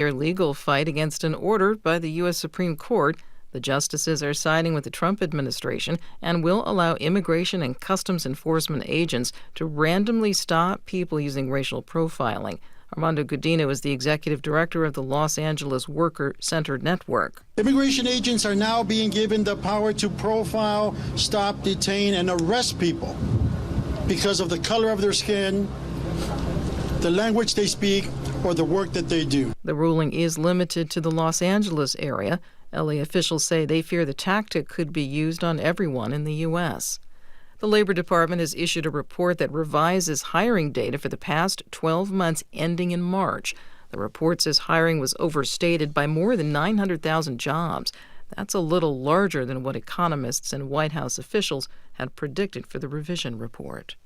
Their legal fight against an order by the U.S. Supreme Court. The justices are siding with the Trump administration and will allow immigration and customs enforcement agents to randomly stop people using racial profiling. Armando Godino is the executive director of the Los Angeles Worker Center Network. Immigration agents are now being given the power to profile, stop, detain, and arrest people because of the color of their skin, the language they speak, or the work that they do. The ruling is limited to the Los Angeles area. LA officials say they fear the tactic could be used on everyone in the U.S. The Labor Department has issued a report that revises hiring data for the past 12 months ending in March. The report says hiring was overstated by more than 900,000 jobs. That's a little larger than what economists and White House officials had predicted for the revision report.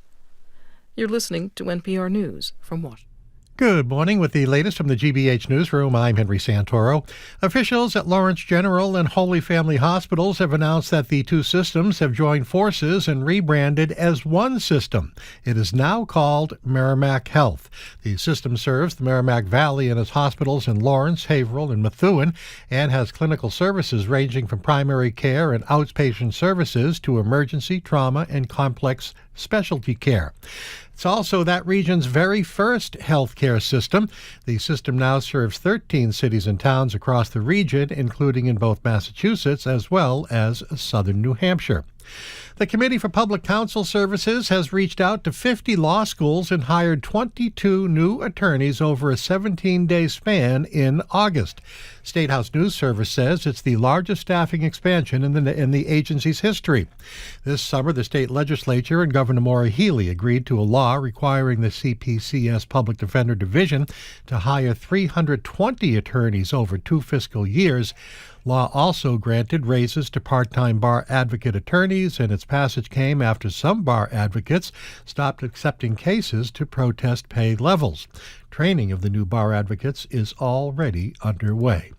You're listening to NPR News from Washington. Good morning. With the latest from the GBH Newsroom, I'm Henry Santoro. Officials at Lawrence General and Holy Family Hospitals have announced that the two systems have joined forces and rebranded as one system. It is now called Merrimack Health. The system serves the Merrimack Valley and its hospitals in Lawrence, Haverhill, and Methuen, and has clinical services ranging from primary care and outpatient services to emergency, trauma, and complex specialty care. It's also that region's very first healthcare system. The system now serves 13 cities and towns across the region, including in both Massachusetts as well as southern New Hampshire. The Committee for Public Counsel Services has reached out to 50 law schools and hired 22 new attorneys over a 17-day span in August. State House News Service says it's the largest staffing expansion in the agency's history. This summer, the state legislature and Governor Maura Healey agreed to a law requiring the CPCS Public Defender Division to hire 320 attorneys over 2 fiscal years. Law also granted raises to part-time bar advocate attorneys, and its passage came after some bar advocates stopped accepting cases to protest pay levels. Training of the new bar advocates is already underway.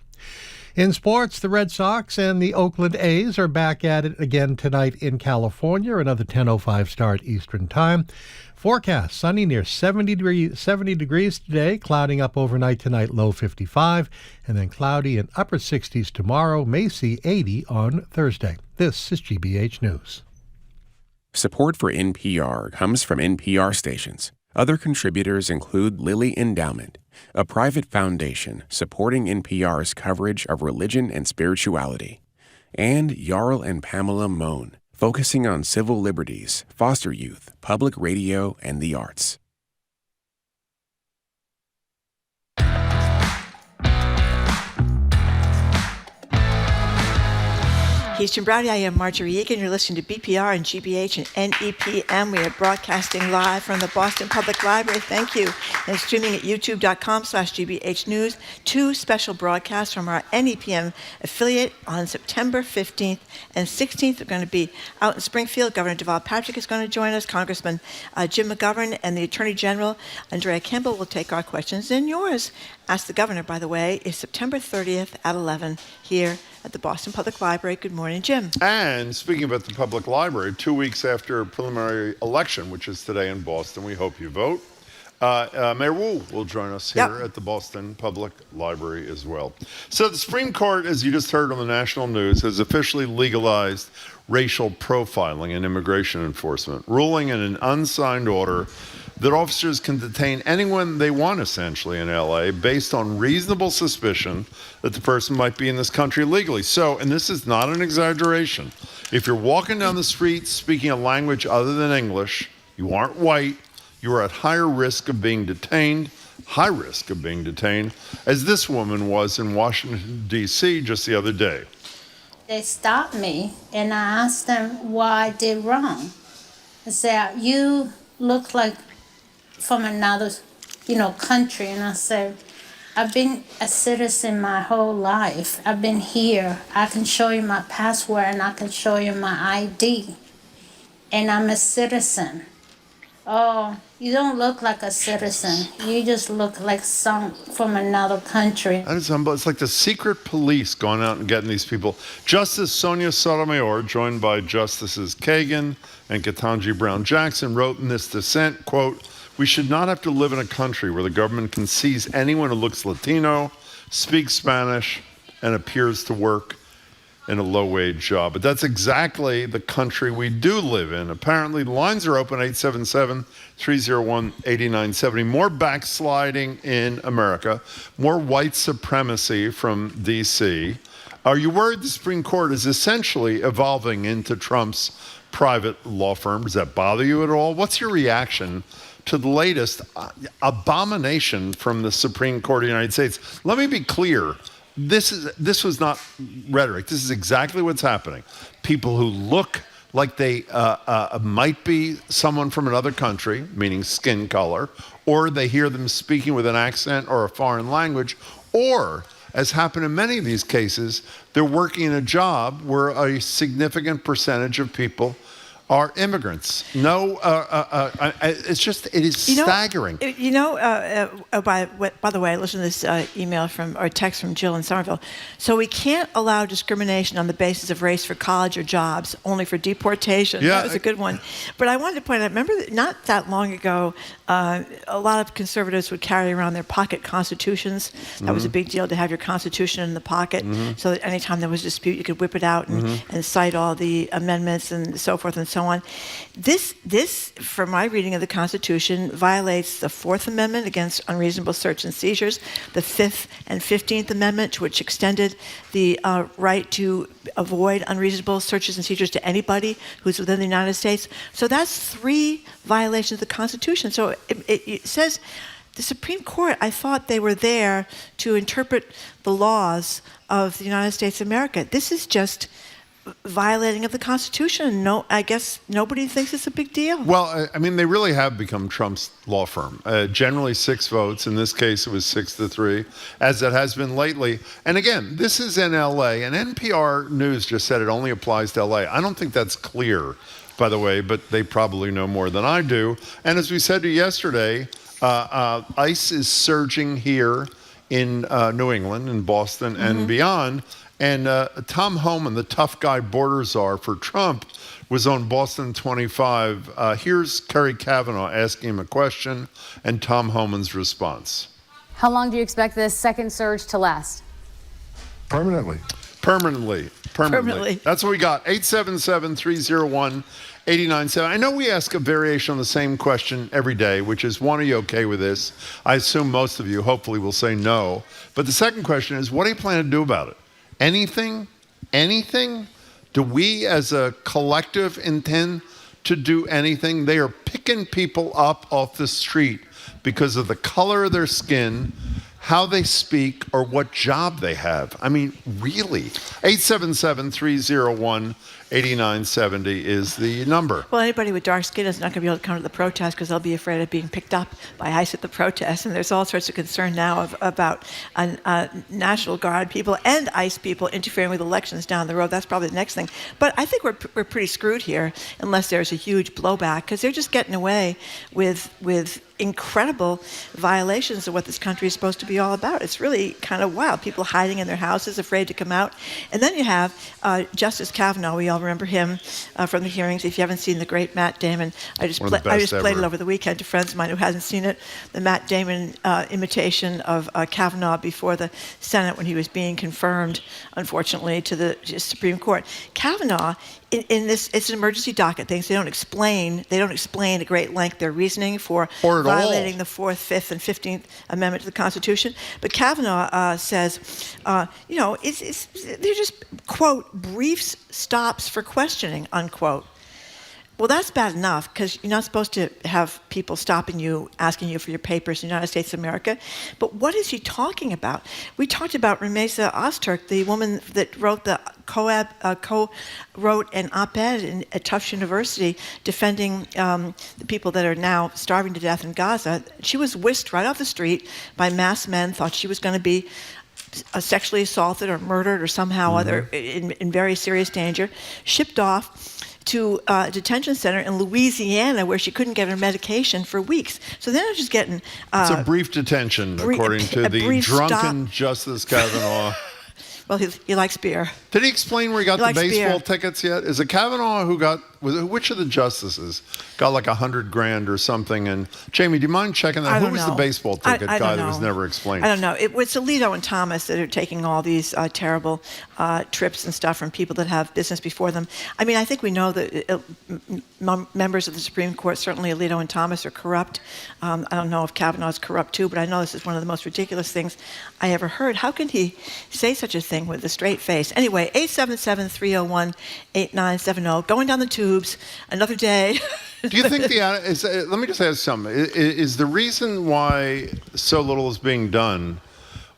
In sports, the Red Sox and the Oakland A's are back at it again tonight in California, another 10:05 start Eastern Time. Forecast, sunny near 70 degrees today, clouding up overnight tonight, low 55, and then cloudy and upper 60s tomorrow, may see 80 on Thursday. This is GBH News. Support for NPR comes from NPR stations. Other contributors include Lilly Endowment, a private foundation supporting NPR's coverage of religion and spirituality, and Jarl and Pamela Mohn, focusing on civil liberties, foster youth, public radio, and the arts. He's Jim Browdy. I am Margery. You're listening to BPR and GBH and NEPM. We are broadcasting live from the Boston Public Library. Thank you. And streaming at youtube.com/GBH News. 2 special broadcasts from our NEPM affiliate on September 15th and 16th. We're going to be out in Springfield. Governor Deval Patrick is going to join us. Congressman Jim McGovern and the Attorney General, Andrea Campbell, will take our questions and yours. Ask the Governor, by the way, is September 30th at 11 here at the Boston Public Library. Good morning, Jim. And speaking about the public library, 2 weeks after a preliminary election, which is today in Boston, we hope you vote. Mayor Wu will join us here at the Boston Public Library as well. So the Supreme Court, as you just heard on the national news, has officially legalized racial profiling in immigration enforcement, ruling in an unsigned order that officers can detain anyone they want, essentially, in LA based on reasonable suspicion that the person might be in this country illegally. So, and this is not an exaggeration, if you're walking down the street speaking a language other than English, you aren't white, you are at higher risk of being detained, high risk of being detained, as this woman was in Washington, D.C. just the other day. They stopped me, and I asked them why I did wrong. I said, you look like from another, country. And I said, I've been a citizen my whole life. I've been here. I can show you my passport and I can show you my ID. And I'm a citizen. Oh, you don't look like a citizen. You just look like some from another country. That is unbelievable. It's like the secret police going out and getting these people. Justice Sonia Sotomayor, joined by Justices Kagan and Ketanji Brown Jackson, wrote in this dissent, quote, "We should not have to live in a country where the government can seize anyone who looks Latino, speaks Spanish, and appears to work in a low-wage job. But that's exactly the country we do live in. Apparently, the lines are open, 877-301-8970. More backsliding in America, more white supremacy from D.C. Are you worried the Supreme Court is essentially evolving into Trump's private law firm? Does that bother you at all? What's your reaction to the latest abomination from the Supreme Court of the United States? Let me be clear. This was not rhetoric. This is exactly what's happening. People who look like they might be someone from another country, meaning skin color, or they hear them speaking with an accent or a foreign language, or, as happened in many of these cases, they're working in a job where a significant percentage of people are immigrants. No, it is staggering. By the way, listen to this email or text from Jill in Somerville. So we can't allow discrimination on the basis of race for college or jobs, only for deportation. Yeah, that was a good one. But I wanted to point out, remember that not that long ago, a lot of conservatives would carry around their pocket constitutions. That was a big deal, to have your constitution in the pocket, so that anytime there was a dispute, you could whip it out and cite all the amendments and so forth and so on. This, from my reading of the Constitution, violates the Fourth Amendment against unreasonable search and seizures, the Fifth and 15th Amendment, which extended the right to avoid unreasonable searches and seizures to anybody who's within the United States. So that's 3 violations of the Constitution. So it says the Supreme Court, I thought they were there to interpret the laws of the United States of America. This is just violating of the Constitution. No, I guess nobody thinks it's a big deal. Well, I mean, they really have become Trump's law firm. Generally 6 votes. In this case, it was 6-3, as it has been lately. And again, this is in L.A., and NPR News just said it only applies to L.A. I don't think that's clear, by the way, but they probably know more than I do. And as we said to you yesterday, ICE is surging here in New England, in Boston, and beyond. And Tom Homan, the tough guy border czar for Trump, was on Boston 25. Here's Kerry Kavanaugh asking him a question and Tom Homan's response. How long do you expect this second surge to last? Permanently. That's what we got. 877-301-8970. I know we ask a variation on the same question every day, which is, one, are you okay with this? I assume most of you hopefully will say no. But the second question is, what do you plan to do about it? Anything? Do we as a collective intend to do anything? They are picking people up off the street because of the color of their skin, how they speak, or what job they have. I mean, really. 877-301-8970 is the number. Well, anybody with dark skin is not going to be able to come to the protest because they'll be afraid of being picked up by ICE at the protest. And there's all sorts of concern now about National Guard people and ICE people interfering with elections down the road. That's probably the next thing. But I think we're pretty screwed here unless there's a huge blowback, because they're just getting away with incredible violations of what this country is supposed to be all about. It's really kind of wild. People hiding in their houses, afraid to come out. And then you have Justice Kavanaugh. We all remember him from the hearings. If you haven't seen the great Matt Damon, I just played it over the weekend to friends of mine who hasn't seen it. The Matt Damon imitation of Kavanaugh before the Senate when he was being confirmed, unfortunately, to the Supreme Court. Kavanaugh, in this, it's an emergency docket thing, so they don't explain at great length their reasoning for violating the 4th, 5th, and 15th Amendment to the Constitution. But Kavanaugh says, they're just, quote, brief stops for questioning, unquote. Well, that's bad enough, because you're not supposed to have people stopping you, asking you for your papers in the United States of America. But what is he talking about? We talked about Remesa Ozturk, the woman that wrote co-wrote an op-ed at Tufts University defending the people that are now starving to death in Gaza. She was whisked right off the street by masked men, thought she was going to be sexually assaulted or murdered or somehow other in very serious danger, shipped off to a detention center in Louisiana where she couldn't get her medication for weeks. So then I'm just getting... it's a brief detention, according to the drunken Justice Kavanaugh. Well, he likes beer. Did he explain where he got the baseball tickets yet? Is it Kavanaugh who got which of the justices got like $100,000 or something? And Jamie, do you mind checking that? Who was the baseball ticket guy that was never explained? I don't know. It's Alito and Thomas that are taking all these terrible trips and stuff from people that have business before them. I mean, I think we know that members of the Supreme Court, certainly Alito and Thomas, are corrupt. I don't know if Kavanaugh's corrupt too, but I know this is one of the most ridiculous things I ever heard. How can he say such a thing with a straight face? Anyway, 877-301-8970. Going down the tubes, another day. Do you think let me just ask something. Is the reason why so little is being done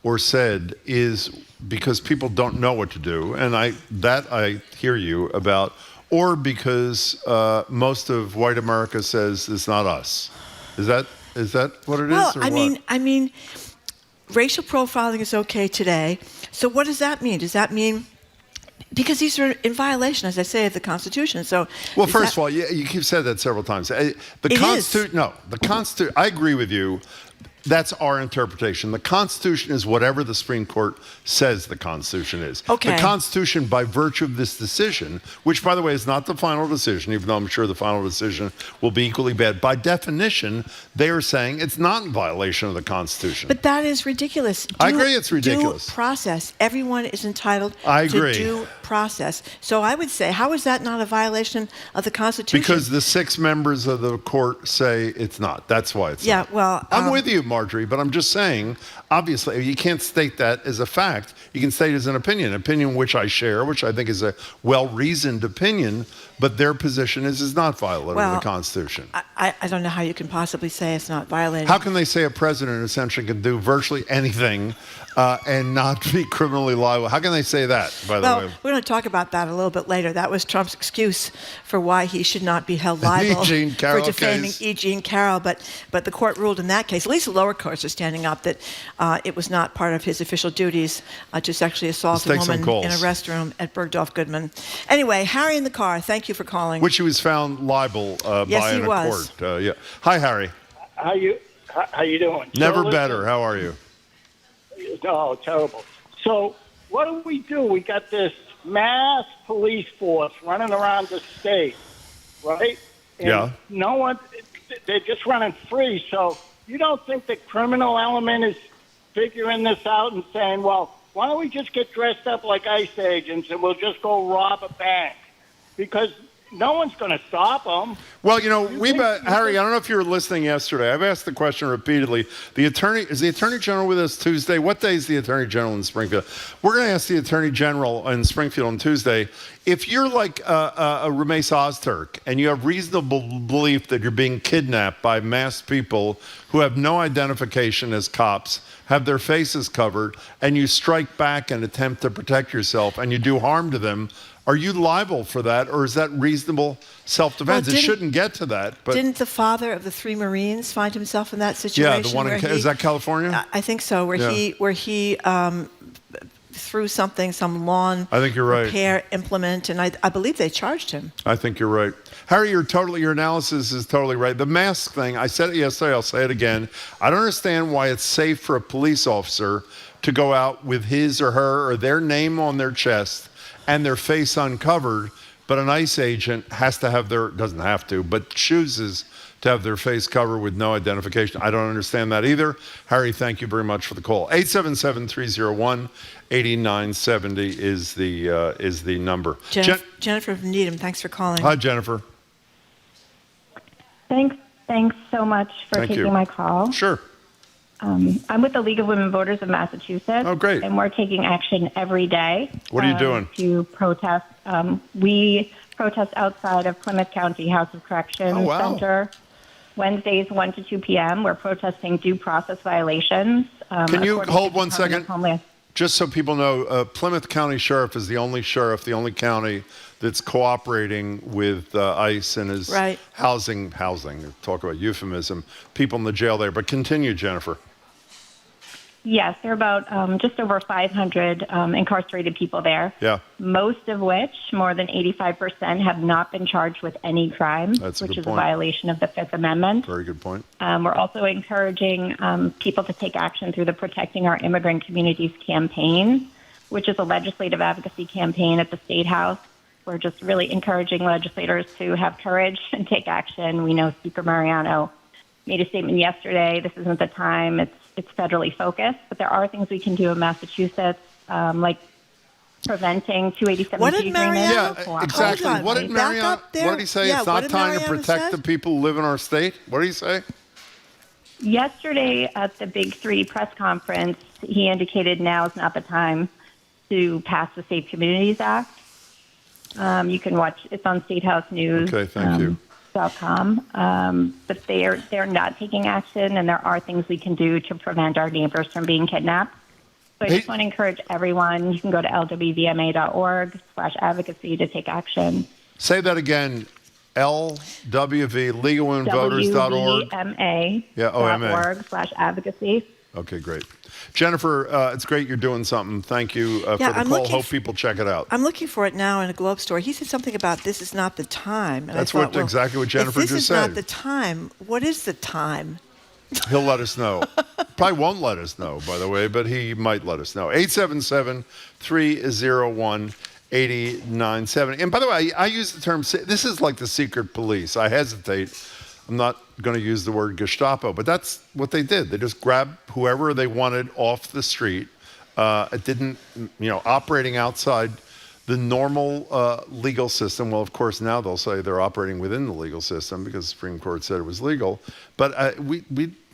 or said is because people don't know what to do? And I hear you about, or because most of white America says it's not us. Is that what it is? Well, or I what? mean, racial profiling is okay today. So what does that mean? Does that mean because these are in violation, as I say, of the Constitution? So, well, first of all, you've said that several times. The Constitution. I agree with you. That's our interpretation. The Constitution is whatever the Supreme Court says the Constitution is. Okay. The Constitution, by virtue of this decision, which, by the way, is not the final decision, even though I'm sure the final decision will be equally bad, by definition, they are saying it's not in violation of the Constitution. But that is ridiculous. I agree it's ridiculous. Due process. Everyone is entitled to due process. So I would say, how is that not a violation of the Constitution? Because the 6 members of the court say it's not. That's why it's not. Yeah, well... I'm with you, Margery, but I'm just saying, obviously, you can't state that as a fact. You can state it as an opinion which I share, which I think is a well-reasoned opinion, but their position is not violating the Constitution. I don't know how you can possibly say it's not violating. How can they say a president essentially can do virtually anything and not be criminally liable? How can they say that, by the way? Well, we're going to talk about that a little bit later. That was Trump's excuse for why he should not be held liable for defaming E. Jean Carroll. But the court ruled in that case, at least the lower courts are standing up, that it was not part of his official duties to sexually assault a woman in a restroom at Bergdorf Goodman. Anyway, Harry in the car, thank you for calling. Which he was found liable by in a court. Yeah. Hi, Harry. How you doing? Never better. How are you? Oh, terrible. So what do? We got this mass police force running around the state, right? And yeah. No one, they're just running free. So you don't think the criminal element is figuring this out and saying, well, why don't we just get dressed up like ICE agents and we'll just go rob a bank? Because no one's going to stop them. Well, Harry, I don't know if you were listening yesterday. I've asked the question repeatedly. Is the Attorney General with us Tuesday? What day is the Attorney General in Springfield? We're going to ask the Attorney General in Springfield on Tuesday. If you're like a Ramesh Ozturk and you have reasonable belief that you're being kidnapped by masked people who have no identification as cops, have their faces covered, and you strike back and attempt to protect yourself and you do harm to them, are you liable for that, or is that reasonable self-defense? It shouldn't get to that. But didn't the father of the 3 Marines find himself in that situation? Yeah, the one is that California? I think so, where he threw some lawn repair implement, and I believe they charged him. I think you're right. Harry, your analysis is totally right. The mask thing, I said it yesterday, I'll say it again. I don't understand why it's safe for a police officer to go out with his or her or their name on their chest and their face uncovered, but an ICE agent has to have doesn't have to, but chooses to have their face covered with no identification. I don't understand that either. Harry, thank you very much for the call. 877-301-8970 is the number. Jennifer from Needham, thanks for calling. Hi, Jennifer. Thanks so much for taking my call. Sure. I'm with the League of Women Voters of Massachusetts. Oh, great. And we're taking action every day. What are you doing? To protest. We protest outside of Plymouth County House of Corrections Center. Wednesdays, 1 to 2 p.m. We're protesting due process violations. Can you hold 1 second? Just so people know, Plymouth County Sheriff is the only county that's cooperating with ICE and is housing, talk about euphemism, people in the jail there. But continue, Jennifer. Yes, there are about just over 500 incarcerated people there. Yeah. Most of which, more than 85%, have not been charged with any crime, which is a violation of the Fifth Amendment. Very good point. We're also encouraging people to take action through the Protecting Our Immigrant Communities campaign, which is a legislative advocacy campaign at the State House. We're just really encouraging legislators to have courage and take action. We know Speaker Mariano made a statement yesterday. This isn't the time. It's federally focused, but there are things we can do in Massachusetts, like preventing 287 What did Mariano? Yeah, exactly. What did Mariano? What did he say? Yeah, it's what not did time to Mariano protect say? the people who live in our state. What did he say? Yesterday at the Big Three press conference, he indicated now is not the time to pass the Safe Communities Act. You can watch, it's on State House News. Okay, thank you. .com. But they're not taking action, and there are things we can do to prevent our neighbors from being kidnapped. So I just want to encourage everyone. You can go to lwvma.org/advocacy to take action. Say that again. LWV, legalwomenvoters.org. WVMA.org/advocacy. Okay, great. Jennifer, it's great you're doing something. Thank you for the call. Hope people check it out. I'm looking for it now in a Globe story. He said something about this is not the time. And That's I thought, exactly what Jennifer just said. If this is not the time, what is the time? He'll let us know. Probably won't let us know, by the way, but he might let us know. 877-301-8097. And by the way, I use the term, this is like the secret police. I hesitate. I'm not going to use the word Gestapo, but that's what they did. They just grabbed whoever they wanted off the street. It didn't, operating outside the normal legal system. Well, of course, now they'll say they're operating within the legal system because the Supreme Court said it was legal. But we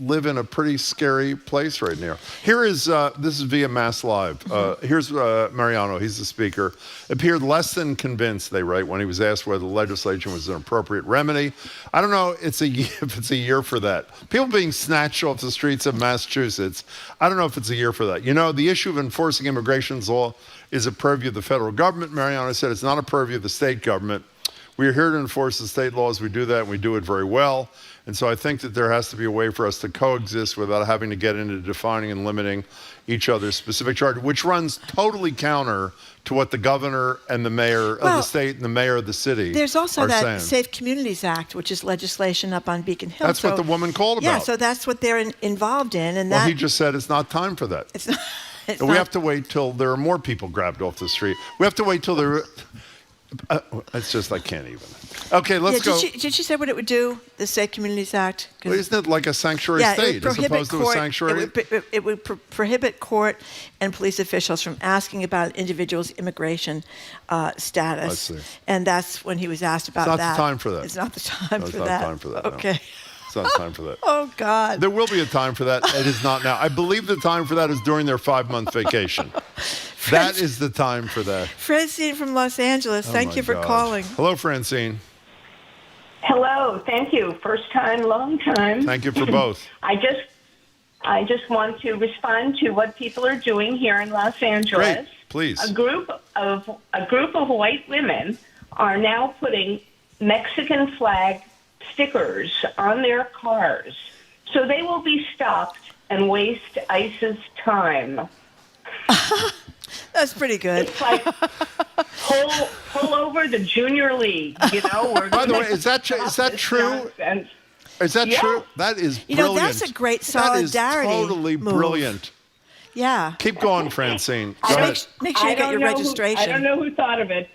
live in a pretty scary place right now. Here is, this is via Mass Live. Here's Mariano, he's the speaker. Appeared less than convinced, they write, when he was asked whether the legislation was an appropriate remedy. I don't know if it's a year for that. People being snatched off the streets of Massachusetts, I don't know if it's a year for that. The issue of enforcing immigration law is a purview of the federal government. Mariano said it's not a purview of the state government. We are here to enforce the state laws. We do that, and we do it very well. And so I think that there has to be a way for us to coexist without having to get into defining and limiting each other's specific charge, which runs totally counter to what the governor and the mayor of the state and the mayor of the city There's also are that saying. Safe Communities Act, which is legislation up on Beacon Hill. That's what the woman called about. Yeah, so that's what they're involved in. And Well, he just said it's not time for that. It's not. We have to wait till there are more people grabbed off the street. We have to wait till there. It's just I can't even. Okay, let's go. Did she say what it would do? The Safe Communities Act? Well, isn't it like a sanctuary state as opposed to a sanctuary? It would prohibit court and police officials from asking about an individual's immigration status. I see. And that's when he was asked about that. It's not the time for that. It's not the time for that. It's not time for that. Okay. No. It's not time for that. Oh, God. There will be a time for that. It is not now. I believe the time for that is during their 5-month vacation. That is the time for that. Francine from Los Angeles, thank you for calling. Hello, Francine. Hello, thank you. First time, long time. Thank you for both. I just want to respond to what people are doing here in Los Angeles. Great, please. A group of white women are now putting Mexican flag stickers on their cars, so they will be stopped and waste ICE's time. That's pretty good. It's like pull over the junior league. By the way, is that true? Is that true? That is brilliant. That's a great solidarity. That is totally move. Brilliant. Yeah. Keep going, Francine. Go ahead. Make sure you get your registration. I don't know who thought of it.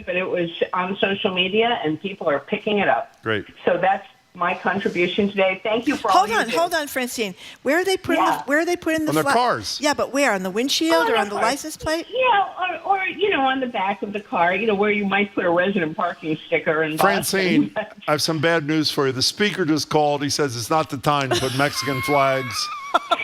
But it was on social media, and people are picking it up. Great. So that's my contribution today. Thank you for all you do. Hold on, Francine. Where are they putting? Where are they putting the on their cars? Yeah, but where? On the windshield or on the license plate? Yeah, or on the back of the car. Where you might put a resident parking sticker. In Francine, Boston. I have some bad news for you. The speaker just called. He says it's not the time to put Mexican flags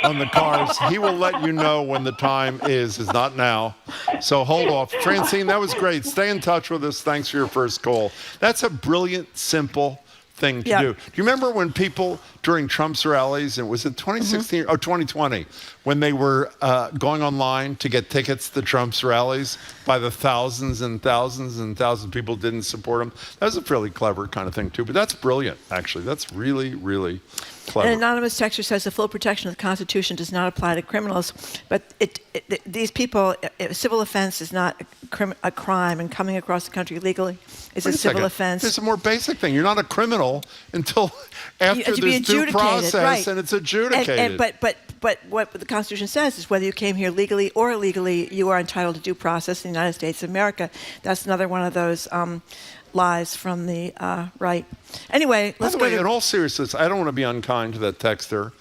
on the cars. He will let you know when the time is. It's not now. So hold off. Francine, that was great. Stay in touch with us. Thanks for your first call. That's a brilliant, simple thing to do. Do you remember when people during Trump's rallies, and was it 2016 or 2020, when they were going online to get tickets to Trump's rallies by the thousands and thousands and thousands of people didn't support him? That was a fairly clever kind of thing too, but that's brilliant, actually. That's really, really clever. An anonymous texter says the full protection of the Constitution does not apply to criminals, but these people, civil offense is not a crime, and coming across the country legally is a civil offense. There's a more basic thing. You're not a criminal until after there's due process, right. and it's adjudicated. But but what the Constitution says is whether you came here legally or illegally, you are entitled to due process in the United States of America. That's another one of those lies from the right. Anyway, let's go to... In all seriousness, I don't want to be unkind to that texter,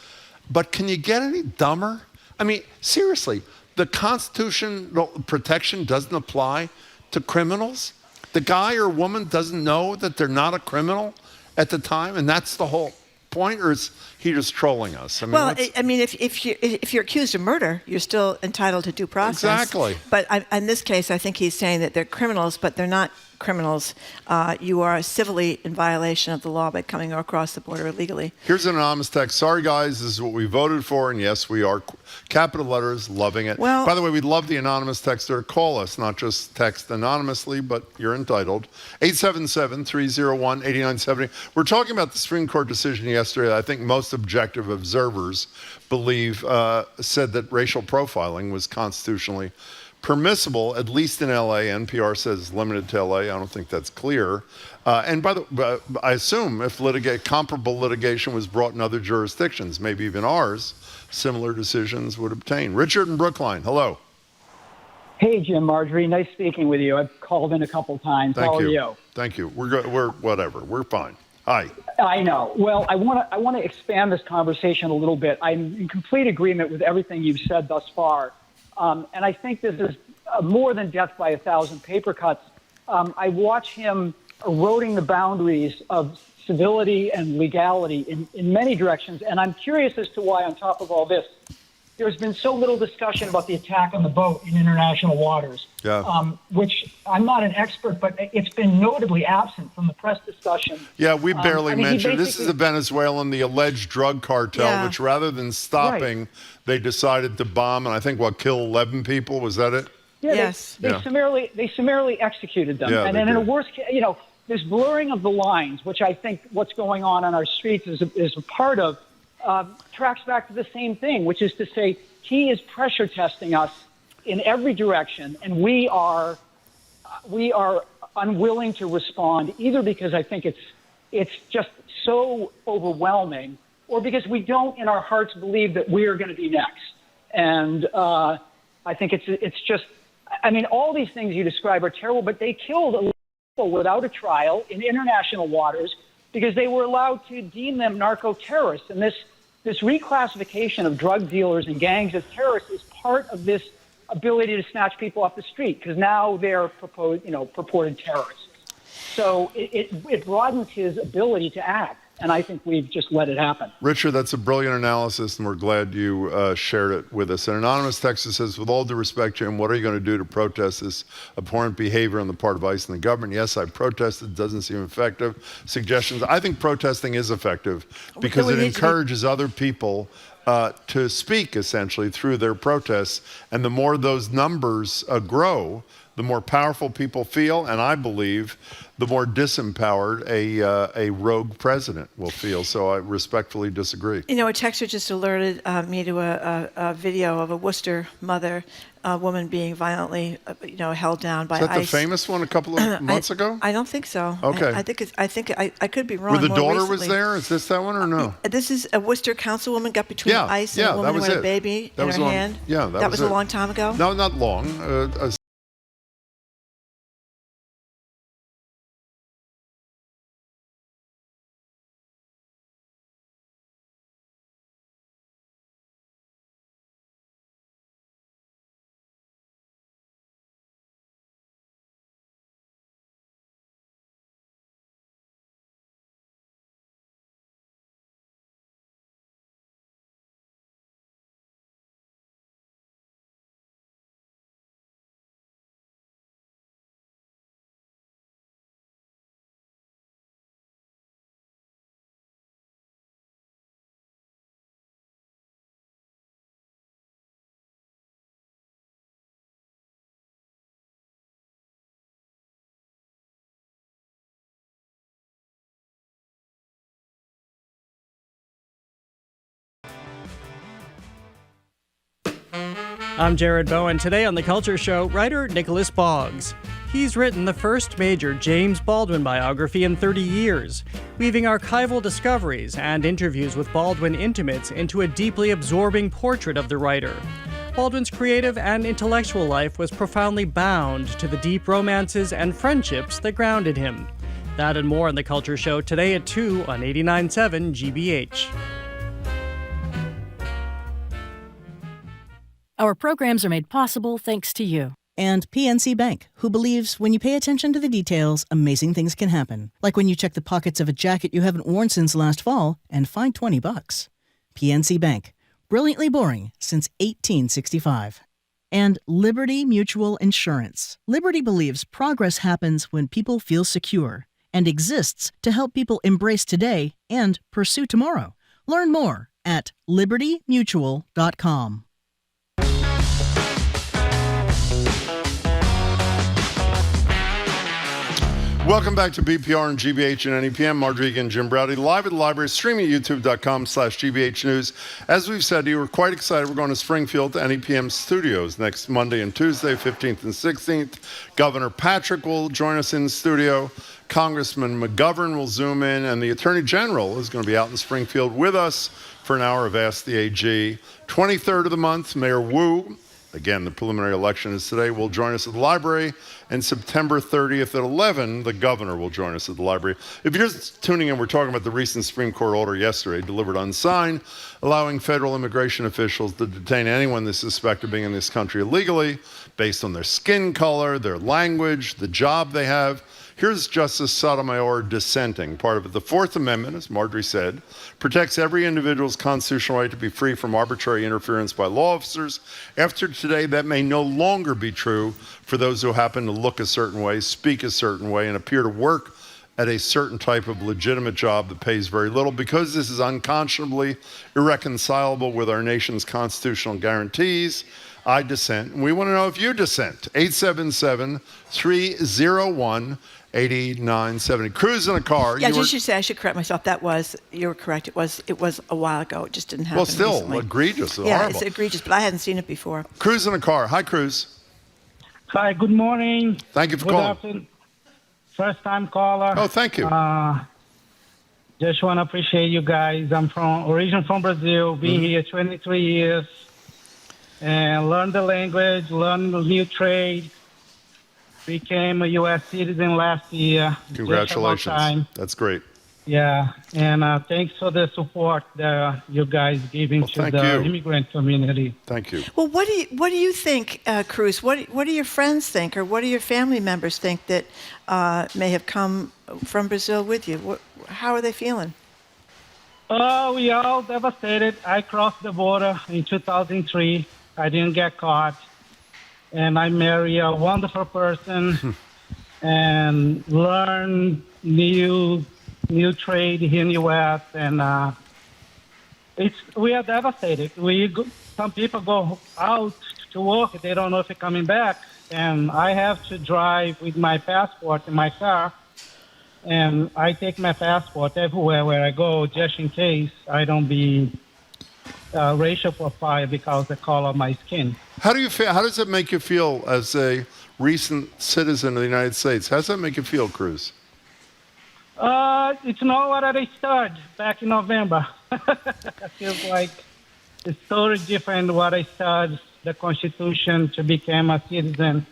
but can you get any dumber? I mean, seriously, the constitutional protection doesn't apply to criminals? The guy or woman doesn't know that they're not a criminal at the time, and that's the whole point, or is he just trolling us? I mean, if you're accused of murder, you're still entitled to due process. Exactly. But in this case, I think he's saying that they're criminals, but they're not criminals. You are civilly in violation of the law by coming across the border illegally. Here's an anonymous text. Sorry, guys, this is what we voted for, and yes, we are, capital letters, loving it. Well, by the way, we'd love the anonymous texter. Call us, not just text anonymously, but you're entitled. 877-301-8970. We're talking about the Supreme Court decision yesterday. I think most objective observers believe said that racial profiling was constitutionally permissible, at least in LA. NPR says limited to LA. I don't think that's clear. And by the I assume if comparable litigation was brought in other jurisdictions, maybe even ours, similar decisions would obtain. Richard in Brookline, hello. Hey, Jim, Margery, nice speaking with you. I've called in a couple times. How are you? Thank you. We're whatever. We're fine. Hi. I know. Well, I want to expand this conversation a little bit. I'm in complete agreement with everything you've said thus far. And I think this is more than death by 1,000 paper cuts. I watch him eroding the boundaries of civility and legality in many directions. And I'm curious as to why, on top of all this, there's been so little discussion about the attack on the boat in international waters, which I'm not an expert, but it's been notably absent from the press discussion. Yeah, we barely mentioned. This is the Venezuelan, the alleged drug cartel, which rather than stopping, they decided to bomb, and I think, kill 11 people? Was that it? Yeah, yes. They summarily executed them. And then in a worst case, this blurring of the lines, which I think what's going on our streets is a part of, tracks back to the same thing, which is to say he is pressure testing us in every direction, and we are unwilling to respond, either because I think it's just so overwhelming, or because we don't in our hearts believe that we are going to be next. And I think it's just, I mean, all these things you describe are terrible, but they killed people without a trial in international waters because they were allowed to deem them narco-terrorists. And this reclassification of drug dealers and gangs as terrorists is part of this ability to snatch people off the street, because now they're purported terrorists. So it broadens his ability to act, and I think we've just let it happen. Richard, that's a brilliant analysis, and we're glad you shared it with us. An anonymous texter says, with all due respect, Jim, what are you going to do to protest this abhorrent behavior on the part of ICE and the government? Yes, I've protested. It doesn't seem effective. Suggestions? I think protesting is effective because it encourages other people to speak, essentially, through their protests. And the more those numbers grow, the more powerful people feel, and I believe the more disempowered a rogue president will feel. So I respectfully disagree. A texter just alerted me to a video of a Worcester mother, a woman being violently, held down by ICE. Is that the famous one a couple of months ago? I don't think so. Okay. I could be wrong. Where the daughter recently was there? Is this that one or no? This is a Worcester councilwoman got between ICE and a woman who had a baby in her hand. Yeah, that was a long time ago. No, not long. I'm Jared Bowen. Today on The Culture Show, writer Nicholas Boggs. He's written the first major James Baldwin biography in 30 years, weaving archival discoveries and interviews with Baldwin intimates into a deeply absorbing portrait of the writer. Baldwin's creative and intellectual life was profoundly bound to the deep romances and friendships that grounded him. That and more on The Culture Show today at 2 on 89.7 GBH. Our programs are made possible thanks to you. And PNC Bank, who believes when you pay attention to the details, amazing things can happen. Like when you check the pockets of a jacket you haven't worn since last fall and find $20. PNC Bank. Brilliantly boring since 1865. And Liberty Mutual Insurance. Liberty believes progress happens when people feel secure and exists to help people embrace today and pursue tomorrow. Learn more at libertymutual.com. Welcome back to BPR and GBH and NEPM. Margery and Jim Browdy live at the library, streaming at youtube.com/GBH News. As we've said, you were quite excited. We're going to Springfield to NEPM studios next Monday and Tuesday, 15th and 16th. Governor Patrick will join us in studio. Congressman McGovern will zoom in, and the Attorney General is going to be out in Springfield with us for an hour of Ask the AG. 23rd of the month, Mayor Wu, again, the preliminary election is today, will join us at the library. And September 30th at 11, the governor will join us at the library. If you're just tuning in, we're talking about the recent Supreme Court order yesterday, delivered unsigned, allowing federal immigration officials to detain anyone they suspect of being in this country illegally based on their skin color, their language, the job they have. Here's Justice Sotomayor dissenting. Part of it, the Fourth Amendment, as Margery said, protects every individual's constitutional right to be free from arbitrary interference by law officers. After today, that may no longer be true for those who happen to look a certain way, speak a certain way, and appear to work at a certain type of legitimate job that pays very little. Because this is unconscionably irreconcilable with our nation's constitutional guarantees, I dissent. And we want to know if you dissent. 877-301-8970. Cruise in a car. Yeah, just to say, I should correct myself. You were correct. It was a while ago. It just didn't happen. Well, still recently. egregious. Yeah, horrible. It's egregious, but I hadn't seen it before. Cruise in a car. Hi, Cruz. Hi, good morning. Thank you for calling. Afternoon. First time caller. Oh, thank you. Just want to appreciate you guys. I'm originally from Brazil, been here 23 years, and learned the language, learned the new trade. Became a U.S. citizen last year. Congratulations. That's great. Yeah, and thanks for the support that you guys giving to the immigrant community. Thank you. Well, what do you think, Cruz? What do your friends think, or what do your family members think that may have come from Brazil with you? How are they feeling? We all devastated. I crossed the border in 2003. I didn't get caught, and I married a wonderful person and learned new trade here in the U.S. and we are devastated. Some people go out to work, they don't know if they're coming back, and I have to drive with my passport in my car, and I take my passport everywhere where I go just in case I don't be racial profile because of the color of my skin. How do you feel? How does it make you feel as a recent citizen of the United States? How does that make you feel, Cruz? It's not what I started back in November. It feels like it's totally different what I started the Constitution to become a citizen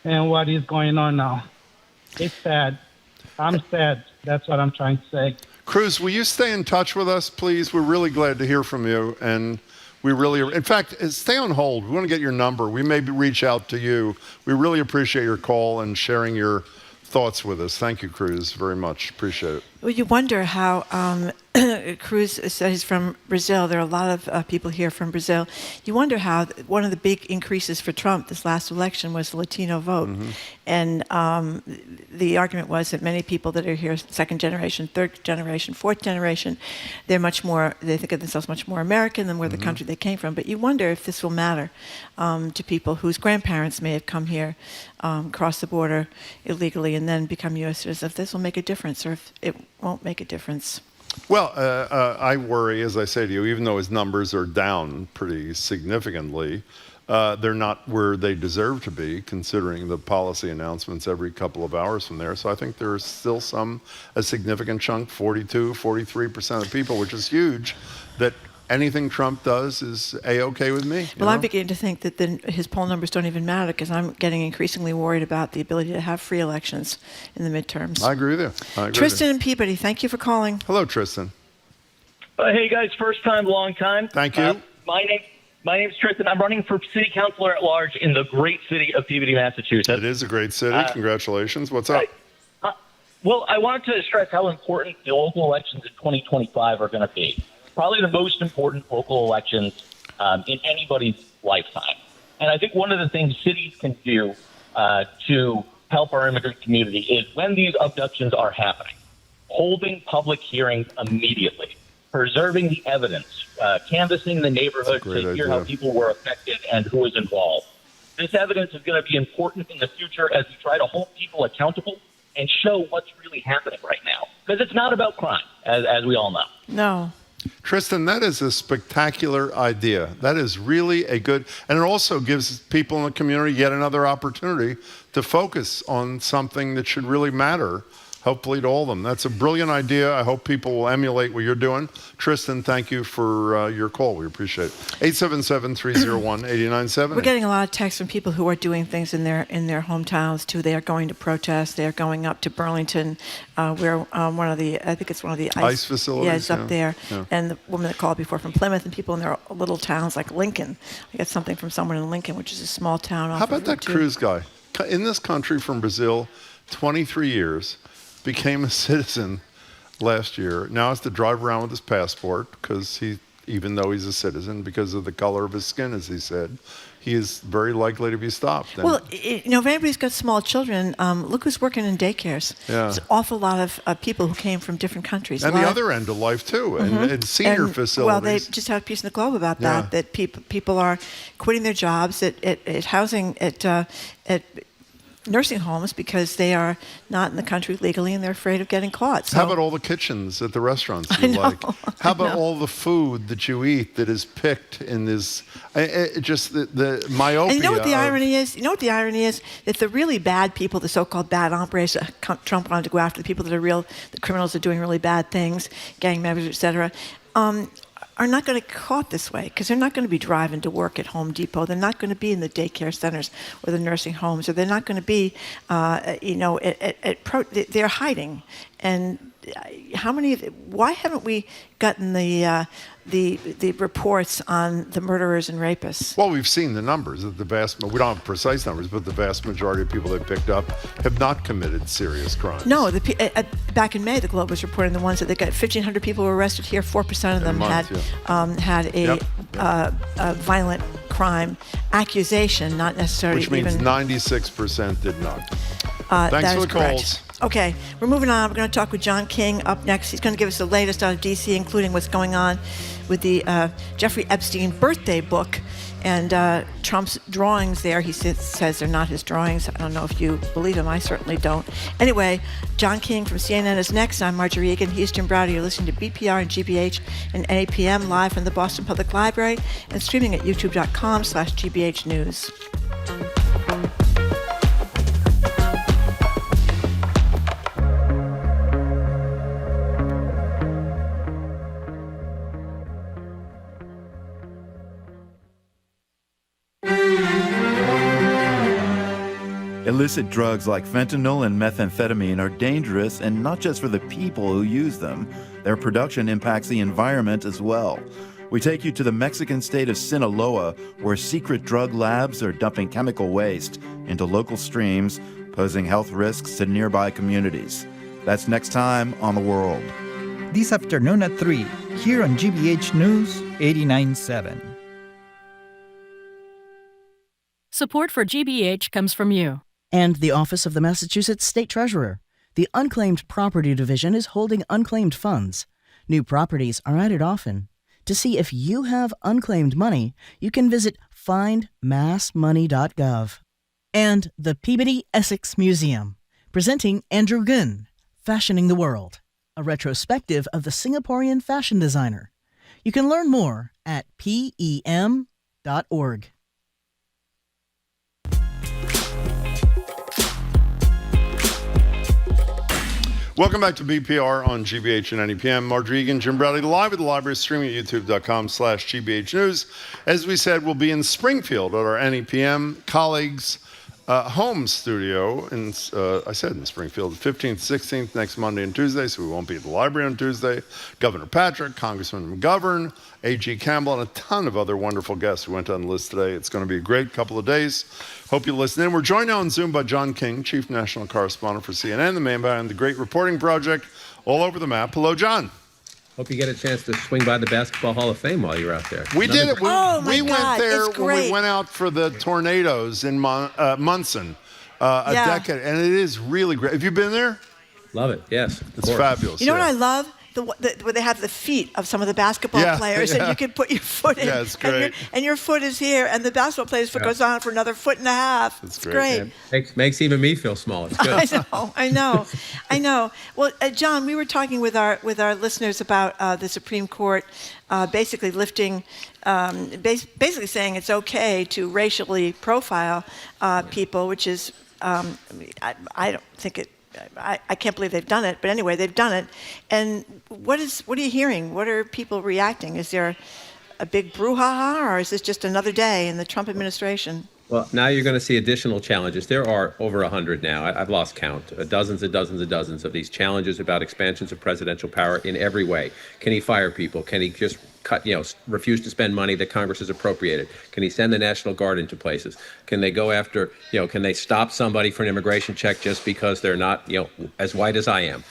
and what is going on now. It's sad. I'm sad. That's what I'm trying to say. Cruz, will you stay in touch with us, please? We're really glad to hear from you. And we really, in fact, stay on hold. We want to get your number. We may reach out to you. We really appreciate your call and sharing your thoughts with us. Thank you, Cruz, very much. Appreciate it. Well, you wonder how Cruz said he's from Brazil. There are a lot of people here from Brazil. You wonder how one of the big increases for Trump this last election was the Latino vote. And the argument was that many people that are here, second generation, third generation, fourth generation, they think of themselves much more American than where the country they came from. But you wonder if this will matter to people whose grandparents may have come here, cross the border illegally, and then become U.S. citizens, if this will make a difference or if it won't make a difference. Well, I worry, as I say to you, even though his numbers are down pretty significantly, they're not where they deserve to be, considering the policy announcements every couple of hours from there. So I think there's still a significant chunk, 43% of people, which is huge, that anything Trump does is A-okay with me. Well, I'm beginning to think that his poll numbers don't even matter, because I'm getting increasingly worried about the ability to have free elections in the midterms. I agree with you. Tristan and Peabody, thank you for calling. Hello, Tristan. Hey, guys, first time, long time. Thank you. My name's Tristan. I'm running for city councilor at large in the great city of Peabody, Massachusetts. It is a great city. Congratulations. What's up? Well, I wanted to stress how important the local elections in 2025 are going to be. Probably the most important local elections in anybody's lifetime. And I think one of the things cities can do to help our immigrant community is, when these abductions are happening, holding public hearings immediately, preserving the evidence, canvassing the neighborhood to hear how people were affected and who was involved. This evidence is going to be important in the future as we try to hold people accountable and show what's really happening right now. Because it's not about crime, as we all know. No. Tristan, that is a spectacular idea. That is really a good, and it also gives people in the community yet another opportunity to focus on something that should really matter, hopefully to all of them. That's a brilliant idea. I hope people will emulate what you're doing. Tristan, thank you for your call. We appreciate it. 877-301-8097. We're getting a lot of texts from people who are doing things in their hometowns too. They are going to protest. They are going up to Burlington, where one of the ice facilities. Yeah, it's up there. Yeah. And the woman that called before from Plymouth, and people in their little towns like Lincoln. I got something from someone in Lincoln, which is a small town. How about that Cruz guy in this country from Brazil, 23 years, became a citizen last year. Now has to drive around with his passport because even though he's a citizen, because of the color of his skin, as he said, he is very likely to be stopped. Well, if anybody's got small children, look who's working in daycares. Yeah. There's an awful lot of people who came from different countries. And the other end of life, too, and senior facilities. Well, they just had a piece in the Globe about that people are quitting their jobs at housing, at nursing homes because they are not in the country legally and they're afraid of getting caught. So. How about all the kitchens at the restaurants you like? How about all the food that you eat that is picked in this, just the myopia? And you know what the irony is? You know what the irony is? That the really bad people, the so-called bad hombres, Trump wanted to go after the people that are the criminals that are doing really bad things, gang members, etc., are not going to get caught this way because they're not going to be driving to work at Home Depot. They're not going to be in the daycare centers or the nursing homes, or they're not going to be, they're hiding. And why haven't we gotten the reports on the murderers and rapists? Well, we've seen the numbers. We don't have precise numbers, but the vast majority of people they picked up have not committed serious crimes. No, back in May, the Globe was reporting the ones that they got 1,500 people were arrested here. 4% of them had a violent crime accusation, not necessarily. Which means 96% did not. Thanks for the calls. Okay, we're moving on. We're going to talk with John King up next. He's going to give us the latest out of D.C., including what's going on with the Jeffrey Epstein birthday book and Trump's drawings there. He says they're not his drawings. I don't know if you believe him. I certainly don't. Anyway, John King from CNN is next. I'm Margery Egan. He's Jim Browder. You're listening to BPR and GBH and NAPM live from the Boston Public Library and streaming at youtube.com/GBH News. Illicit drugs like fentanyl and methamphetamine are dangerous, and not just for the people who use them. Their production impacts the environment as well. We take you to the Mexican state of Sinaloa, where secret drug labs are dumping chemical waste into local streams, posing health risks to nearby communities. That's next time on The World. This afternoon at 3, here on GBH News 89.7. Support for GBH comes from you. And the Office of the Massachusetts State Treasurer. The Unclaimed Property Division is holding unclaimed funds. New properties are added often. To see if you have unclaimed money, you can visit findmassmoney.gov. And the Peabody Essex Museum, presenting Andrew Gunn, Fashioning the World, a retrospective of the Singaporean fashion designer. You can learn more at pem.org. Welcome back to BPR on GBH and NEPM. Margery and Jim Bradley live at the library, streaming at youtube.com/GBH News. As we said, we'll be in Springfield at our NEPM colleagues' home studio. I said in Springfield, the 15th, 16th, next Monday and Tuesday, so we won't be at the library on Tuesday. Governor Patrick, Congressman McGovern, A.G. Campbell, and a ton of other wonderful guests who went on the list today. It's going to be a great couple of days. Hope you listen in. We're joined now on Zoom by John King, Chief National Correspondent for CNN, the man behind the Great Reporting Project, all over the map. Hello, John. Hope you get a chance to swing by the Basketball Hall of Fame while you're out there. We did it. We went there it's when great. we went out for the tornadoes in Munson a decade, and it is really great. Have you been there? Love it, yes. It's fabulous. You know what I love? Where they have the feet of some of the basketball players, and you can put your foot in. Yeah, it's great. And your foot is here, and the basketball player's foot goes on for another 1.5 feet. It's great. Yeah, makes even me feel small. It's good. I know. Well, John, we were talking with our listeners about the Supreme Court basically lifting, basically saying it's okay to racially profile people, which is, I don't think it. I can't believe they've done it, but anyway, they've done it. And what are you hearing? What are people reacting? Is there a big brouhaha, or is this just another day in the Trump administration? Well, now you're going to see additional challenges. There are over 100 now. I've lost count. Dozens and dozens and dozens of these challenges about expansions of presidential power in every way. Can he fire people? Can he just refuse to spend money that Congress has appropriated? Can he send the National Guard into places? Can they go after, can they stop somebody for an immigration check just because they're not, as white as I am?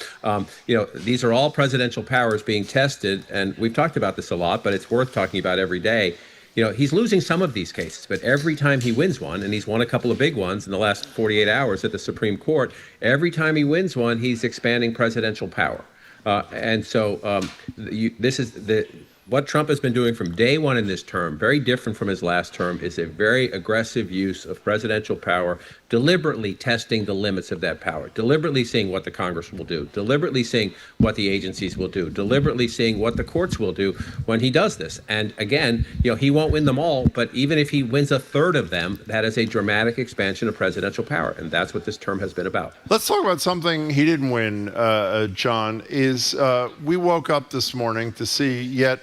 These are all presidential powers being tested, and we've talked about this a lot, but it's worth talking about every day. He's losing some of these cases, but every time he wins one, and he's won a couple of big ones in the last 48 hours at the Supreme Court, every time he wins one, he's expanding presidential power. This is what Trump has been doing from day one in this term, very different from his last term, is a very aggressive use of presidential power, deliberately testing the limits of that power, deliberately seeing what the Congress will do, deliberately seeing what the agencies will do, deliberately seeing what the courts will do when he does this. And again, he won't win them all, but even if he wins a third of them, that is a dramatic expansion of presidential power. And that's what this term has been about. Let's talk about something he didn't win, John, we woke up this morning to see yet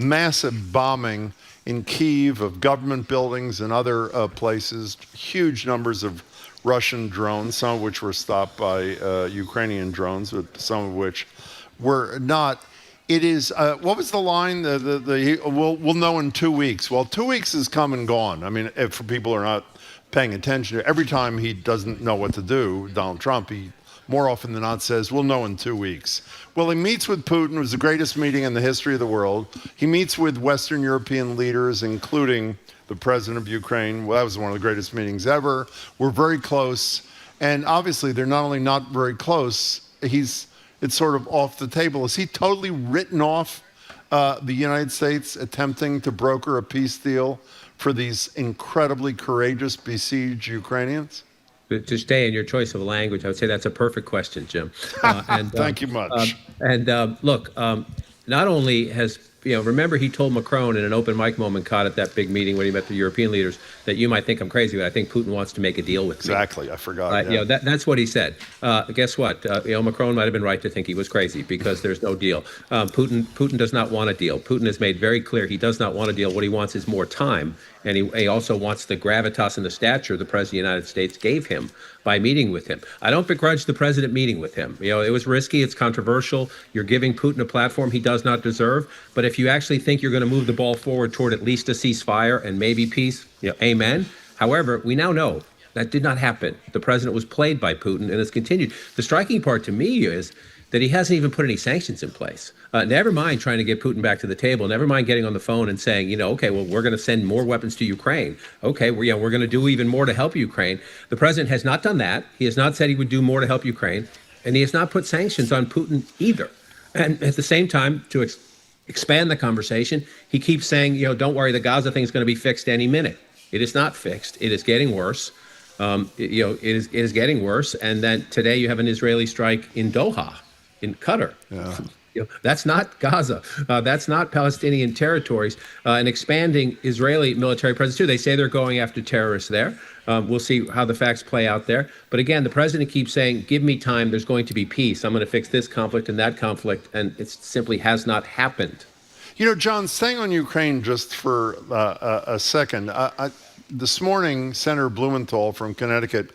massive bombing in Kyiv of government buildings and other places, huge numbers of Russian drones, some of which were stopped by Ukrainian drones, but some of which were not. It is, what was the line? We'll know in 2 weeks. Well, 2 weeks has come and gone. I mean, for people who are not paying attention, every time he doesn't know what to do, Donald Trump, he more often than not says, we'll know in 2 weeks. Well, he meets with Putin. It was the greatest meeting in the history of the world. He meets with Western European leaders, including the president of Ukraine. Well, that was one of the greatest meetings ever. We're very close. And obviously, they're not only not very close, it's sort of off the table. Is he totally written off the United States attempting to broker a peace deal for these incredibly courageous besieged Ukrainians? To stay in your choice of language, I would say that's a perfect question, Jim. Thank you much. Look, not only has, remember he told Macron in an open mic moment caught at that big meeting when he met the European leaders that you might think I'm crazy, but I think Putin wants to make a deal with me. Exactly, I forgot. Yeah. That's what he said. Guess what? Macron might have been right to think he was crazy because there's no deal. Putin does not want a deal. Putin has made very clear he does not want a deal. What he wants is more time. And he also wants the gravitas and the stature the President of the United States gave him by meeting with him. I don't begrudge the President meeting with him. It was risky. It's controversial. You're giving Putin a platform he does not deserve. But if you actually think you're going to move the ball forward toward at least a ceasefire and maybe peace, amen. However, we now know that did not happen. The President was played by Putin and has continued. The striking part to me is that he hasn't even put any sanctions in place. Never mind trying to get Putin back to the table. Never mind getting on the phone and saying, okay, well, we're going to send more weapons to Ukraine. Okay, we're going to do even more to help Ukraine. The president has not done that. He has not said he would do more to help Ukraine. And he has not put sanctions on Putin either. And at the same time, to expand the conversation, he keeps saying, don't worry, the Gaza thing is going to be fixed any minute. It is not fixed. It is getting worse. It is getting worse. And then today you have an Israeli strike in Doha, in Qatar. Yeah. That's not Gaza. That's not Palestinian territories. And expanding Israeli military presence too. They say they're going after terrorists there. We'll see how the facts play out there. But again, the president keeps saying, give me time. There's going to be peace. I'm going to fix this conflict and that conflict. And it simply has not happened. You know, John, staying on Ukraine just for a second. This morning, Senator Blumenthal from Connecticut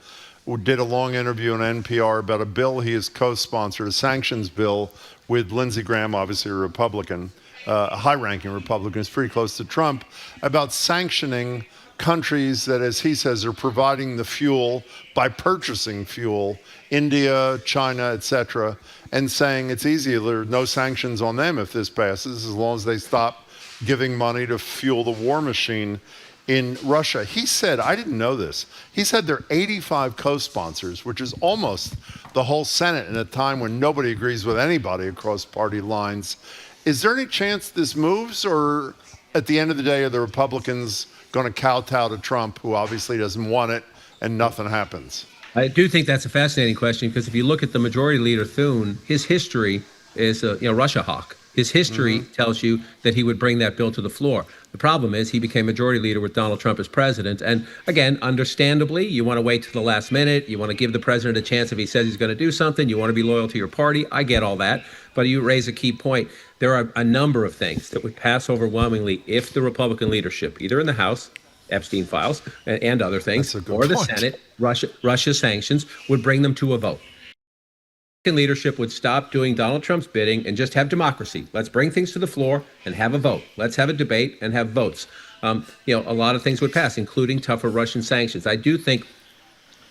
did a long interview on NPR about a bill he has co-sponsored, a sanctions bill with Lindsey Graham, obviously a Republican, a high-ranking Republican, who's pretty close to Trump, about sanctioning countries that, as he says, are providing the fuel by purchasing fuel, India, China, etc., and saying it's easy, there are no sanctions on them if this passes, as long as they stop giving money to fuel the war machine in Russia. He said, I didn't know this, he said there are 85 co-sponsors, which is almost the whole Senate in a time when nobody agrees with anybody across party lines. Is there any chance this moves, or at the end of the day, are the Republicans going to kowtow to Trump, who obviously doesn't want it, and nothing happens? I do think that's a fascinating question, because if you look at the Majority Leader Thune, his history is a Russia hawk. His history tells you that he would bring that bill to the floor. The problem is he became Majority Leader with Donald Trump as president. And again, understandably, you want to wait to the last minute. You want to give the president a chance if he says he's going to do something. You want to be loyal to your party. I get all that. But you raise a key point. There are a number of things that would pass overwhelmingly if the Republican leadership, either in the House, Epstein files, and other things, or the Senate, Russia sanctions, would bring them to a vote. Leadership would stop doing Donald Trump's bidding and just have democracy. Let's bring things to the floor and have a vote. Let's have a debate and have votes. A lot of things would pass, including tougher Russian sanctions. I do think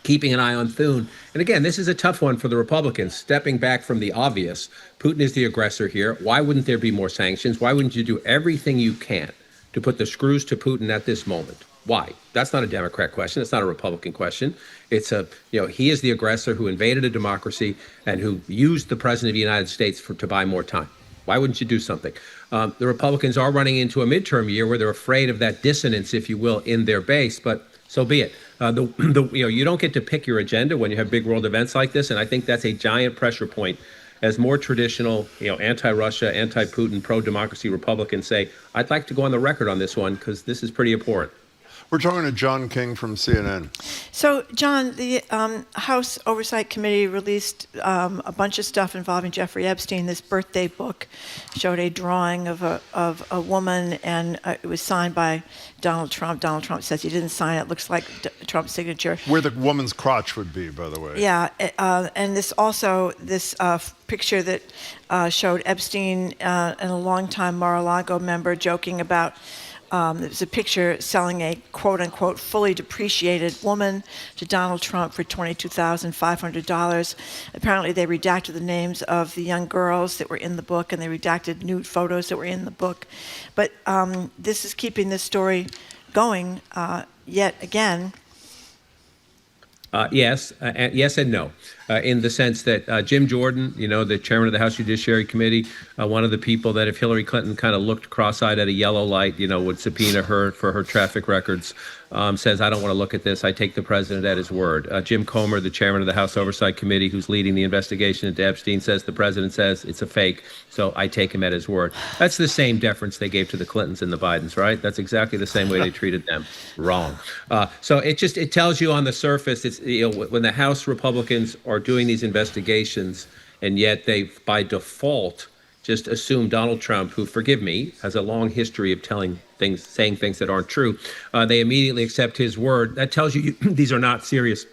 keeping an eye on Thune, and again, this is a tough one for the Republicans, stepping back from the obvious. Putin is the aggressor here. Why wouldn't there be more sanctions? Why wouldn't you do everything you can to put the screws to Putin at this moment? Why? That's not a Democrat question. It's not a Republican question. It's he is the aggressor who invaded a democracy and who used the president of the United States to buy more time. Why wouldn't you do something? The Republicans are running into a midterm year where they're afraid of that dissonance, if you will, in their base, but so be it. You don't get to pick your agenda when you have big world events like this, and I think that's a giant pressure point as more traditional, anti-Russia, anti-Putin, pro-democracy Republicans say, I'd like to go on the record on this one because this is pretty important. We're talking to John King from CNN. So, John, the House Oversight Committee released a bunch of stuff involving Jeffrey Epstein. This birthday book showed a drawing of a woman, and it was signed by Donald Trump. Donald Trump says he didn't sign it. It looks like Trump's signature. Where the woman's crotch would be, by the way. Yeah, and this picture that showed Epstein and a longtime Mar-a-Lago member joking about it was a picture selling a quote-unquote fully depreciated woman to Donald Trump for $22,500. Apparently, they redacted the names of the young girls that were in the book, and they redacted nude photos that were in the book. But this is keeping this story going yet again. Yes and no, in the sense that Jim Jordan, the chairman of the House Judiciary Committee, one of the people that if Hillary Clinton kind of looked cross-eyed at a yellow light, would subpoena her for her traffic records, says, I don't want to look at this. I take the president at his word. Jim Comer, the chairman of the House Oversight Committee, who's leading the investigation into Epstein, says the president says it's a fake, so I take him at his word. That's the same deference they gave to the Clintons and the Bidens, right? That's exactly the same way they treated them. Wrong. So it tells you on the surface, it's when the House Republicans are doing these investigations, and yet they, by default, just assume Donald Trump, who, forgive me, has a long history of saying things that aren't true. They immediately accept his word. That tells you these are not serious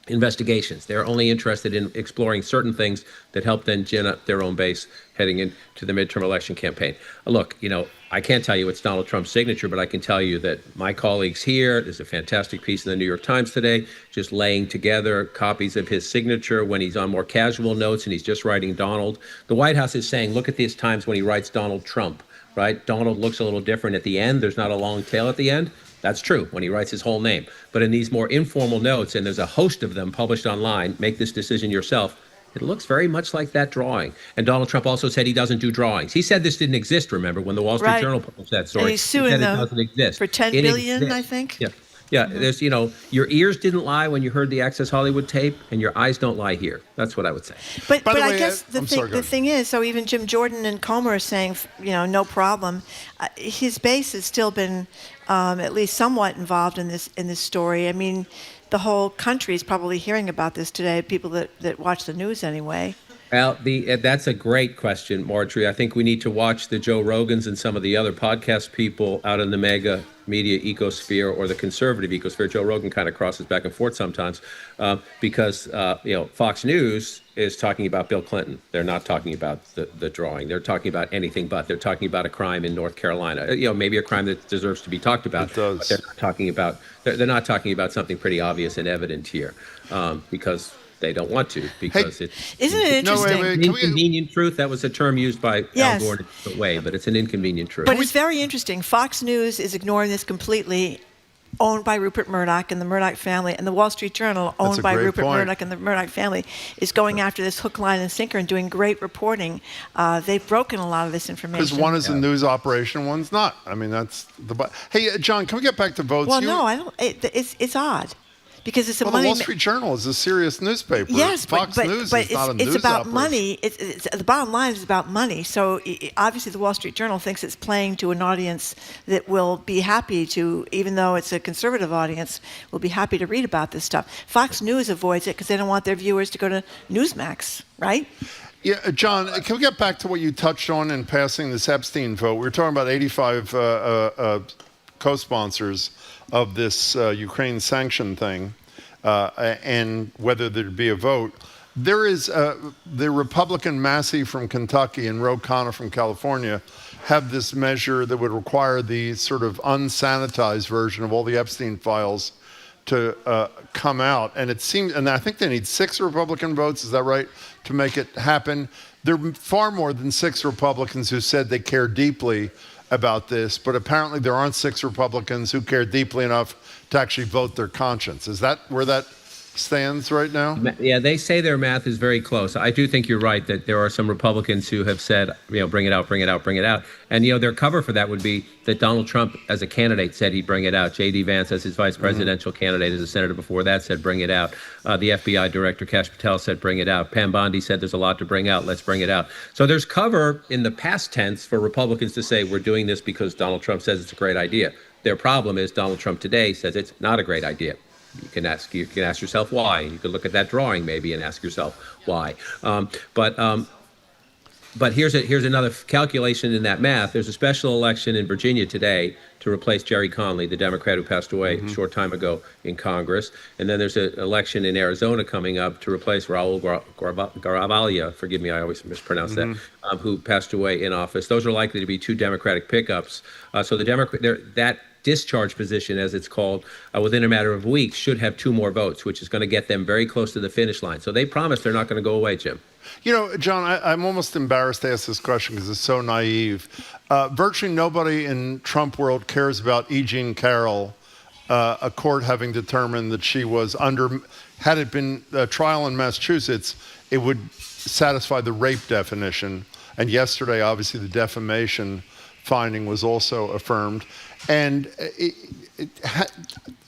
investigations. They're only interested in exploring certain things that help then gin up their own base heading into the midterm election campaign. Look, I can't tell you it's Donald Trump's signature, but I can tell you that my colleagues here, there's a fantastic piece in the New York Times today, just laying together copies of his signature when he's on more casual notes and he's just writing Donald. The White House is saying, look at these times when he writes Donald Trump, right? Donald looks a little different at the end. There's not a long tail at the end. That's true when he writes his whole name. But in these more informal notes, and there's a host of them published online, make this decision yourself, it looks very much like that drawing. And Donald Trump also said he doesn't do drawings. He said this didn't exist, remember, when the Wall Street Journal published that story. And he's suing them it doesn't exist. for $10 billion, I think. Yeah. Yeah, there's, your ears didn't lie when you heard the Access Hollywood tape, and your eyes don't lie here. That's what I would say. But By the way, I guess the thing is, so even Jim Jordan and Comer are saying, no problem. His base has still been at least somewhat involved in this story. I mean, the whole country is probably hearing about this today. People that watch the news anyway. Well, that's a great question, Margery. I think we need to watch the Joe Rogans and some of the other podcast people out in the mega media ecosphere or the conservative ecosphere. Joe Rogan kind of crosses back and forth sometimes because Fox News is talking about Bill Clinton. They're not talking about the drawing. They're talking about anything but. They're talking about a crime in North Carolina. Maybe a crime that deserves to be talked about. It does. But they're not talking about something pretty obvious and evident here because they don't want to, because isn't it interesting? An inconvenient truth. That was a term used by Al Gore in a different way, but it's an inconvenient truth. But it's very interesting. Fox News is ignoring this completely, owned by Rupert Murdoch and the Murdoch family, and the Wall Street Journal, owned by Rupert Murdoch and the Murdoch family, is going after this hook, line, and sinker and doing great reporting. They've broken a lot of this information. Because one is a news operation, one's not. I mean, that's the. Hey, John, can we get back to votes? Well, no, I don't. It's odd. Because it's the Wall Street Journal is a serious newspaper. Yes, Fox News is not a news it's about operation. money. The bottom line is about money. So obviously the Wall Street Journal thinks it's playing to an audience that will be happy to, even though it's a conservative audience, will be happy to read about this stuff. Fox News avoids it because they don't want their viewers to go to Newsmax, right? Yeah, John, can we get back to what you touched on in passing this Epstein vote? We were talking about 85 co-sponsors of this Ukraine sanction thing. And whether there'd be a vote. There is the Republican Massey from Kentucky and Ro Khanna from California have this measure that would require the sort of unsanitized version of all the Epstein files to come out. And it seems, and I think they need 6 Republican votes, is that right, to make it happen? There are far more than 6 Republicans who said they care deeply about this, but apparently there aren't 6 Republicans who care deeply enough to actually vote their conscience. Is that where that stands right now? Yeah, they say their math is very close. I do think you're right that there are some Republicans who have said, bring it out, bring it out, bring it out. And, their cover for that would be that Donald Trump, as a candidate, said he'd bring it out. J.D. Vance, as his vice presidential candidate, as a senator before that, said bring it out. The FBI director, Kash Patel, said bring it out. Pam Bondi said there's a lot to bring out. Let's bring it out. So there's cover in the past tense for Republicans to say we're doing this because Donald Trump says it's a great idea. Their problem is Donald Trump today says it's not a great idea. You can ask yourself why. You could look at that drawing maybe and ask yourself why. But here's another calculation in that math. There's a special election in Virginia today to replace Jerry Conley, the Democrat who passed away a short time ago in Congress. And then there's an election in Arizona coming up to replace Raul Garavalia, forgive me, I always mispronounce that, who passed away in office. Those are likely to be 2 Democratic pickups. So that discharge position, as it's called, within a matter of weeks, should have 2 more votes, which is going to get them very close to the finish line. So they promise they're not going to go away, Jim. John, I'm almost embarrassed to ask this question because it's so naive. Virtually nobody in Trump world cares about E. Jean Carroll, a court having determined that she was had it been a trial in Massachusetts, it would satisfy the rape definition. And yesterday, obviously, the defamation finding was also affirmed. And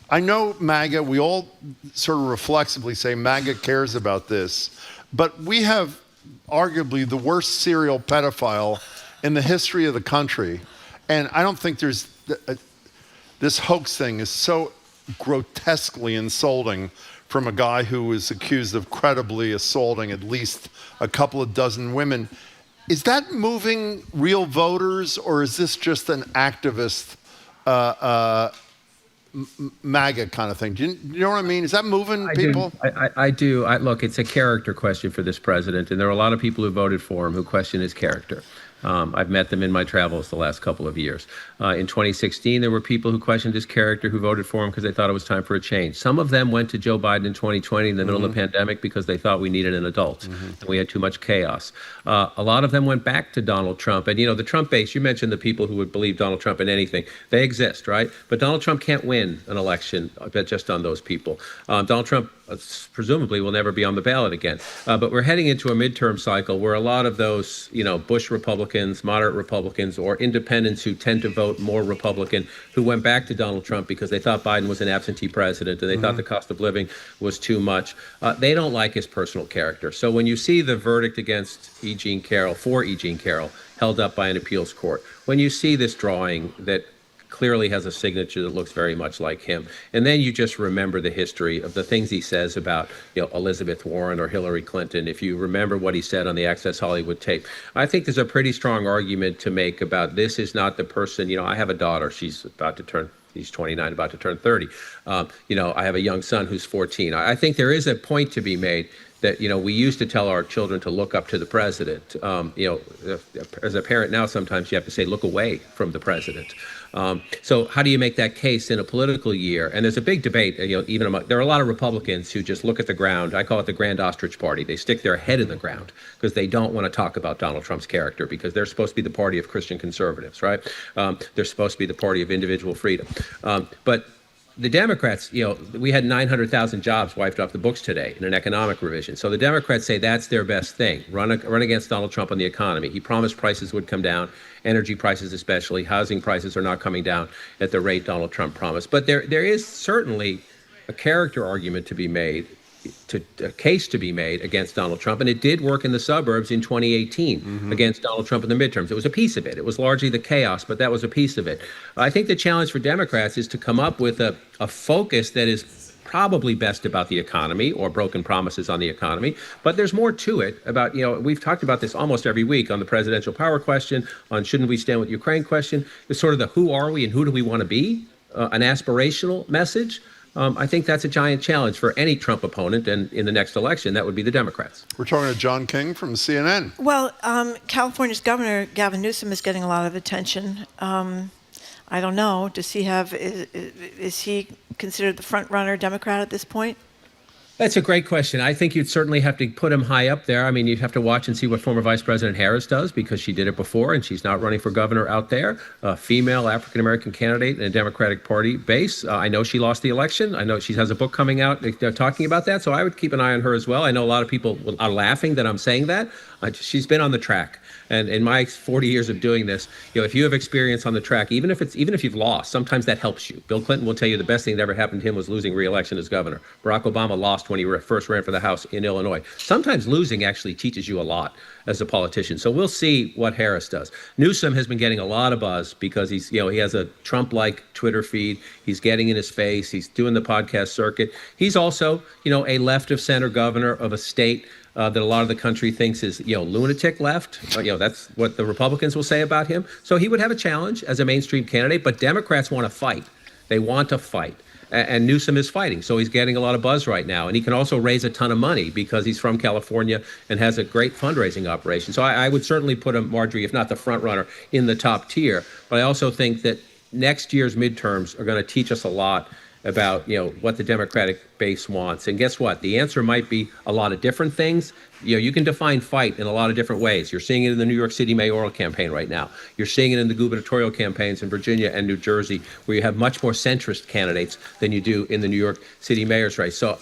I know MAGA, we all sort of reflexively say MAGA cares about this, but we have arguably the worst serial pedophile in the history of the country. And I don't think there's, this hoax thing is so grotesquely insulting from a guy who was accused of credibly assaulting at least a couple of dozen women. Is that moving real voters, or is this just an activist MAGA kind of thing? Do you know what I mean? Is that moving people? I do. Look, it's a character question for this president, and there are a lot of people who voted for him who question his character. I've met them in my travels the last couple of years. In 2016, there were people who questioned his character who voted for him because they thought it was time for a change. Some of them went to Joe Biden in 2020 in the middle of the pandemic because they thought we needed an adult and we had too much chaos. A lot of them went back to Donald Trump. And, the Trump base, you mentioned the people who would believe Donald Trump in anything. They exist, right? But Donald Trump can't win an election just on those people. Donald Trump presumably will never be on the ballot again. But we're heading into a midterm cycle where a lot of those, Bush Republicans, moderate Republicans, or independents who tend to vote more Republican, who went back to Donald Trump because they thought Biden was an absentee president and they thought the cost of living was too much. They don't like his personal character. So when you see the verdict against for E. Jean Carroll, held up by an appeals court, when you see this drawing that clearly has a signature that looks very much like him, and then you just remember the history of the things he says about Elizabeth Warren or Hillary Clinton, if you remember what he said on the Access Hollywood tape, I think there's a pretty strong argument to make about this is not the person. I have a daughter, she's 29, about to turn 30. I have a young son who's 14. I think there is a point to be made that, we used to tell our children to look up to the president. As a parent now, sometimes you have to say, look away from the president. So how do you make that case in a political year? And there's a big debate, there are a lot of Republicans who just look at the ground. I call it the Grand Ostrich Party. They stick their head in the ground because they don't want to talk about Donald Trump's character because they're supposed to be the party of Christian conservatives, right? They're supposed to be the party of individual freedom. But the Democrats, we had 900,000 jobs wiped off the books today in an economic revision. So the Democrats say that's their best thing, run against Donald Trump on the economy. He promised prices would come down, energy prices especially. Housing prices are not coming down at the rate Donald Trump promised. But there is certainly a character argument to be made, a case to be made against Donald Trump, and it did work in the suburbs in 2018 against Donald Trump in the midterms. It was a piece of it. It was largely the chaos, but that was a piece of it. I think the challenge for Democrats is to come up with a focus that is probably best about the economy or broken promises on the economy, but there's more to it about, we've talked about this almost every week on the presidential power question, on shouldn't we stand with Ukraine question. It's sort of the who are we and who do we want to be, an aspirational message. I think that's a giant challenge for any Trump opponent, and in the next election, that would be the Democrats. We're talking to John King from CNN. Well, California's Governor Gavin Newsom is getting a lot of attention. I don't know. Does he is he considered the front runner Democrat at this point? That's a great question. I think you'd certainly have to put him high up there. I mean, you'd have to watch and see what former Vice President Harris does because she did it before and she's not running for governor out there. A female African-American candidate in a Democratic Party base. I know she lost the election. I know she has a book coming out talking about that. So I would keep an eye on her as well. I know a lot of people are laughing that I'm saying that. She's been on the track. And in my 40 years of doing this, if you have experience on the track, even if you've lost, sometimes that helps you. Bill Clinton will tell you the best thing that ever happened to him was losing re-election as governor. Barack Obama lost when he first ran for the House in Illinois. Sometimes losing actually teaches you a lot as a politician. So we'll see what Harris does. Newsom has been getting a lot of buzz because he has a Trump-like Twitter feed. He's getting in his face. He's doing the podcast circuit. He's also, a left of center governor of a state that a lot of the country thinks is, lunatic left. That's what the Republicans will say about him. So he would have a challenge as a mainstream candidate, but Democrats want to fight. They want to fight. And Newsom is fighting. So he's getting a lot of buzz right now. And he can also raise a ton of money because he's from California and has a great fundraising operation. So I would certainly put him, Margery, if not the front runner, in the top tier. But I also think that next year's midterms are going to teach us a lot about what the Democratic base wants. And guess what? The answer might be a lot of different things. You can define fight in a lot of different ways. You're seeing it in the New York City mayoral campaign right now. You're seeing it in the gubernatorial campaigns in Virginia and New Jersey, where you have much more centrist candidates than you do in the New York City mayor's race. So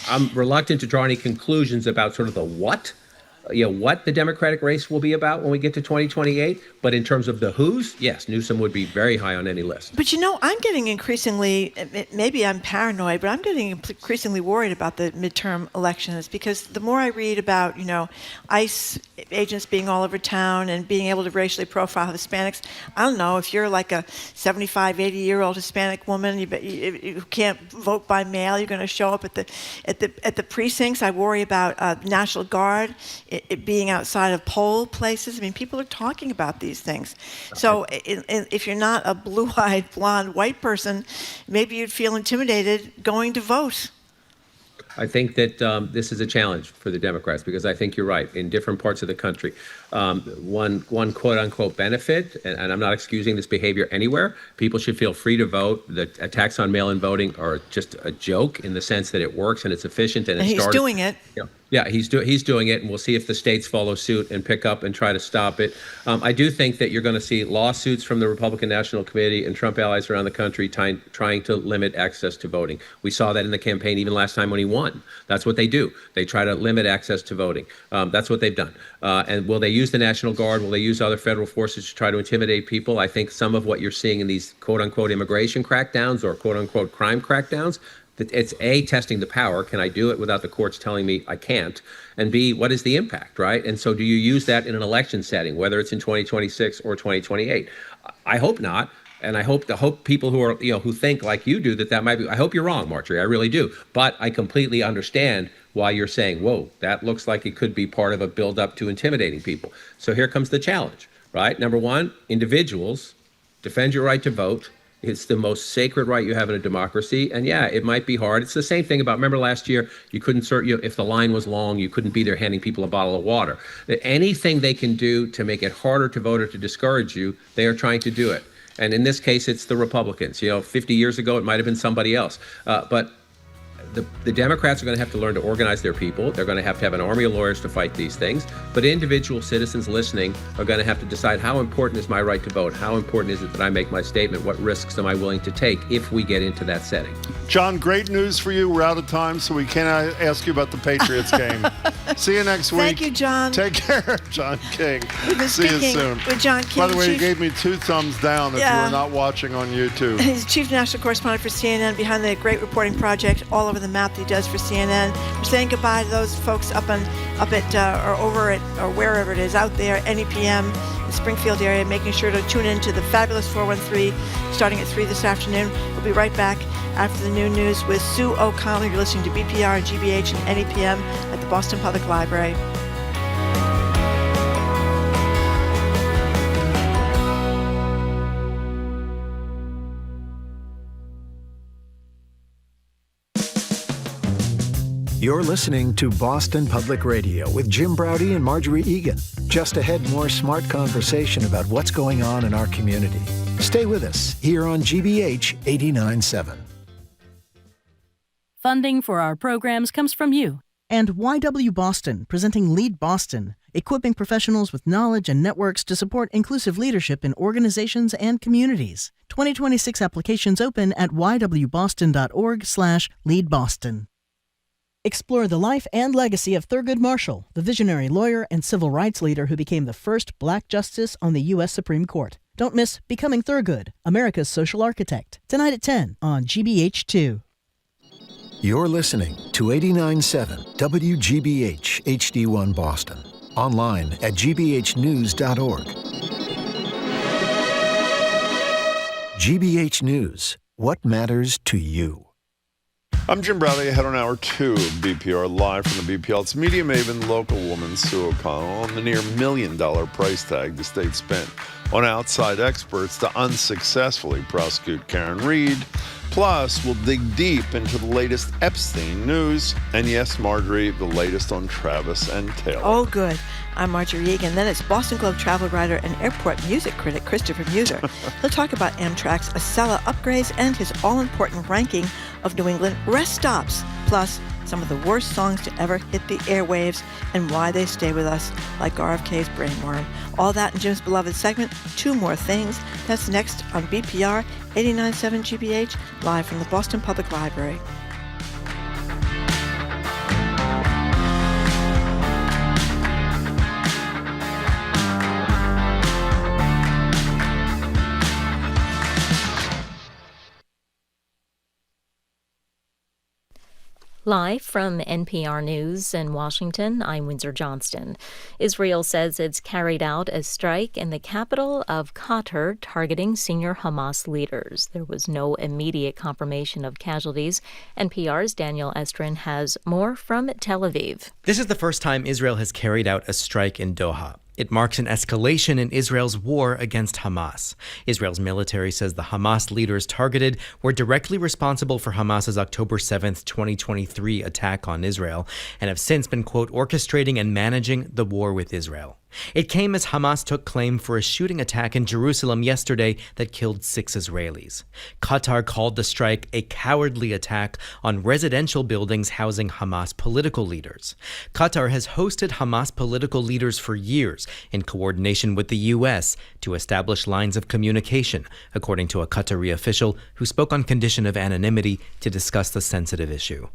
I'm reluctant to draw any conclusions about sort of the what the Democratic race will be about when we get to 2028. But in terms of the who's, yes, Newsom would be very high on any list. But I'm getting increasingly, maybe I'm paranoid, but I'm getting increasingly worried about the midterm elections because the more I read about, ICE agents being all over town and being able to racially profile Hispanics, I don't know, if you're like a 75, 80-year-old Hispanic woman you can't vote by mail, you're going to show up at the precincts. I worry about National Guard. It being outside of poll places. I mean, people are talking about these things. So if you're not a blue-eyed, blonde, white person, maybe you'd feel intimidated going to vote. I think that this is a challenge for the Democrats because I think you're right. In different parts of the country, one quote-unquote benefit, and I'm not excusing this behavior anywhere, people should feel free to vote. The attacks on mail-in voting are just a joke in the sense that it works and it's efficient and he's doing it. Yeah, he's doing it, and we'll see if the states follow suit and pick up and try to stop it. I do think that you're going to see lawsuits from the Republican National Committee and Trump allies around the country trying to limit access to voting. We saw that in the campaign even last time when he won. won. That's what they do. They try to limit access to voting. That's what they've done. And will they use the National Guard? Will they use other federal forces to try to intimidate people? I think some of what you're seeing in these quote-unquote immigration crackdowns or quote-unquote crime crackdowns, it's A, testing the power. Can I do it without the courts telling me I can't? And B, what is the impact, right? And so do you use that in an election setting, whether it's in 2026 or 2028? I hope not. And I hope people who are, who think like you do that might be, I hope you're wrong, Margery, I really do. But I completely understand why you're saying, whoa, that looks like it could be part of a build-up to intimidating people. So here comes the challenge, right? Number one, individuals, defend your right to vote. It's the most sacred right you have in a democracy. And yeah, it might be hard. It's the same thing about, remember last year, you couldn't if the line was long, you couldn't be there handing people a bottle of water. Anything they can do to make it harder to vote or to discourage you, they are trying to do it. And in this case, it's the Republicans. 50 years ago, it might have been somebody else. But the Democrats are going to have to learn to organize their people. They're going to have an army of lawyers to fight these things. But individual citizens listening are going to have to decide, how important is my right to vote? How important is it that I make my statement? What risks am I willing to take if we get into that setting? John, great news for you. We're out of time, so we cannot ask you about the Patriots game. See you next week. Thank you, John. Take care, John King. We've been See you speaking soon. with John King. By the way, he gave me 2 thumbs down if you were not watching on YouTube. He's Chief National Correspondent for CNN, behind the great reporting project all over the map that he does for CNN. We're saying goodbye to those folks up at or over at or wherever it is out there, NEPM, the Springfield area, making sure to tune in to the fabulous 413 starting at 3 this afternoon. We'll be right back after the noon news with Sue O'Connell. You're listening to BPR and GBH and NEPM at the Boston Public Library. You're listening to Boston Public Radio with Jim Braude and Margery Egan. Just ahead, more smart conversation about what's going on in our community. Stay with us here on GBH 89.7. Funding for our programs comes from you. And YW Boston, presenting Lead Boston, equipping professionals with knowledge and networks to support inclusive leadership in organizations and communities. 2026 applications open at ywboston.org/leadboston. Explore the life and legacy of Thurgood Marshall, the visionary lawyer and civil rights leader who became the first black justice on the U.S. Supreme Court. Don't miss Becoming Thurgood, America's Social Architect, tonight at 10 on GBH2. You're listening to 89.7 WGBH HD1 Boston. Online at gbhnews.org. GBH News. What matters to you? I'm Jim Braude, ahead on Hour 2 of BPR, live from the BPL. It's Media Maven local woman Sue O'Connell on the near $1 million price tag the state spent on outside experts to unsuccessfully prosecute Karen Reed. Plus, we'll dig deep into the latest Epstein news. And yes, Margery, the latest on Travis and Taylor. Oh, good. I'm Margery Egan. Then it's Boston Globe travel writer and airport music critic Christopher Muther. He'll talk about Amtrak's Acela upgrades and his all-important ranking of New England rest stops. Plus, some of the worst songs to ever hit the airwaves and why they stay with us, like RFK's Brainworm. All that in Jim's beloved segment, Two More Things. That's next on BPR 89.7 GBH, live from the Boston Public Library. Live from NPR News in Washington, I'm Windsor Johnston. Israel says it's carried out a strike in the capital of Qatar targeting senior Hamas leaders. There was no immediate confirmation of casualties. NPR's Daniel Estrin has more from Tel Aviv. This is the first time Israel has carried out a strike in Doha. It marks an escalation in Israel's war against Hamas. Israel's military says the Hamas leaders targeted were directly responsible for Hamas's October 7th, 2023 attack on Israel and have since been, quote, orchestrating and managing the war with Israel. It came as Hamas took claim for a shooting attack in Jerusalem yesterday that killed 6 Israelis. Qatar called the strike a cowardly attack on residential buildings housing Hamas political leaders. Qatar has hosted Hamas political leaders for years in coordination with the U.S. to establish lines of communication, according to a Qatari official who spoke on condition of anonymity to discuss the sensitive issue.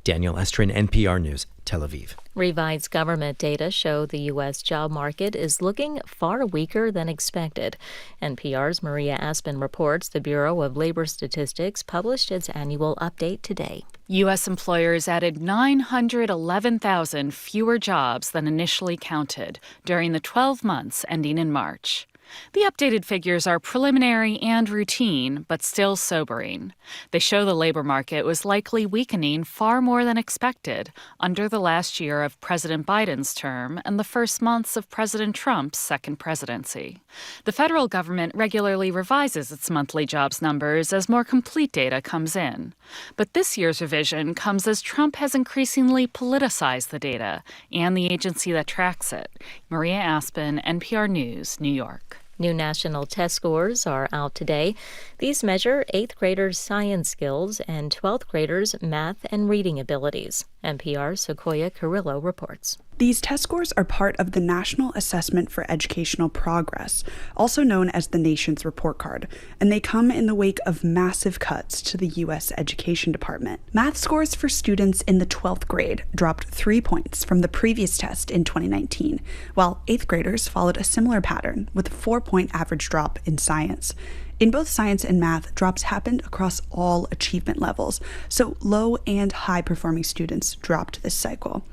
Daniel Estrin, NPR News, Tel Aviv. Revised government data show the U.S. job market is looking far weaker than expected. NPR's Maria Aspen reports the Bureau of Labor Statistics published its annual update today. U.S. employers added 911,000 fewer jobs than initially counted during the 12 months ending in March. The updated figures are preliminary and routine, but still sobering. They show the labor market was likely weakening far more than expected under the last year of President Biden's term and the first months of President Trump's second presidency. The federal government regularly revises its monthly jobs numbers as more complete data comes in. But this year's revision comes as Trump has increasingly politicized the data and the agency that tracks it. Maria Aspen, NPR News, New York. New national test scores are out today. These measure 8th graders' science skills and 12th graders' math and reading abilities. NPR's Sequoia Carrillo reports. These test scores are part of the National Assessment for Educational Progress, also known as the Nation's Report Card, and they come in the wake of massive cuts to the U.S. Education Department. Math scores for students in the 12th grade dropped 3 points from the previous test in 2019, while 8th graders followed a similar pattern with a 4-point average drop in science. In both science and math, drops happened across all achievement levels, so low and high-performing students dropped this cycle.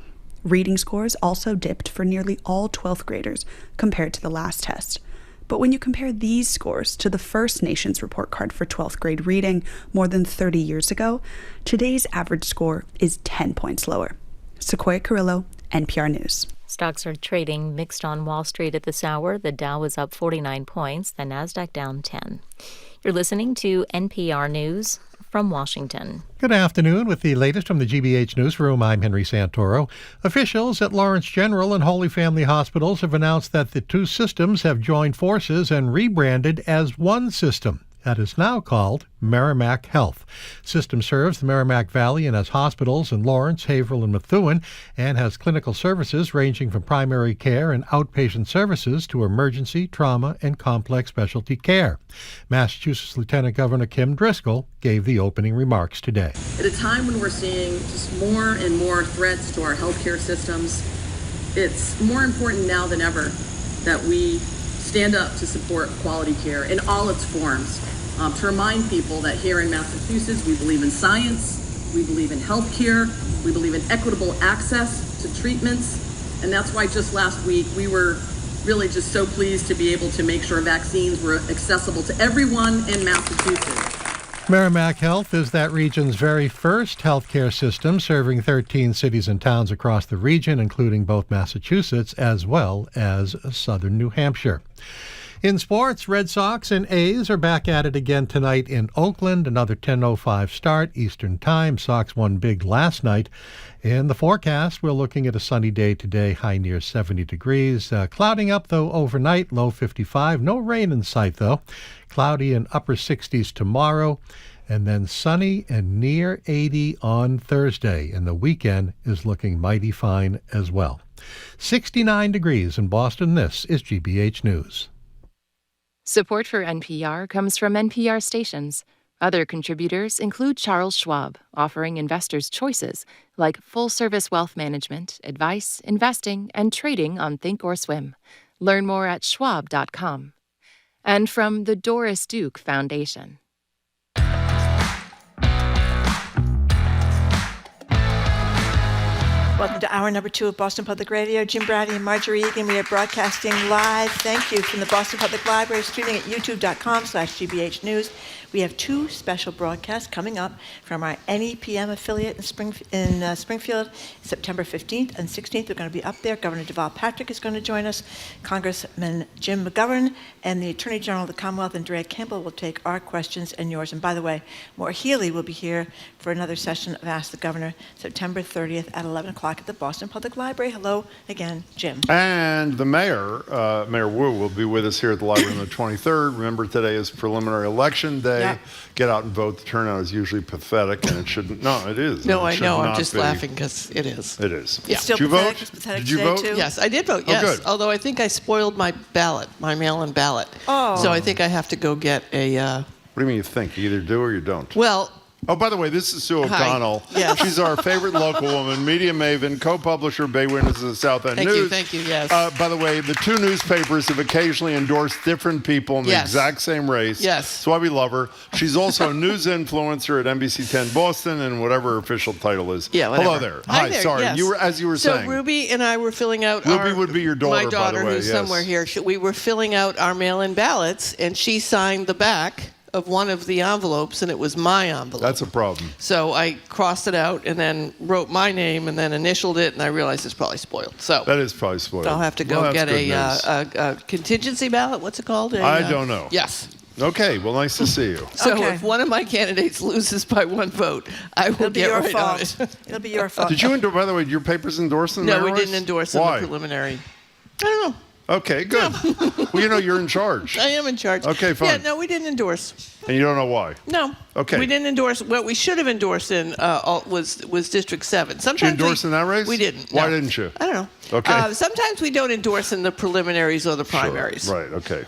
Reading scores also dipped for nearly all 12th graders compared to the last test. But when you compare these scores to the first Nation's Report Card for 12th grade reading more than 30 years ago, today's average score is 10 points lower. Sequoia Carrillo, NPR News. Stocks are trading mixed on Wall Street at this hour. The Dow is up 49 points, the Nasdaq down 10. You're listening to NPR News from Washington. Good afternoon. With the latest from the GBH Newsroom, I'm Henry Santoro. Officials at Lawrence General and Holy Family Hospitals have announced that the two systems have joined forces and rebranded as one system. That is now called Merrimack Health. System serves the Merrimack Valley and has hospitals in Lawrence, Haverhill, and Methuen, and has clinical services ranging from primary care and outpatient services to emergency, trauma, and complex specialty care. Massachusetts Lieutenant Governor Kim Driscoll gave the opening remarks today. At a time when we're seeing just more and more threats to our healthcare systems, it's more important now than ever that we stand up to support quality care in all its forms. To remind people that here in Massachusetts, we believe in science, we believe in healthcare, we believe in equitable access to treatments, and that's why just last week we were really just so pleased to be able to make sure vaccines were accessible to everyone in Massachusetts. Merrimack Health is that region's very first healthcare system, serving 13 cities and towns across the region, including both Massachusetts as well as southern New Hampshire. In sports, Red Sox and A's are back at it again tonight in Oakland. Another 10:05 start Eastern Time. Sox won big last night. In the forecast, we're looking at a sunny day today, high near 70 degrees. Clouding up, though, overnight, low 55. No rain in sight, though. Cloudy and upper 60s tomorrow. And then sunny and near 80 on Thursday. And the weekend is looking mighty fine as well. 69 degrees in Boston. This is GBH News. Support for NPR comes from NPR stations. Other contributors include Charles Schwab, offering investors choices like full-service wealth management, advice, investing, and trading on Thinkorswim. Learn more at schwab.com. And from the Doris Duke Foundation. Welcome to hour number 2 of Boston Public Radio. Jim Browdy and Margery Egan. We are broadcasting live. Thank you from the Boston Public Library, streaming at youtube.com/GBH News. We have 2 special broadcasts coming up from our NEPM affiliate in Springfield, September 15th and 16th. We're going to be up there. Governor Deval Patrick is going to join us. Congressman Jim McGovern and the Attorney General of the Commonwealth, Andrea Campbell, will take our questions and yours. And by the way, Maura Healey will be here for another session of Ask the Governor, September 30th at 11 o'clock at the Boston Public Library. Hello again, Jim. And the mayor, Mayor Wu, will be with us here at the library on the 23rd. Remember, today is preliminary election day. Yeah. Get out and vote. The turnout is usually pathetic, and it shouldn't. No, it is. No, It I should know. I'm not just be. laughing because it is. It is. Yeah. It's still Did you pathetic. vote? It's pathetic Did you today, vote? too? Yes, I did vote. Oh, Yes, good. although I think I spoiled my ballot, my mail-in ballot. Oh. So I think I have to go get a. What do you mean you think? You either do or you don't. Well, Oh, by the way, this is Sue Hi. O'Connell. Yes. She's our favorite local woman, media maven, co-publisher, Bay Witness of the South End News. Thank you, yes. By the way, the two newspapers have occasionally endorsed different people in the Yes. exact same race. Yes. That's why we love her. She's also a news influencer at NBC 10 Boston and whatever her official title is. Yeah, whatever. Hello there. Hi there, sorry. yes. You were, as you were So saying. Ruby and I were filling out Ruby would be your daughter, my daughter, by the way, who's yes. somewhere here. We were filling out our mail-in ballots, and she signed the back of one of the envelopes, and it was my envelope. That's a problem. So I crossed it out and then wrote my name and then initialed it, and I realized it's probably spoiled. So That is probably spoiled. I'll have to go Well, get that's good news. a contingency ballot. What's it called? I don't know. Yes. Okay, well, nice to see you. So if one of my candidates loses by one vote, I will It'll be get your right on fault. it. It'll be your fault. Did you endorse, by the way, your papers endorse in the No, mayor we race? didn't endorse in Why? the preliminary. I don't know. Okay, good. Well, you're in charge. I am in charge. Okay, fine. Yeah, no, we didn't endorse. And you don't know why? No. Okay. We didn't endorse. What we should have endorsed in was District 7. Did Sometimes you endorse in that race? We didn't. Why no. didn't you? I don't know. Okay. Sometimes we don't endorse in the preliminaries or the primaries. Right, okay.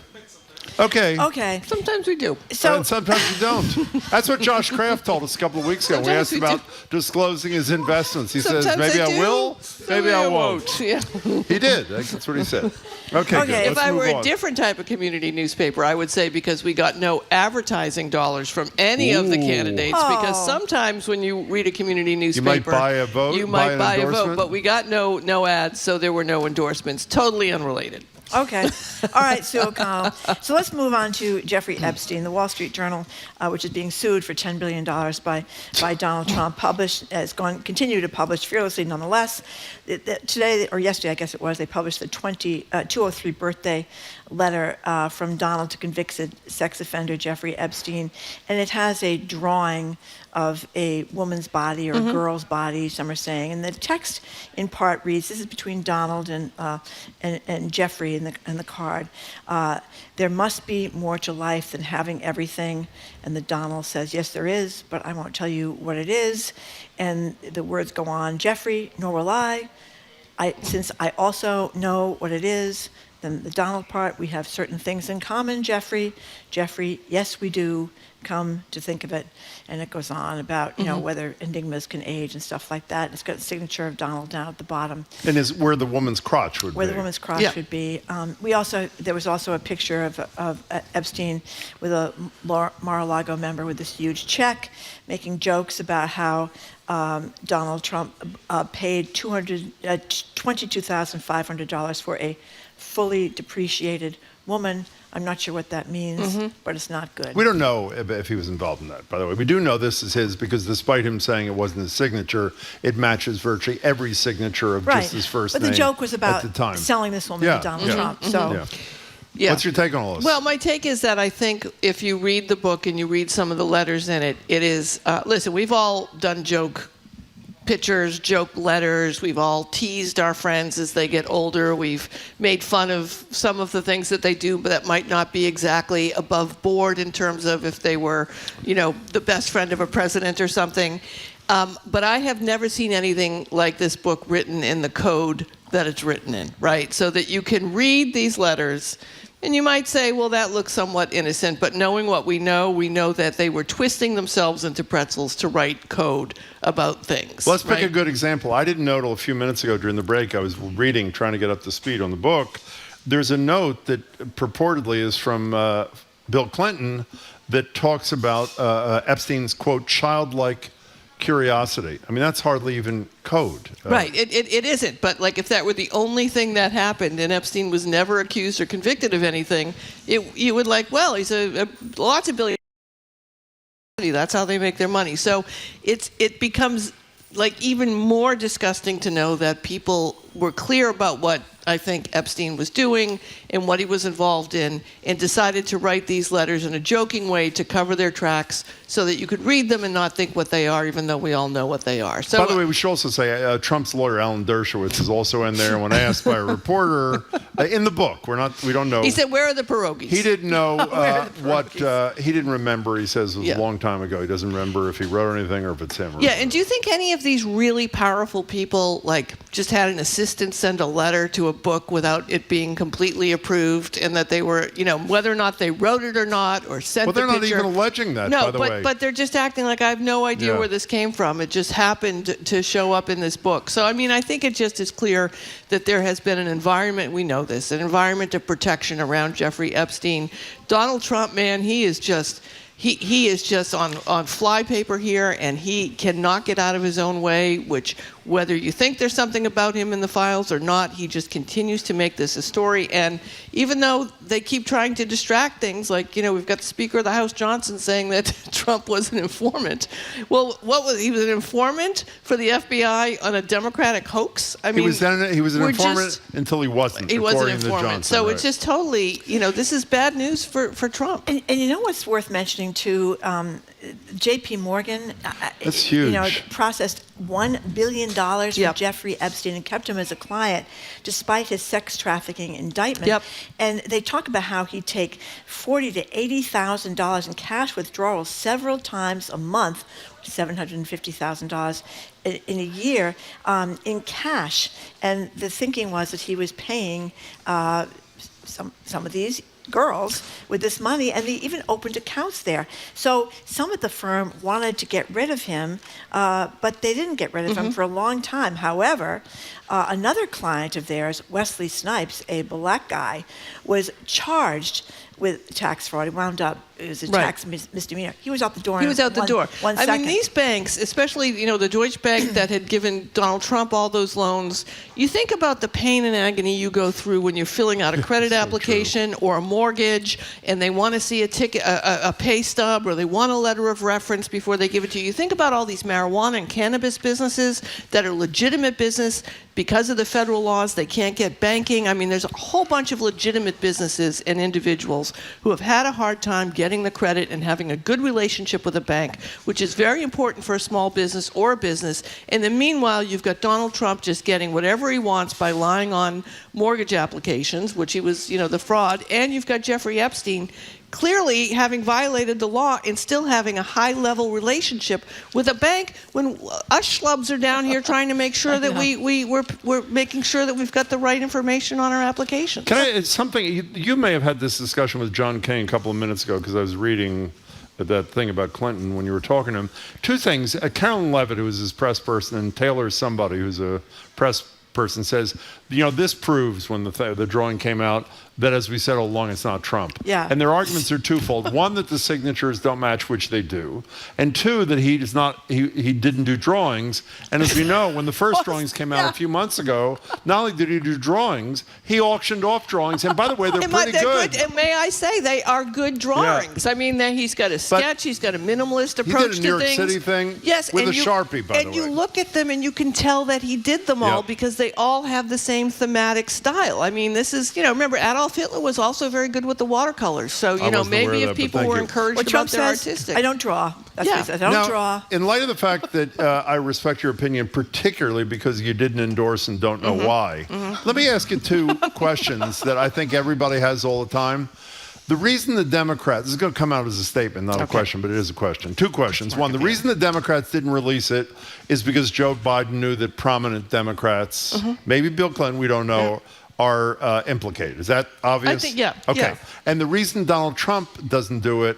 Okay. Okay. Sometimes we do. And sometimes you don't. That's what Josh Kraft told us a couple of weeks ago. We Sometimes asked we about disclosing his investments. He says, Sometimes maybe I I do, will, maybe I won't. Yeah. He did. That's what he said. Okay, good. If Let's I move were on. a different type of community newspaper, I would say because we got no advertising dollars from any of the Ooh. candidates. Because sometimes when you read a community newspaper, buy a vote, You buy might an buy a vote, endorsement? but we got no ads, so there were no endorsements. Totally unrelated. Okay. All right, Sue O'Connell. So let's move on to Jeffrey Epstein. The Wall Street Journal, which is being sued for $10 billion by Donald Trump, continue to publish fearlessly nonetheless. Today, or yesterday, I guess it was, they published the 203 birthday letter from Donald to convicted sex offender Jeffrey Epstein. And it has a drawing of a woman's body or a girl's body, some are saying. And the text in part reads, this is between Donald and Jeffrey in the card. There must be more to life than having everything. And the Donald says, yes, there is, but I won't tell you what it is. And the words go on, Jeffrey, nor will I. Since I also know what it is, then the Donald part, we have certain things in common, Jeffrey. Jeffrey, yes, we do. Come to think of it. And it goes on about, whether enigmas can age and stuff like that. It's got the signature of Donald down at the bottom. And is where the woman's crotch would be. Where the woman's crotch would be. There was also a picture of Epstein with a Mar-a-Lago member with this huge check, making jokes about how Donald Trump paid $22,500 for a fully depreciated woman. I'm not sure what that means, but it's not good. We don't know if he was involved in that, by the way. We do know this is his because despite him saying it wasn't his signature, it matches virtually every signature of just his first name. But the joke was about at the time. selling this woman to Donald Trump. So. Yeah. What's your take on all this? Well, my take is that I think if you read the book and you read some of the letters in it, it is, listen, we've all done joke pictures, joke letters. We've all teased our friends as they get older. We've made fun of some of the things that they do, but that might not be exactly above board in terms of if they were, the best friend of a president or something. But I have never seen anything like this book written in the code that it's written in, right? So that you can read these letters and you might say, well, that looks somewhat innocent, but knowing what we know that they were twisting themselves into pretzels to write code about things. Let's pick a good example. I didn't know till a few minutes ago during the break. I was reading, trying to get up to speed on the book. There's a note that purportedly is from Bill Clinton that talks about Epstein's, quote, childlike curiosity. I mean, that's hardly even code. Right. It isn't. But like if that were the only thing that happened and Epstein was never accused or convicted of anything, you would well, he's lots of billion. That's how they make their money. So it becomes like even more disgusting to know that people were clear about what I think Epstein was doing and what he was involved in and decided to write these letters in a joking way to cover their tracks so that you could read them and not think what they are, even though we all know what they are. So, by the way, we should also say Trump's lawyer, Alan Dershowitz, is also in there. When asked by a reporter in the book, we don't know. He said, where are the pierogies? He didn't know he didn't remember. He says it was a long time ago. He doesn't remember if he wrote anything or if it's him. And do you think any of these really powerful people just had an assistant send a letter to a book without it being completely approved and that they were, whether or not they wrote it or not or sent the picture. Well, they're not even alleging that, no, by the way. but they're just acting like I have no idea where this came from. It just happened to show up in this book. So, I mean, I think it just is clear that there has been an environment, we know this, an environment of protection around Jeffrey Epstein. Donald Trump, man, he is just on flypaper here, and he cannot get out of his own way, which, whether you think there's something about him in the files or not, he just continues to make this a story. And even though they keep trying to distract things, like, we've got the Speaker of the House, Johnson, saying that Trump was an informant. Well, he was an informant for the FBI on a Democratic hox? I mean, he was an informant until he wasn't. He was an informant. Johnson, so it's just totally, this is bad news for Trump. And you know what's worth mentioning too? J.P. Morgan, that's huge. Processed $1 billion for Jeffrey Epstein and kept him as a client despite his sex trafficking indictment. Yep. And they talk about how he'd take $40,000 to $80,000 in cash withdrawals several times a month, $750,000 in a year in cash. And the thinking was that he was paying some of these girls with this money, and they even opened accounts there. So some of the firm wanted to get rid of him, but they didn't get rid of him for a long time. However, another client of theirs, Wesley Snipes, a black guy, was charged with tax fraud. He wound up, it was a tax misdemeanor. He was out the door. He was out the door. One second. I mean, these banks, especially, the Deutsche Bank that had given Donald Trump all those loans, you think about the pain and agony you go through when you're filling out a credit application or a mortgage, and they want to see a ticket, a pay stub, or they want a letter of reference before they give it to you. You think about all these marijuana and cannabis businesses that are legitimate business. Because of the federal laws, they can't get banking. I mean, there's a whole bunch of legitimate businesses and individuals who have had a hard time getting the credit and having a good relationship with a bank, which is very important for a small business or a business. And then meanwhile, you've got Donald Trump just getting whatever he wants by lying on mortgage applications, which he was, the fraud. And you've got Jeffrey Epstein clearly having violated the law and still having a high-level relationship with a bank when us schlubs are down here trying to make sure that we're making sure that we've got the right information on our applications. It's something, you may have had this discussion with John King a couple of minutes ago, because I was reading that thing about Clinton when you were talking to him. Two things. Carolyn Levitt, who was his press person, and Taylor somebody who's a press person, says, this proves when the drawing came out that, as we said all along, it's not Trump. Yeah. And their arguments are twofold. One, that the signatures don't match, which they do. And two, that he didn't do drawings. And as we know, when the first drawings came out a few months ago, not only did he do drawings, he auctioned off drawings. And by the way, they're pretty good. And may I say, they are good drawings. Yeah. I mean, he's got a sketch, he's got a minimalist approach to things. He did a New York City thing with a Sharpie, by the way. And you look at them and you can tell that he did them all because they all have the same thematic style. I mean, this is, remember, Adolf Hitler was also very good with the watercolors. So, maybe if people were encouraged about their artistic. I don't draw. That's what he says. I don't draw. In light of the fact that I respect your opinion, particularly because you didn't endorse and don't know why, let me ask you two questions that I think everybody has all the time. The reason the Democrats, this is going to come out as a statement, not a question, but it is a question. Two questions. One, the reason the Democrats didn't release it is because Joe Biden knew that prominent Democrats, maybe Bill Clinton, we don't know, are implicated. Is that obvious? I think, Okay. Yeah. And the reason Donald Trump doesn't do it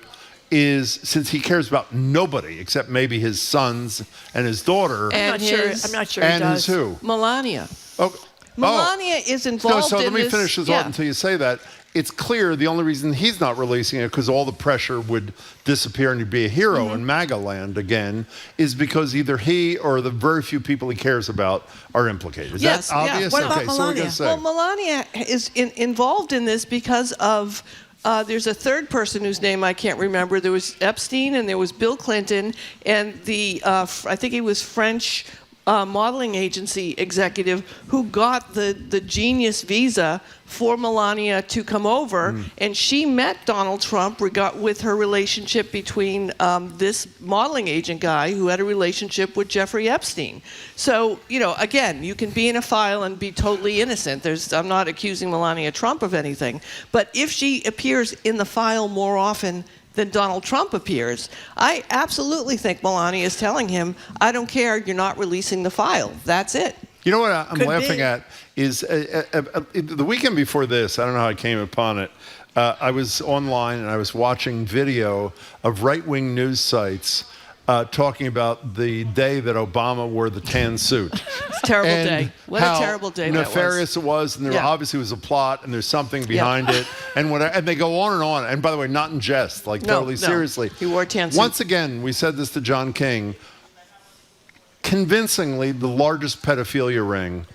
is since he cares about nobody except maybe his sons and his daughter. And I'm not sure and he does. his who? Melania. Melania is involved so in let me finish this thought until you say that. It's clear the only reason he's not releasing it, because all the pressure would disappear and he'd be a hero in MAGA land again, is because either he or the very few people he cares about are implicated. Is that obvious? What about Melania? Well, Melania is involved in this because of there's a third person whose name I can't remember. There was Epstein and there was Bill Clinton and the I think he was French modeling agency executive who got the genius visa for Melania to come over, and she met Donald Trump with her relationship between this modeling agent guy who had a relationship with Jeffrey Epstein. So, again, you can be in a file and be totally innocent. I'm not accusing Melania Trump of anything, but if she appears in the file more often than Donald Trump appears, I absolutely think Melania is telling him, I don't care, you're not releasing the file. That's it. You know what I'm laughing at is the weekend before this, I don't know how I came upon it, I was online and I was watching video of right-wing news sites talking about the day that Obama wore the tan suit. It's a terrible day. What a terrible day that was. Nefarious it was, and there obviously was a plot, and there's something behind it, and whatever. And they go on and on. And by the way, not in jest, like totally seriously. He wore a tan suit. Once again, we said this to John King. Convincingly, the largest pedophilia ring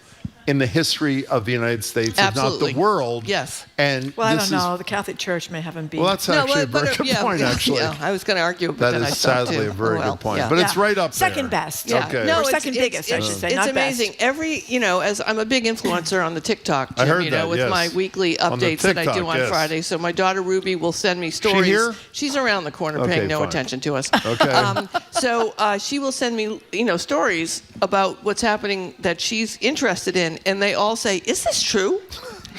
in the history of the United States, if not the world. Yes. And well, I don't know. The Catholic Church may have him beat. Well, that's actually a very good point, actually. Yeah, I was going to argue, but that then I is stopped sadly too. a very good point. Yeah. But it's right up there. Second best. Yeah. Okay. No, or second biggest, I should say. It's not amazing. Best. As I'm a big influencer on the TikTok, I heard Jim, that, with yes. my weekly On the updates that I do TikTok, on yes. Friday. So my daughter Ruby will send me stories. She here? She's around the corner, Okay, paying no fine. attention to us. Okay. So she will send me, stories about what's happening that she's interested in, and they all say, "Is this true?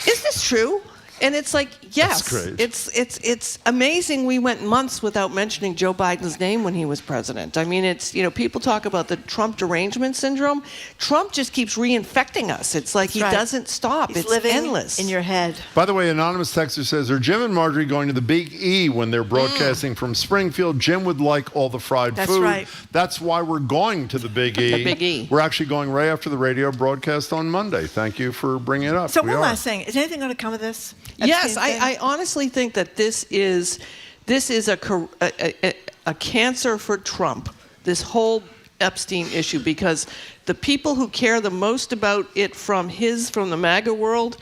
Is this true?" And it's like, yes, That's great. it's amazing. We went months without mentioning Joe Biden's name when he was president. I mean, it's people talk about the Trump derangement syndrome. Trump just keeps reinfecting us. It's like he doesn't stop. He's it's living endless in your head. By the way, anonymous texter says, are Jim and Margery going to the Big E when they're broadcasting from Springfield? Jim would like all the fried That's food. right. That's why we're going to the Big E. The Big E. We're actually going right after the radio broadcast on Monday. Thank you for bringing it up. So We one are. last thing. Is anything going to come of this? Yes, Epstein thing? I honestly think that this is a cancer for Trump, this whole Epstein issue, because the people who care the most about it from the MAGA world,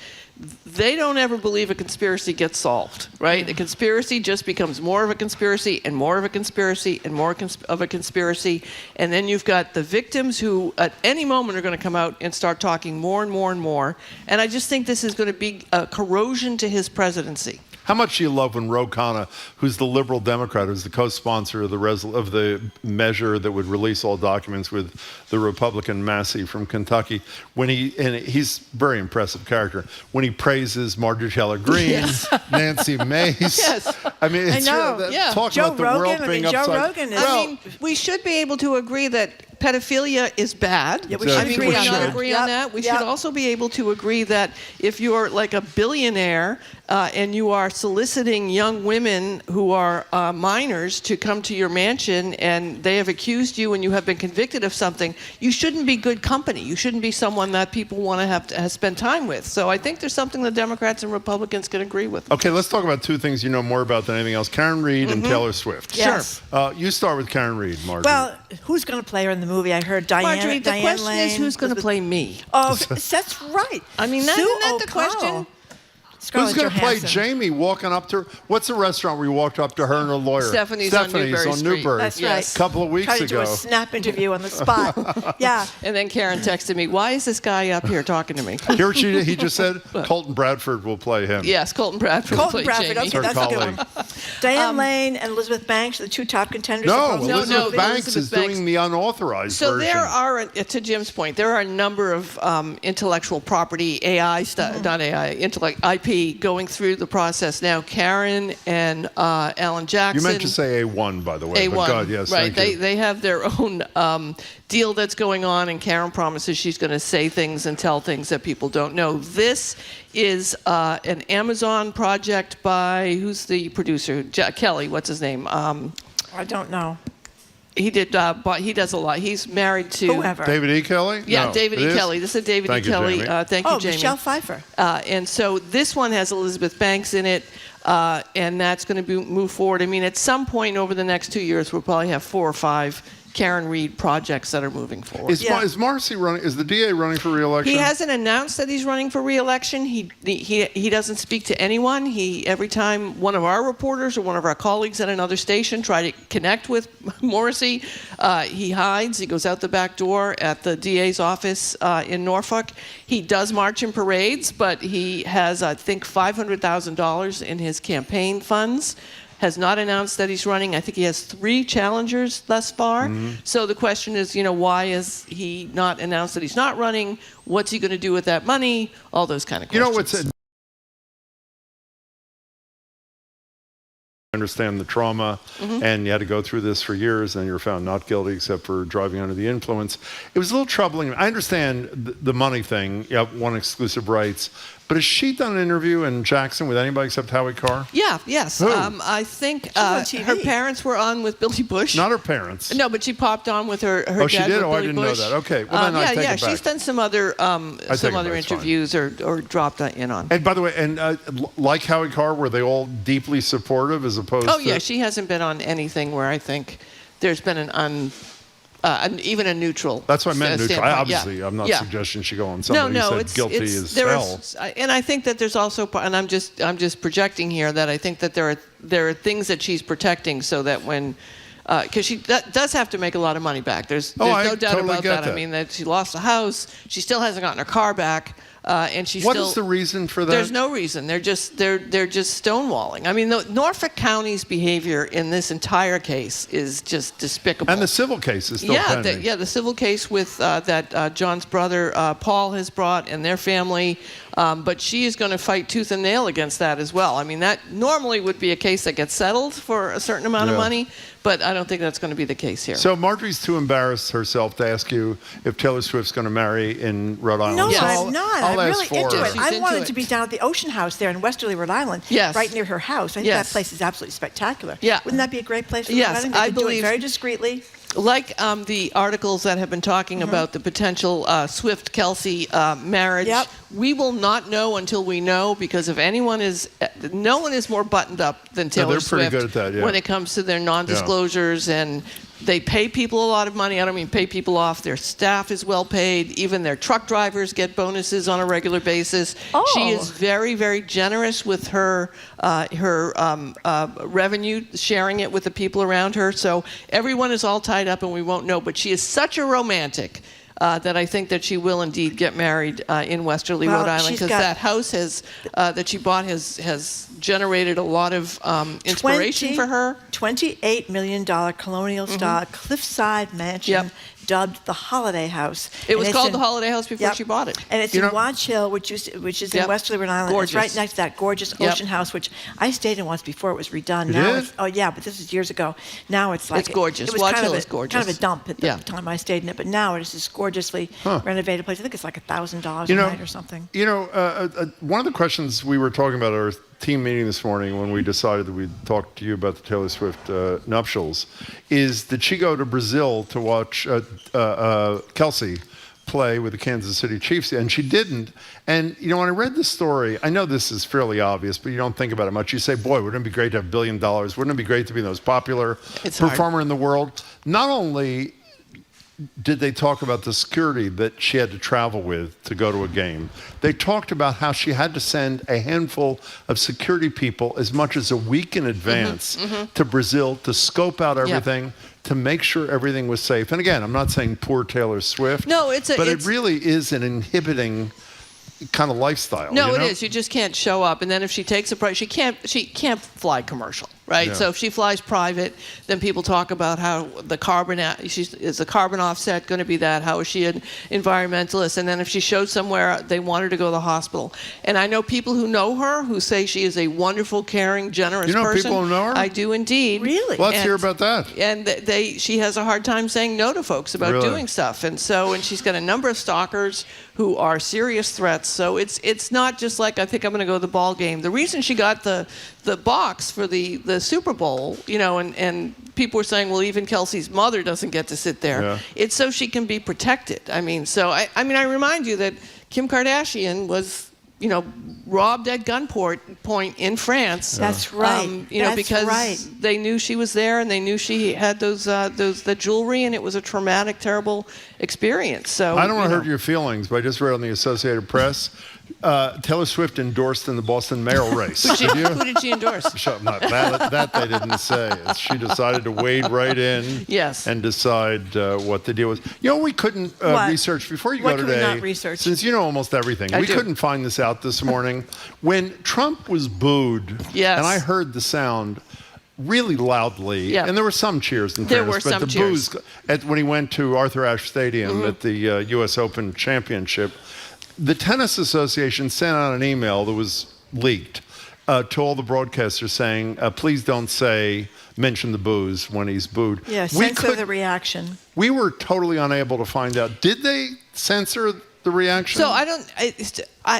they don't ever believe a conspiracy gets solved, right? A conspiracy just becomes more of a conspiracy and more of a conspiracy and more of a conspiracy. And then you've got the victims who at any moment are going to come out and start talking more and more and more. And I just think this is going to be a corrosion to his presidency. How much do you love when Ro Khanna, who's the liberal Democrat, who's the co-sponsor of the measure that would release all documents with the Republican Massey from Kentucky, he's a very impressive character, when he praises Marjorie Taylor Greene, Nancy Mace. Yes. I mean, it's I know. talk Joe about the Rogan, world being Joe upside. Rogan is. I mean, we should be able to agree that pedophilia is bad. Yeah, we should agree we on should that. agree on that. We should also be able to agree that if you're like a billionaire and you are soliciting young women who are minors to come to your mansion and they have accused you and you have been convicted of something, you shouldn't be good company. You shouldn't be someone that people want to have spend time with. So I think there's something the Democrats and Republicans can agree with. Okay, let's talk about two things you know more about than anything else: Karen Reed and Taylor Swift. Yes. Sure. You start with Karen Reed, Margery. Well, who's going to play her in the movie? I heard Diane. Margery, the Diane question Lane, is who's going to play me? Oh, that's right. I mean, isn't that the question? Who's going to play Jamie walking up to her? What's the restaurant where you walked up to her and her lawyer? Stephanie's on Newbury Street. That's right. A couple of weeks Tried to ago. do a snap interview on the spot. Yeah. And then Karen texted me, why is this guy up here talking to me? Hear what he just said? Colton Bradford will play him. Yes, Colton Bradford will play Jamie. Okay, that's a good one. Diane Lane and Elizabeth Banks, the two top contenders. No, supposedly. Elizabeth Banks is doing the unauthorized so version. there are, to Jim's point, there are a number of intellectual property, AI stuff, not AI, IP going through the process now. Karen and Alan Jackson. You meant to say A1, by the way. A1, but God, yes, right. thank you. They have their own deal that's going on, and Karen promises she's going to say things and tell things that people don't know. This is an Amazon project by, who's the producer? Kelly, what's his name? I don't know. He did, but he does a lot. He's married to whoever. David E. Kelly? Yeah, No, David it E. is? Kelly. This is David Thank E. you, Kelly. Jamie. Thank you, Jamie. Michelle Pfeiffer. And so this one has Elizabeth Banks in it, and that's going to move forward. I mean, at some point over the next 2 years, we'll probably have 4 or 5 Karen Reed projects that are moving forward. Is Marcy running? Is the DA running for re-election? He hasn't announced that he's running for re-election. He doesn't speak to anyone. Every time one of our reporters or one of our colleagues at another station try to connect with Morrissey, he hides. He goes out the back door at the DA's office in Norfolk. He does march in parades, but he has, I think, $500,000 in his campaign funds. Has not announced that he's running. I think he has 3 challengers thus far. So the question is, why has he not announced that he's not running? What's he going to do with that money? All those kind of questions. You know what's I understand the trauma, and you had to go through this for years, and you were found not guilty except for driving under the influence. It was a little troubling. I understand the money thing. You have one exclusive rights. But has she done an interview in Jackson with anybody except Howie Carr? Yes. Who? I think her parents were on with Billy Bush. Not her parents. No, but she popped on with her dad. Oh, she did? With Oh, I Billy didn't Bush. know that. Okay. Well, then I take it back. She's done some other interviews or dropped in on. And by the way, like Howie Carr, were they all deeply supportive as opposed to... Oh, yeah. She hasn't been on anything where I think there's been even a neutral. That's what I meant, neutral. Obviously, I'm not suggesting she go on somebody who said guilty as hell. And I think that there's also, and I'm just projecting here, that I think that there are things that she's protecting so that when, because she does have to make a lot of money back. There's no doubt about that. I mean, that she lost the house. She still hasn't gotten her car back. And she's What is the reason for that? There's no reason. They're just stonewalling. I mean, Norfolk County's behavior in this entire case is just despicable. And the civil case is still pending. The civil case with that John's brother Paul has brought and their family. But she is going to fight tooth and nail against that as well. I mean, that normally would be a case that gets settled for a certain amount of money, but I don't think that's going to be the case here. So Margery's too embarrassed herself to ask you if Taylor Swift's going to marry in Rhode Island. No, so I'm not. I'll I'm ask really for into her. it. I wanted to be down at the Ocean House there in Westerly, Rhode Island, right near her house. I think that place is absolutely spectacular. Yeah. Wouldn't that be a great place for Yes, the wedding? They I could do it believe- very discreetly. Like the articles that have been talking about the potential Swift-Kelsey marriage, we will not know until we know, because if no one is more buttoned up than Taylor they're Swift pretty good at that, when it comes to their non-disclosures, and they pay people a lot of money. I don't mean pay people off. Their staff is well paid. Even their truck drivers get bonuses on a regular basis. She is very, very generous with her revenue, sharing it with the people around her. So everyone is all tied up, and we won't know. But she is such a romantic that I think that she will indeed get married in Westerly, Rhode Island, because that house that she bought has generated a lot of inspiration for her. $28 million colonial-style cliffside mansion dubbed the Holiday House. It was called the Holiday House before she bought it. And it's in Watch Hill, which is in Westerly, Rhode Island. Gorgeous. It's right next to that gorgeous Ocean House, which I stayed in once before it was redone. You Now did? it's, but this is years ago. Now it's like It's gorgeous. It was Watch kind Hill of is gorgeous. Kind of a dump at the time I stayed in it, but now it is this gorgeously renovated place. I think it's like $1,000 a night or something. One of the questions we were talking about at our team meeting this morning when we decided that we'd talk to you about the Taylor Swift nuptials is, did she go to Brazil to watch Kelsey play with the Kansas City Chiefs? And she didn't. And, when I read the story, I know this is fairly obvious, but you don't think about it much. You say, boy, wouldn't it be great to have $1 billion? Wouldn't it be great to be the most popular performer in the world? Not only did they talk about the security that she had to travel with to go to a game, they talked about how she had to send a handful of security people as much as a week in advance to Brazil to scope out everything, to make sure everything was safe. And again, I'm not saying poor Taylor Swift, but it really is an inhibiting kind of lifestyle. No, it is. You just can't show up. And then if she takes a price, she can't fly commercial, right? Yeah. So if she flies private, then people talk about how the carbon is the carbon offset going to be that? How is she an environmentalist? And then if she shows somewhere, they want her to go to the hospital. And I know people who know her who say she is a wonderful, caring, generous person. People who know her? I do indeed. Really? Let's hear about that. And she has a hard time saying no to folks about doing stuff. And she's got a number of stalkers who are serious threats. So it's not just like, I think I'm going to go to the ball game. The reason she got the box for the Super Bowl, and people were saying, well, even Kelsey's mother doesn't get to sit there. Yeah. It's so she can be protected. I mean, I remind you that Kim Kardashian was, robbed at gunpoint in France. That's right. Because they knew she was there, and they knew she had the jewelry, and it was a traumatic, terrible experience. So I don't want to hurt your feelings, but I just read on the Associated Press, Taylor Swift endorsed in the Boston mayoral race. Who did she endorse? That they didn't say. She decided to wade right in and decide what the deal was. We couldn't research before you go today. What could we not research? Since you know almost everything. We couldn't find this out this morning. When Trump was booed, and I heard the sound really loudly, and there were some cheers in fairness, but the boos when he went to Arthur Ashe Stadium at the U.S. Open Championship, the Tennis Association sent out an email that was leaked to all the broadcasters saying, please don't mention the boos when he's booed. Yeah, censor the reaction. We were totally unable to find out. Did they censor the reaction? So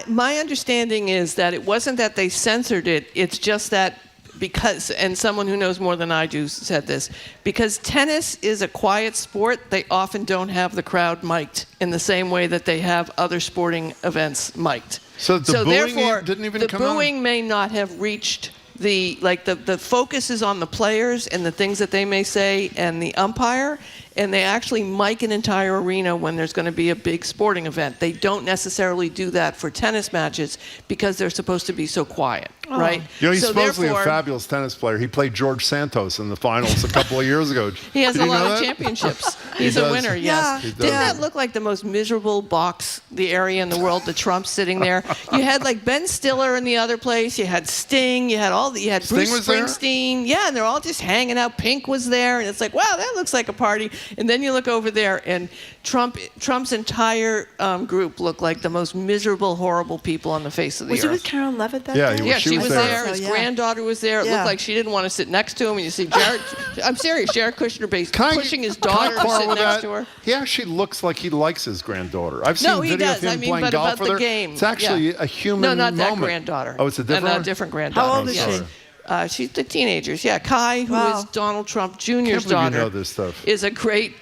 my understanding is that it wasn't that they censored it. It's just that because, and someone who knows more than I do said this, because tennis is a quiet sport, they often don't have the crowd mic'd in the same way that they have other sporting events mic'd. So the booing therefore, didn't even the come out? booing may not have reached the focus is on the players and the things that they may say and the umpire, and they actually mic an entire arena when there's going to be a big sporting event. They don't necessarily do that for tennis matches because they're supposed to be so quiet, right? You know, he's So supposedly a therefore, fabulous tennis player. He played George Santos in the finals a couple of years ago. He has Did a you know lot of that? championships. He He's a does. winner, yes. Yeah, he Didn't does. that look like the most miserable box, the area in the world, the Trump sitting there? You had like Ben Stiller in the other place. You had Sting. You had Bruce Sting was there? Springsteen. Yeah, and they're all just hanging out. Pink was there. And it's like, wow, that looks like a party. And then you look over there, and Trump's entire group looked like the most miserable, horrible people on the face of the Was earth. it with Karen Levitt that Yeah, day? Yeah, she was there. So, His yeah. granddaughter was there. It Yeah. looked like she didn't want to sit next to him. And you see Jared, I'm serious, Jared Kushner pushing his daughter to sit next to her. He actually looks like he likes his granddaughter. I've seen No, he video does. of him I mean, playing but golf about with the her. game. It's actually Yeah. a human No, not that moment. granddaughter. Oh, it's a different one? different granddaughter. How old is Yes. she? She's the teenagers. Yeah, Kai, who is Donald Trump Jr.'s Can't believe daughter, you know this stuff. she's a great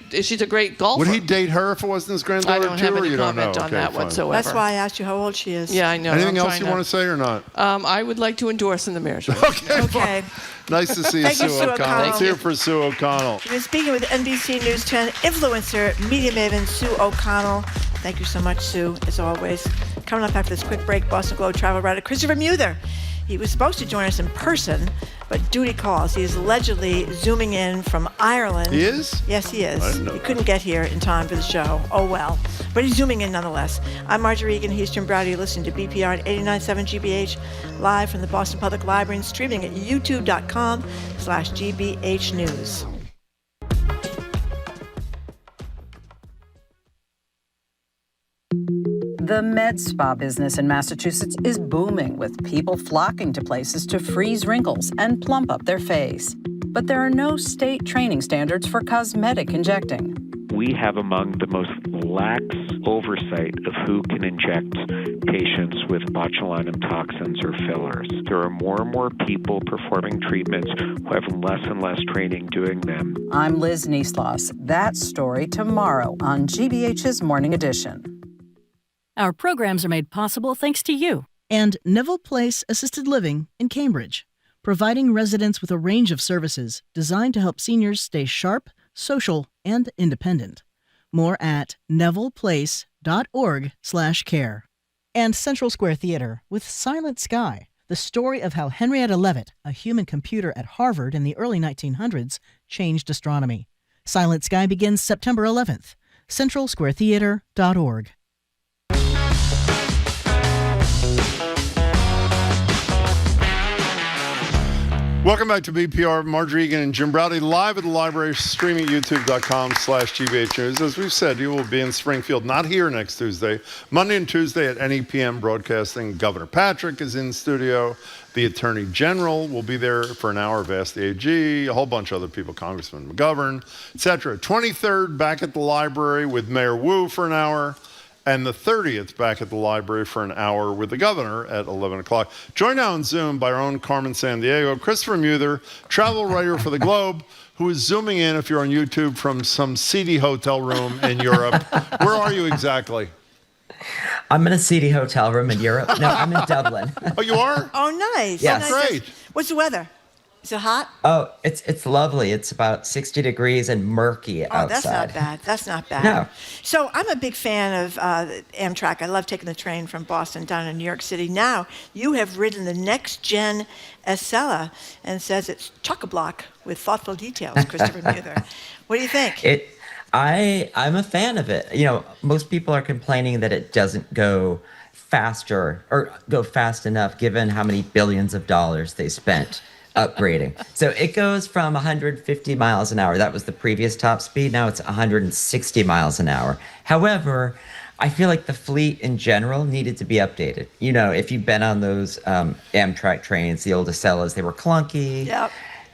golfer. Would he date her if it wasn't his granddaughter I don't too, have or any you don't comment know? on Okay, that fine. whatsoever. That's why I asked you how old she is. Yeah, I know. Anything I'm else you trying want to say or not? I would like to endorse in the marriage. Okay. Nice to see you, Thank you, Sue Sue O'Connell. O'Connell. Let's hear for Sue O'Connell. We've been speaking with NBC News 10 influencer, media maven Sue O'Connell. Thank you so much, Sue, as always. Coming up after this quick break, Boston Globe travel writer Christopher Muther. He was supposed to join us in person, but duty calls. He is allegedly zooming in from Ireland. He is? Yes, he is. I didn't know He that. couldn't get here in time for the show. Oh, well. But he's zooming in nonetheless. I'm Margery Egan. He's Jim Browdy. You're listening to BPR at 89.7 GBH, live from the Boston Public Library and streaming at youtube.com/GBH News. The med spa business in Massachusetts is booming, with people flocking to places to freeze wrinkles and plump up their face. But there are no state training standards for cosmetic injecting. We have among the most lax oversight of who can inject patients with botulinum toxins or fillers. There are more and more people performing treatments who have less and less training doing them. I'm Liz Niesloss. That story tomorrow on GBH's Morning Edition. Our programs are made possible thanks to you. And Neville Place Assisted Living in Cambridge, providing residents with a range of services designed to help seniors stay sharp, social, and independent. More at nevilleplace.org/care. And Central Square Theater with Silent Sky, the story of how Henrietta Leavitt, a human computer at Harvard in the early 1900s, changed astronomy. Silent Sky begins September 11th. centralsquaretheater.org. Welcome back to BPR. Margery Egan and Jim Browdy live at the library, streaming at youtube.com/GBH News. As we've said, you will be in Springfield, not here next Tuesday. Monday and Tuesday at NEPM Broadcasting. Governor Patrick is in studio. The Attorney General will be there for an hour of Ask the AG, a whole bunch of other people, Congressman McGovern, etc. 23rd back at the library with Mayor Wu for an hour. And the 30th back at the library for an hour with the governor at 11 o'clock. Joined now on Zoom by our own Carmen Sandiego, Christopher Muther, travel writer for the Globe, who is zooming in, if you're on YouTube, from some seedy hotel room in Europe. Where are you exactly? I'm in a seedy hotel room in Europe. No, I'm in Dublin. Oh, you are? Oh, nice. Yes. Oh, nice. Great. What's the weather? Is it hot? Oh, it's lovely. It's about 60 degrees and murky outside. Oh, that's not bad. That's not bad. No. So I'm a big fan of Amtrak. I love taking the train from Boston down to New York City. Now you have ridden the next-gen Acela and says it's chock-a-block with thoughtful details, Christopher Muther. What do you think? I'm a fan of it. You know, most people are complaining that it doesn't go faster or go fast enough given how many billions of dollars they spent upgrading. So it goes from 150 miles an hour. That was the previous top speed. Now it's 160 miles an hour. However, I feel like the fleet in general needed to be updated. You know, if you've been on those Amtrak trains, the old Acelas, they were clunky. Yep.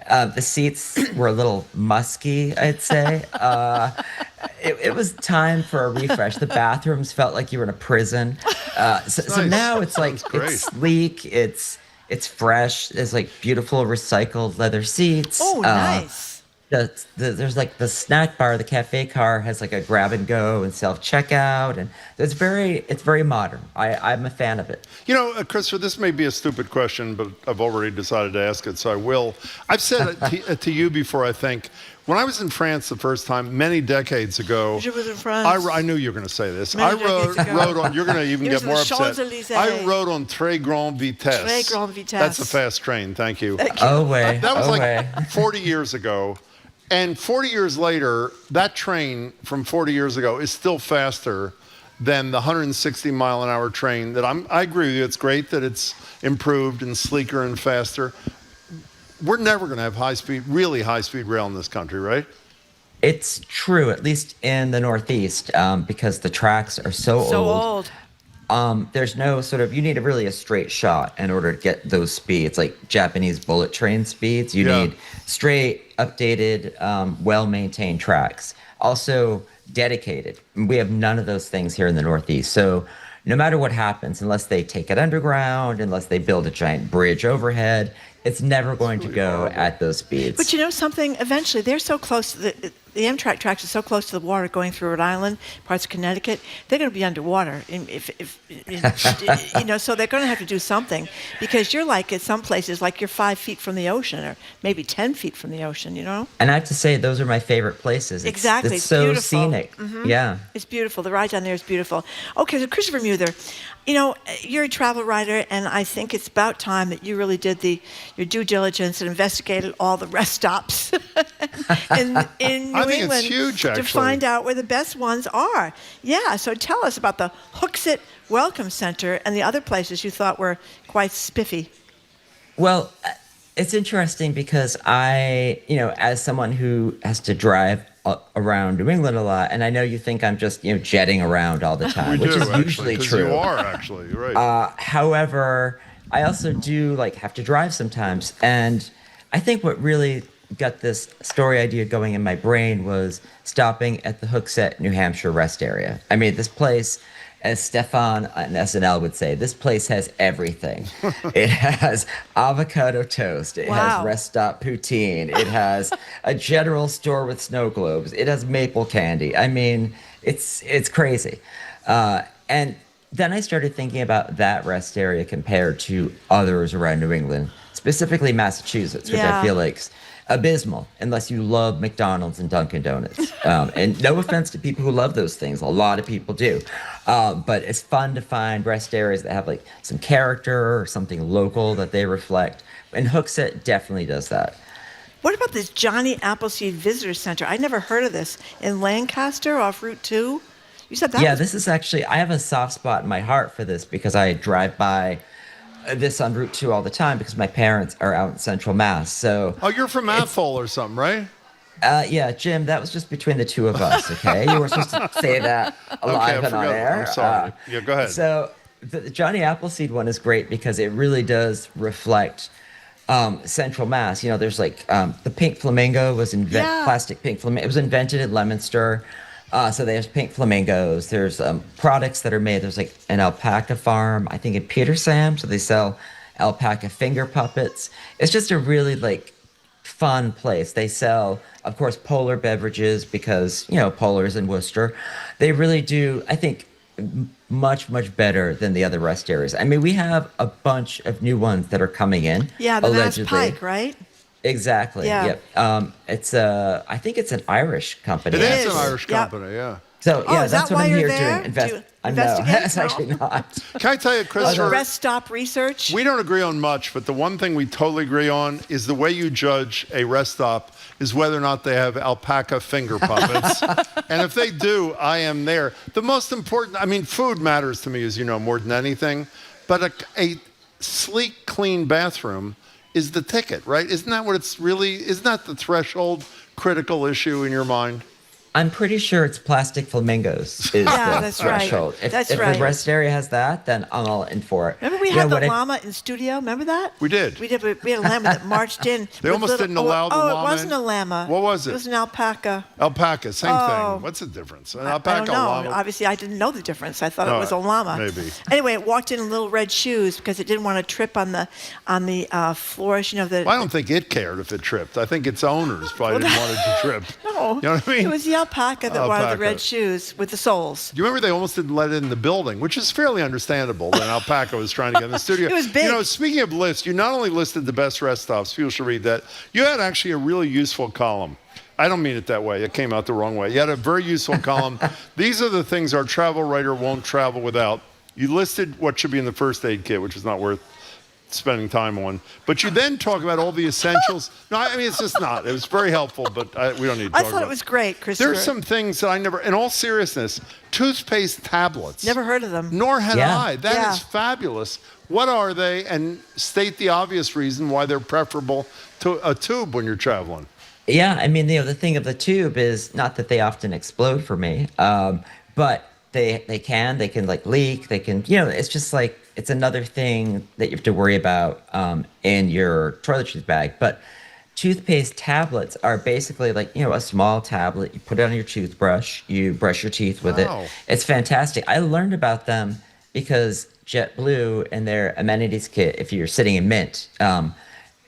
The seats were a little musky, I'd say. It was time for a refresh. The bathrooms felt like you were in a prison. So now it's like it's sleek, it's fresh. There's like beautiful recycled leather seats. Oh, nice. There's like the snack bar, the cafe car has like a grab and go and self checkout, and it's very modern. I'm a fan of it. You know, Christopher, this may be a stupid question, but I've already decided to ask it, so I will. I've said it to you before, I think. When I was in France the first time, many decades ago, Je was in France. I knew you were going to say this. Many I rode on, you're going to even get more upset. I rode on Très Grande Vitesse. Très Grande Vitesse. That's a fast train, thank you. Oh, way. That was 40 years ago. And 40 years later, that train from 40 years ago is still faster than the 160-mile-an-hour train that I agree with you. It's great that it's improved and sleeker and faster. We're never going to have really high-speed rail in this country, right? It's true, at least in the Northeast, because the tracks are so old. There's no you need a straight shot in order to get those speeds, like Japanese bullet train speeds. You need straight, updated, well-maintained tracks. Also dedicated. We have none of those things here in the Northeast. So no matter what happens, unless they take it underground, unless they build a giant bridge overhead, it's never going to go at those speeds. But you know something? Eventually, they're so close to the Amtrak tracks are so close to the water going through Rhode Island, parts of Connecticut, they're going to be underwater. So they're going to have to do something, because you're like at some places, like you're 5 feet from the ocean, or maybe 10 feet from the ocean, you know? And I have to say, those are my favorite places. Exactly. It's so beautiful. Scenic. Mm-hmm. Yeah. It's beautiful. The ride down there is beautiful. Okay, so Christopher Muther, you know, you're a travel writer, and I think it's about time that you really did your due diligence and investigated all the rest stops in New England, it's huge, to actually, find out where the best ones are. Yeah, so tell us about the Hooksett Welcome Center and the other places you thought were quite spiffy. Well, it's interesting because I, as someone who has to drive around New England a lot, and I know you think I'm just, jetting around all the time, which is usually true. You are, actually. You're right. However, I also do have to drive sometimes, and I think what really got this story idea going in my brain was stopping at the Hooksett, New Hampshire rest area. I mean, this place, as Stefan on SNL would say, this place has everything. It has avocado toast. It has rest stop poutine. It has a general store with snow globes. It has maple candy. I mean, it's crazy. And then I started thinking about that rest area compared to others around New England, specifically Massachusetts, which I feel like's abysmal unless you love McDonald's and Dunkin' Donuts. And no offense to people who love those things. A lot of people do. But it's fun to find rest areas that have some character or something local that they reflect. And Hooksett definitely does that. What about this Johnny Appleseed Visitor Center? I never heard of this. In Lancaster off Route 2? You said that this is actually, I have a soft spot in my heart for this because I drive by this on Route 2 all the time because my parents are out in Central Mass. So you're from Athol or something, right? Yeah, Jim, that was just between the two of us, okay? You were supposed to say that live and on air. I'm sorry. Go ahead. So the Johnny Appleseed one is great because it really does reflect Central Mass. There's the pink flamingo was plastic pink flamingo. It was invented at Leominster. So there's pink flamingos. There's products that are made. There's an alpaca farm, I think in Petersham. So they sell alpaca finger puppets. It's just a really fun place. They sell, of course, polar beverages because, Polar's in Worcester. They really do, I think, much, much better than the other rest areas. I mean, we have a bunch of new ones that are coming in. Yeah, the Mass allegedly. Pike, right? Exactly. Yeah. Yep. It's I think it's an Irish company. It is an Irish company, yeah. So is that's that what why I'm you're here there? doing. To No, that's actually not. Can I tell you, Christopher? Rest stop research? We don't agree on much, but the one thing we totally agree on is the way you judge a rest stop is whether or not they have alpaca finger puppets. And if they do, I am there. The most important, food matters to me, as you know, more than anything. But a sleek, clean bathroom is the ticket, right? Isn't that what it's really, isn't that the threshold critical issue in your mind? I'm pretty sure it's plastic flamingos is the threshold. Right. If the rest area has that, then I'm all in for it. Remember we had the llama in studio? Remember that? We did. We had a llama that marched in. They almost didn't allow the llama. Oh, it wasn't a llama. What was it? It was an alpaca. Alpaca, same thing. What's the difference? An alpaca, I don't know. llama? Obviously, I didn't know the difference. I thought it was a llama. Maybe. Anyway, it walked in little red shoes because it didn't want to trip on the floors. You know, Well, I don't think it cared if it tripped. I think its owners probably didn't want it to trip. No. You know what I mean? It was the alpaca that wanted the red shoes with the soles. Do you remember they almost didn't let it in the building, which is fairly understandable that an alpaca was trying to get in the studio. It was big. You know, speaking of lists, you not only listed the best rest stops, people should read that, you had actually a really useful column. I don't mean it that way. It came out the wrong way. You had a very useful column. These are the things our travel writer won't travel without. You listed what should be in the first aid kit, which is not worth spending time on. But you then talk about all the essentials. No, I mean, it's just not. It was very helpful, but we don't need to talk about it. I thought it was great, Christopher. There's some things that I never, in all seriousness, toothpaste tablets. Never heard of them. Nor had I. That is fabulous. What are they? And state the obvious reason why they're preferable to a tube when you're traveling. Yeah, I mean, the thing of the tube is not that they often explode for me, but they can like leak. They can, it's just like, it's another thing that you have to worry about in your toiletries bag. But toothpaste tablets are basically like, a small tablet. You put it on your toothbrush. You brush your teeth with it. It's fantastic. I learned about them because JetBlue and their amenities kit, if you're sitting in Mint,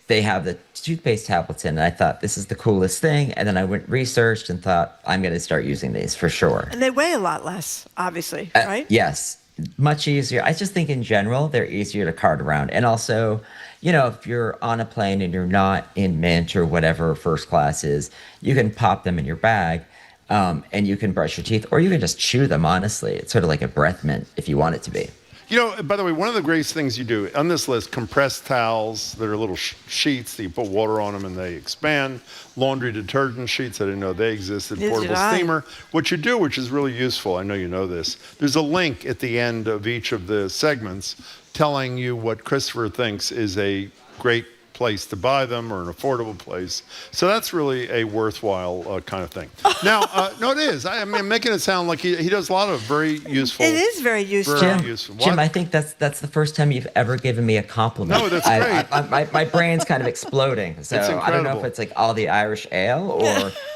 they have the toothpaste tablets in. And I thought, this is the coolest thing. And then I went researched and thought, I'm going to start using these for sure. And they weigh a lot less, obviously, right? Yes. Much easier. I just think in general, they're easier to cart around. And also, if you're on a plane and you're not in Mint or whatever first class is, you can pop them in your bag and you can brush your teeth, or you can just chew them, honestly. It's sort of like a breath mint if you want it to be. By the way, one of the greatest things you do on this list, compressed towels that are little sheets that you put water on them and they expand, laundry detergent sheets, I didn't know they existed, portable steamer. What you do, which is really useful, I know you know this, there's a link at the end of each of the segments telling you what Christopher thinks is a great place to buy them or an affordable place. So that's really a worthwhile kind of thing. Now, no, it is. I mean, I'm making it sound like he does a lot of very useful. It is very useful. Jim, I think that's the first time you've ever given me a compliment. No, that's great. My brain's kind of exploding. So I don't know if it's like all the Irish ale or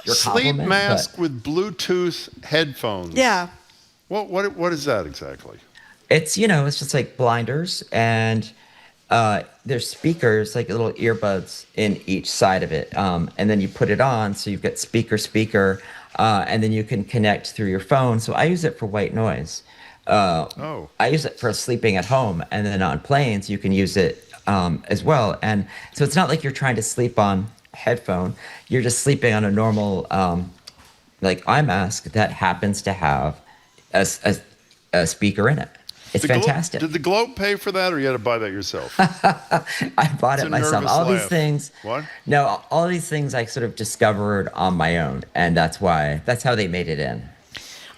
your compliment. Sleep mask with Bluetooth headphones. Yeah. What is that exactly? It's it's just like blinders and there's speakers, like little earbuds in each side of it. And then you put it on, so you've got speaker, and then you can connect through your phone. So I use it for white noise. I use it for sleeping at home. And then on planes, you can use it as well. And so it's not like you're trying to sleep on a headphone. You're just sleeping on a normal eye mask that happens to have a speaker in it. It's fantastic. Did the Globe pay for that, or you had to buy that yourself? I bought it myself. All these things. What? No, all these things I sort of discovered on my own, and that's how they made it in.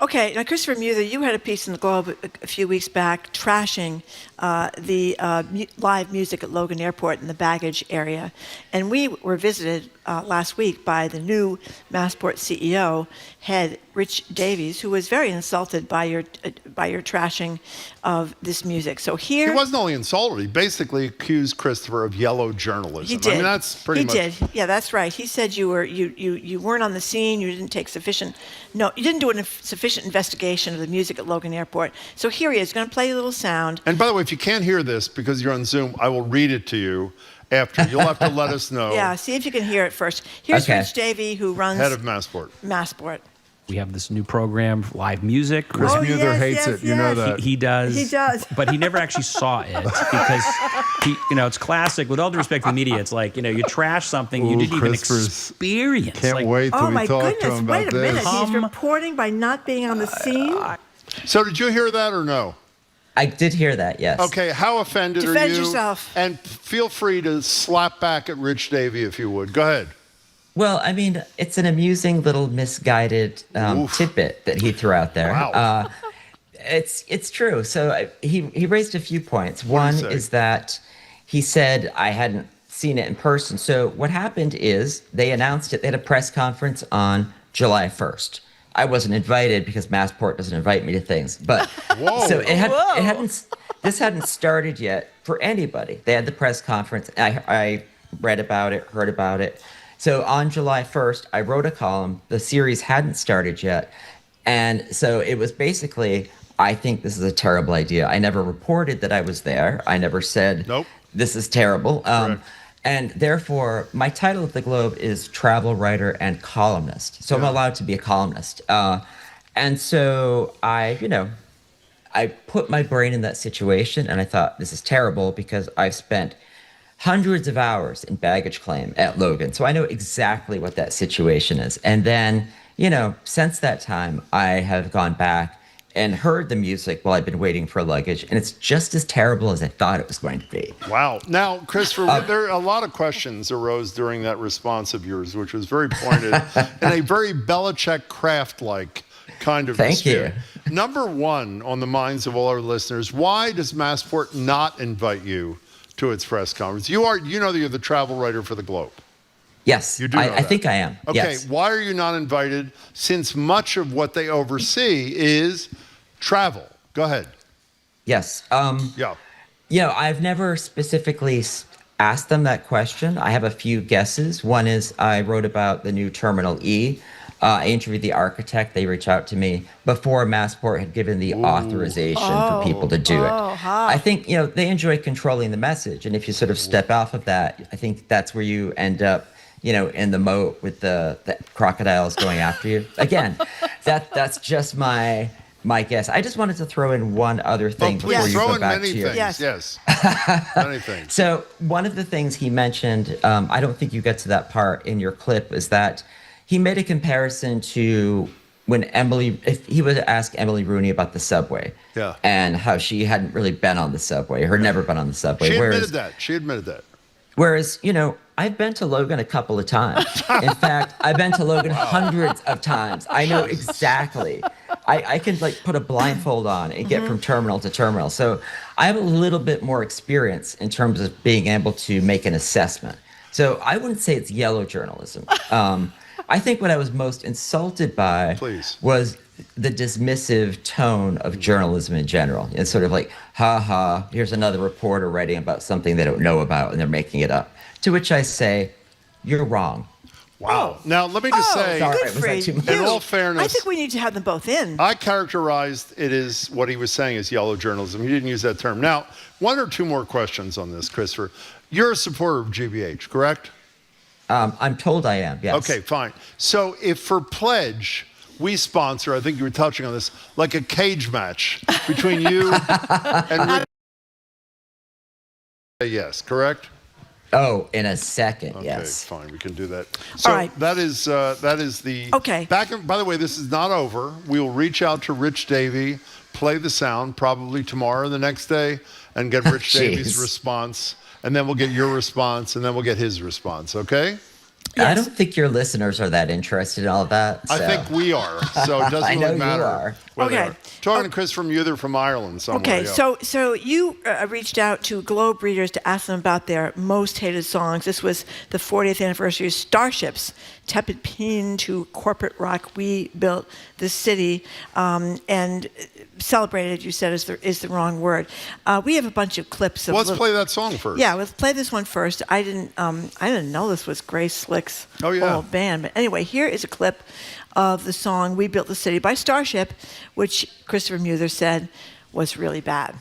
Okay, now Christopher Muther, you had a piece in the Globe a few weeks back trashing the live music at Logan Airport in the baggage area. And we were visited last week by the new Massport CEO, head Rich Davies, who was very insulted by your trashing of this music. So here... He wasn't only insulted, he basically accused Christopher of yellow journalism. He did. I mean, that's pretty much... He did. Yeah, that's right. He said you weren't on the scene, you didn't take you didn't do a sufficient investigation of the music at Logan Airport. So here he is, going to play a little sound. And by the way, if you can't hear this because you're on Zoom, I will read it to you after. You'll have to let us know. Yeah, see if you can hear it first. Here's Rich Davey, who runs... Head of Massport. We have this new program, live music. Chris Muther hates it. You know that. He does. He does. But he never actually saw it because it's classic. With all due respect to the media, it's like, you trash something you didn't even experience. Can't wait till we talk to him about this. Wait a minute. He's reporting by not being on the scene? So did you hear that or no? I did hear that, yes. Okay, how offended are you? Defend yourself. And feel free to slap back at Rich Davey if you would. Go ahead. Well, I mean, it's an amusing little misguided tidbit that he threw out there. Wow. It's true. So he raised a few points. One is that he said I hadn't seen it in person. So what happened is they announced it. They had a press conference on July 1st. I wasn't invited because Massport doesn't invite me to things. But so this hadn't started yet for anybody. They had the press conference. I read about it, heard about it. So on July 1st, I wrote a column. The series hadn't started yet. And so it was basically, I think this is a terrible idea. I never reported that I was there. I never said, nope, this is terrible. And therefore, my title at the Globe is travel writer and columnist. So I'm allowed to be a columnist. And so I put my brain in that situation, and I thought, this is terrible because I've spent hundreds of hours in baggage claim at Logan. So I know exactly what that situation is. And then, since that time, I have gone back and heard the music while I've been waiting for luggage, and it's just as terrible as I thought it was going to be. Wow. Now, Christopher, there a lot of questions arose during that response of yours, which was very pointed and a very Belichick Kraft-like kind of Thank you. Number one on the minds of all our listeners, why does Massport not invite you to its press conference? You know that you're the travel writer for the Globe. Yes, you do know I think I am. Okay, yes. Why are you not invited, since much of what they oversee is travel? Go ahead. Yes. I've never specifically asked them that question. I have a few guesses. One is I wrote about the new Terminal E. I interviewed the architect. They reached out to me before Massport had given the authorization for people to do it. I think, they enjoy controlling the message. And if you sort of step off of that, I think that's where you end up, in the moat with the crocodiles going after you. Again, that's just my guess. I just wanted to throw in one other thing before you go back to your... Yes. Many things. So one of the things he mentioned, I don't think you get to that part in your clip, is that he made a comparison to when if he would ask Emily Rooney about the subway, and how she hadn't really been on the subway, or never been on the subway. She admitted that. Whereas, I've been to Logan a couple of times. In fact, I've been to Logan hundreds of times. I know exactly. I can put a blindfold on and get from terminal to terminal. So I have a little bit more experience in terms of being able to make an assessment. So I wouldn't say it's yellow journalism. I think what I was most insulted by was the dismissive tone of journalism in general. It's sort of like, ha ha, here's another reporter writing about something they don't know about and they're making it up. To which I say, you're wrong. Wow. Now, let me just say, in all fairness, I think we need to have them both in. I characterized it as what he was saying as yellow journalism. He didn't use that term. Now, one or two more questions on this, Christopher. You're a supporter of GBH, correct? I'm told I am, yes. Okay, fine. So if for Pledge, we sponsor, I think you were touching on this, like a cage match between you and... Yes, correct? Oh, in a second, yes. Okay, fine, we can do that. So all right. that is the... Okay. By the way, this is not over. We will reach out to Rich Davey, play the sound probably tomorrow or the next day, and get Rich Davey's response. And then we'll get your response, and then we'll get his response, okay? Yes. I don't think your listeners are that interested in all of that. So. I think we are, so it doesn't really matter. Okay. Talking to Christopher Muther from Ireland somewhere. Okay, so you reached out to Globe readers to ask them about their most hated songs. This was the 40th anniversary of Starships, Tepid Pin to Corporate Rock, We Built the City, and celebrated, you said, is the wrong word. We have a bunch of clips of... Let's play that song first. Yeah, let's play this one first. I didn't know this was Grace Slick's old band. But anyway, here is a clip of the song We Built the City by Starship, which Christopher Muther said was really bad.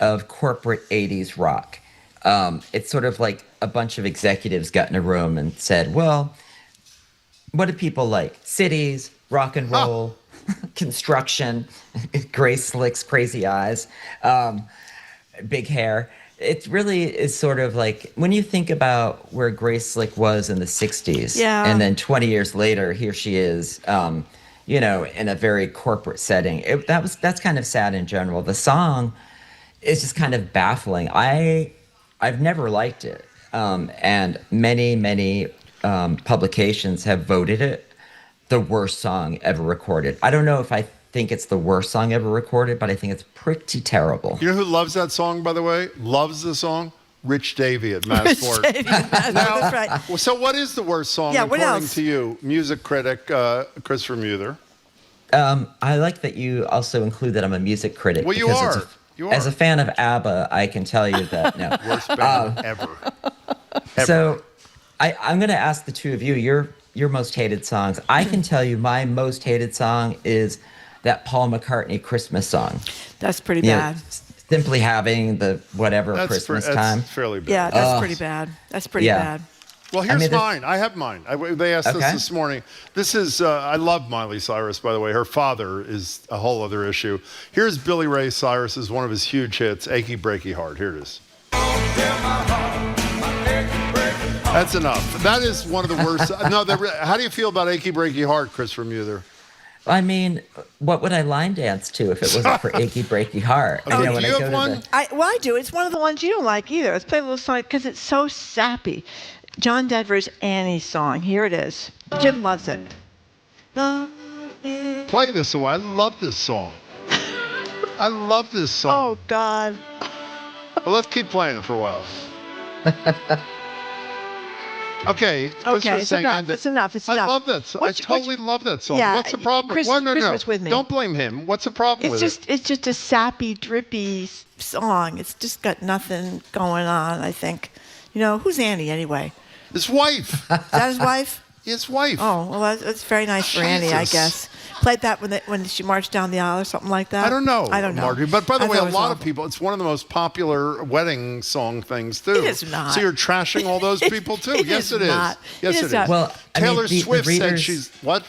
Of corporate 80s rock. It's sort of like a bunch of executives got in a room and said, well, what do people like? Cities, rock and roll, construction, Grace Slick's crazy eyes, big hair. It really is sort of like when you think about where Grace Slick was in the 60s, and then 20 years later, here she is, in a very corporate setting. That's kind of sad in general. The song is just kind of baffling. I I've never liked it. And many publications have voted it the worst song ever recorded. I don't know if I think it's the worst song ever recorded, but I think it's pretty terrible. You know who loves that song, by the way? Loves the song? Rich Davey at Massport. That's right. So what is the worst song according to you, music critic Christopher Muther? I like that you also include that I'm a music critic. Well, you are. As a fan of ABBA, I can tell you that no. Worst band ever. So I'm going to ask the two of you your most hated songs. I can tell you my most hated song is that Paul McCartney Christmas song. That's pretty bad. Simply having the whatever Christmas time. That's fairly bad. Yeah, that's pretty bad. That's pretty bad. Well, here's mine. I have mine. They asked us this morning. This is, I love Miley Cyrus, by the way. Her father is a whole other issue. Here's Billy Ray Cyrus's one of his huge hits, Achy Breaky Heart. Here it is. That's enough. That is one of the worst. How do you feel about Achy Breaky Heart, Christopher Muther? I mean, what would I line dance to if it wasn't for Achy Breaky Heart? Okay, do you have one? I do. It's one of the ones you don't like either. Let's play a little song because it's so sappy. John Denver's Annie song. Here it is. Jim loves it. Play this one. I love this song. I love this song. Oh, God. Well, let's keep playing it for a while. Okay. It's enough. I love that song. I totally love that song. Yeah, What's the problem? Christmas with me. Don't blame him. What's the problem with it? It's just a sappy, drippy song. It's just got nothing going on, I think. You know, who's Annie anyway? His wife. Is that his wife? His wife. Oh, well, that's very nice for Annie, I guess. Played that when she marched down the aisle or something like that? I don't know, Margery. But by the way, a lot of people, it's one of the most popular wedding song things, too. It is not. So you're trashing all those people, too? Yes, it is. Yes, it is. Well, Taylor Swift said she's, what?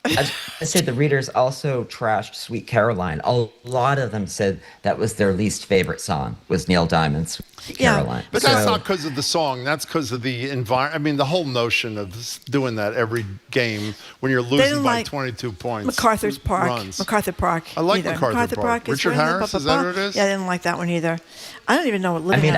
I said the readers also trashed Sweet Caroline. A lot of them said that was their least favorite song, was Neil Diamond's Sweet Caroline. But that's not because of the song. That's because of the environment. I mean, the whole notion of doing that every game when you're losing by 22 points. MacArthur Park. I like MacArthur Park. Richard Harris, is that what it is? Yeah, I didn't like that one either. I don't even know what living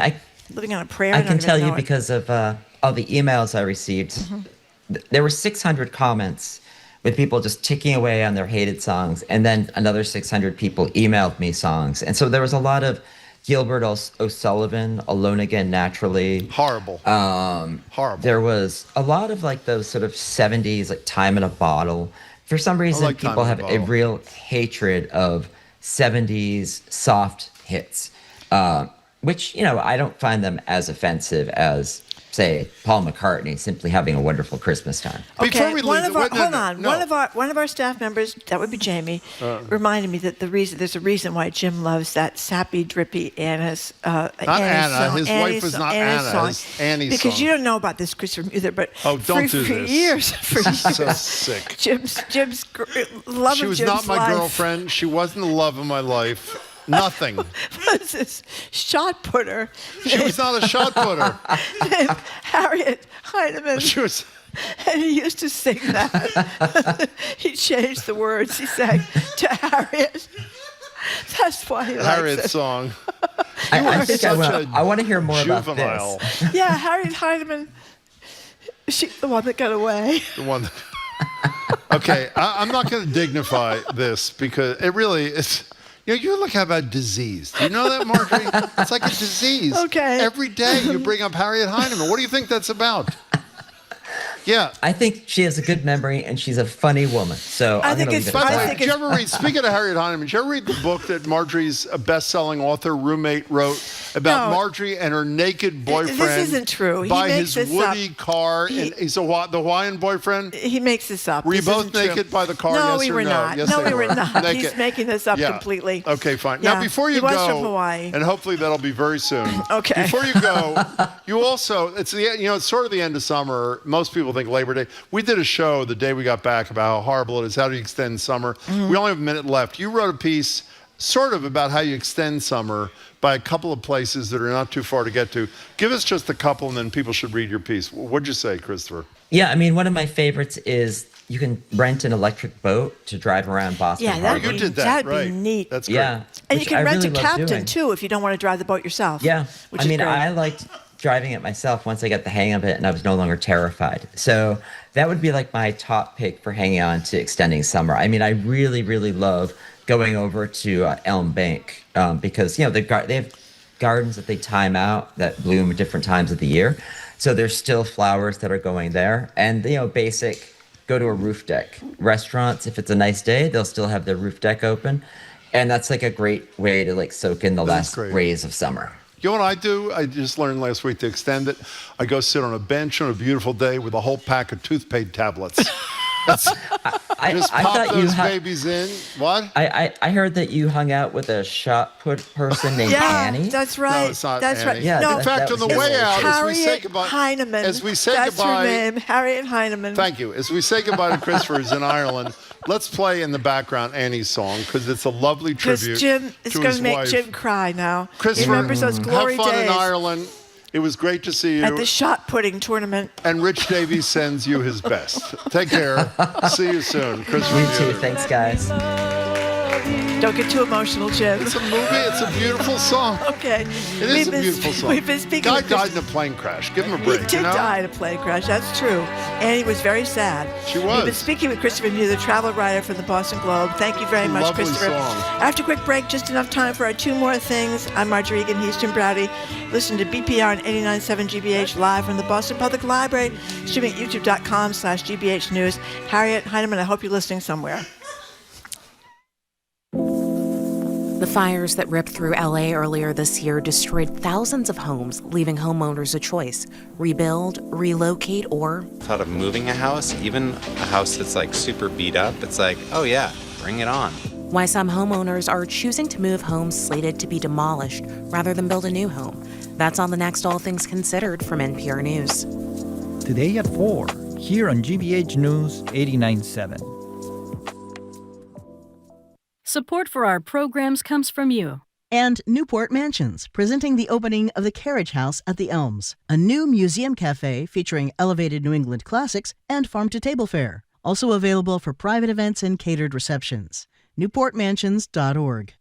on a prayer. I can tell you because of all the emails I received. Mm-hmm. There were 600 comments with people just ticking away on their hated songs. And then another 600 people emailed me songs. And so there was a lot of Gilbert O'Sullivan, Alone Again Naturally. Horrible. Horrible. There was a lot of like those sort of 70s, like Time in a Bottle. For some reason, people have a real hatred of 70s soft hits, which, you know, I don't find them as offensive as, say, Paul McCartney simply having a wonderful Christmas time. Okay, one of our staff members, that would be Jamie, reminded me that there's a reason why Jim loves that sappy, drippy Anna's not Anna. His wife was not Anna. It's Annie's because song. you don't know about this, Christopher Muther, but for years, so sick. Jim's love she of was Jim's not my life. Girlfriend. She wasn't the love of my life. Nothing. Was this shot putter? She was not a shot putter. Harriet Heinemann. She was. And he used to sing that. He changed the words. He sang to Harriet. That's why he likes Harriet's it. song. I want to hear more juvenile. about this. Yeah, Harriet Heinemann. She's the one that got away. The one. Okay, I'm not going to dignify this because it really is. You know, you look how about disease. Do you know that, Margery? It's like a disease. Okay. Every day you bring up Harriet Heinemann. What do you think that's about? Yeah. I think she has a good memory and she's a funny woman. So I'm going to leave it at that. Did you ever read, speaking of Harriet Heinemann, did you ever read the book that Margery's best-selling author roommate wrote about Margery and her naked boyfriend? This isn't true. By his woody car. And he's the Hawaiian boyfriend? He makes this up. Were you both naked by the car? No, yes we or were no? not. Yes, no, they we were not. Naked. He's making this up completely. Okay, fine. Yeah. Now, before you he go, was from Hawaii. and hopefully that'll be very soon. Okay. Before you go, you also, it's sort of the end of summer. Most people think Labor Day. We did a show the day we got back about how horrible it is. How do you extend summer? Mm-hmm. We only have a minute left. You wrote a piece sort of about how you extend summer by a couple of places that are not too far to get to. Give us just a couple and then people should read your piece. What'd you say, Christopher? Yeah, I mean, one of my favorites is you can rent an electric boat to drive around Boston Harbor. You did that, That'd be neat. That's great. Yeah. And you can rent a captain, too, if you don't want to drive the boat yourself. Yeah. Which is great. I liked driving it myself once I got the hang of it and I was no longer terrified. So that would be like my top pick for hanging on to extending summer. I mean, I really, really love going over to Elm Bank because, they have gardens that they time out that bloom at different times of the year. So there's still flowers that are going there. And, basic, go to a roof deck. Restaurants, if it's a nice day, they'll still have their roof deck open. And that's like a great way to like soak in the last rays of summer. You know what I do? I just learned last week to extend it. I go sit on a bench on a beautiful day with a whole pack of toothpaste tablets. Just pop those babies in. What? I heard that you hung out with a shot put person named Annie. That's right. No, it's not that's Annie. right. Yeah, no, in fact, on the way out, as we say goodbye, Heineman. as we say that's goodbye, her name, Harriet Heineman. Thank you. As we say goodbye to Christopher's in Ireland, let's play in the background Annie's song because it's a lovely tribute. Jim, it's to going his to make wife. Jim cry now. Christopher, he remembers those glory have fun days in Ireland. It was great to see you. at the shot putting tournament. And Rich Davies sends you his best. Take care. See you soon. Christopher You too. Muther. Thanks, guys. Don't get too emotional, Jim. It's a movie. It's a beautiful song. Okay. It is a beautiful song. We've been speaking. Guy died in a plane crash. Give him a break. He did die in a plane crash. That's true. And he was very sad. She was. We've been speaking with Christopher Muther, travel writer from the Boston Globe. Thank you very much, Lovely Christopher. song. After a quick break, just enough time for our two more things. I'm Margery Egan. He's Jim Browdy. Listen to BPR on 89.7 GBH live from the Boston Public Library, streaming at youtube.com/GBH News. Harriet Heineman, I hope you're listening somewhere. The fires that ripped through LA earlier this year destroyed thousands of homes, leaving homeowners a choice: rebuild, relocate, or thought of moving a house, even a house that's like super beat up. It's like, oh yeah, bring it on. why some homeowners are choosing to move homes slated to be demolished rather than build a new home. That's on the next All Things Considered from NPR News. Today at 4, here on GBH News 89.7. Support for our programs comes from you. And Newport Mansions, presenting the opening of the Carriage House at the Elms, a new museum cafe featuring elevated New England classics and farm-to-table fare. Also available for private events and catered receptions. NewportMansions.org.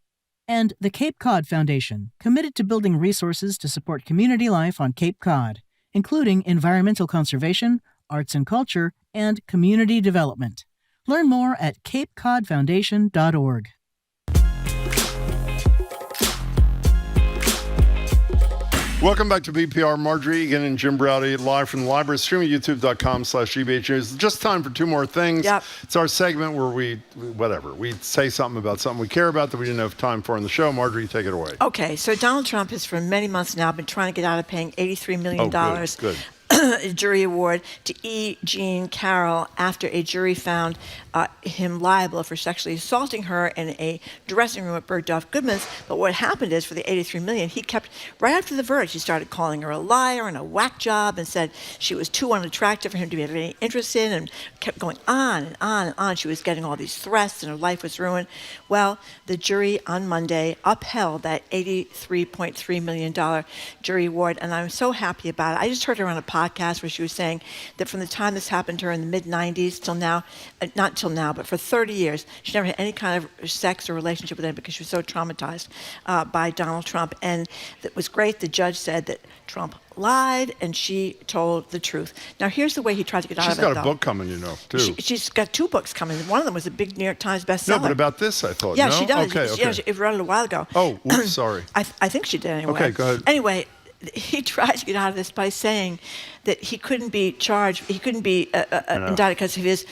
And the Cape Cod Foundation, committed to building resources to support community life on Cape Cod, including environmental conservation, arts and culture, and community development. Learn more at capecodfoundation.org. Welcome back to BPR. Margery Egan and Jim Browdy live from the library, streaming youtube.com/GBH News. Just time for two more things. Yep. It's our segment where we say something about something we care about that we didn't have time for in the show. Margery, take it away. Okay, so Donald Trump has for many months now been trying to get out of paying $83 million. Good. A jury award to E. Jean Carroll after a jury found him liable for sexually assaulting her in a dressing room at Bergdorf Goodman's. But what happened is, for the $83 million, he kept, right after the verdict, he started calling her a liar and a whack job and said she was too unattractive for him to be any interest in, and kept going on and on and on. She was getting all these threats and her life was ruined. Well, the jury on Monday upheld that $83.3 million jury award, and I'm so happy about it. I just heard her on a podcast where she was saying that from the time this happened to her in the mid-90s till now, not till now, but for 30 years, she never had any kind of sex or relationship with anybody because she was so traumatized by Donald Trump. And it was great. The judge said that Trump lied and she told the truth. Now, here's the way he tried to get out of it, She's got a book coming, too. She's got two books coming. One of them was a big New York Times bestseller. No, but about this, I thought. Yeah, no? she does. Okay. Yeah, she wrote it a while ago. Oh, oops, sorry. I think she did anyway. Okay, go ahead. Anyway, he tried to get out of this by saying that he couldn't be charged, he couldn't be indicted because of his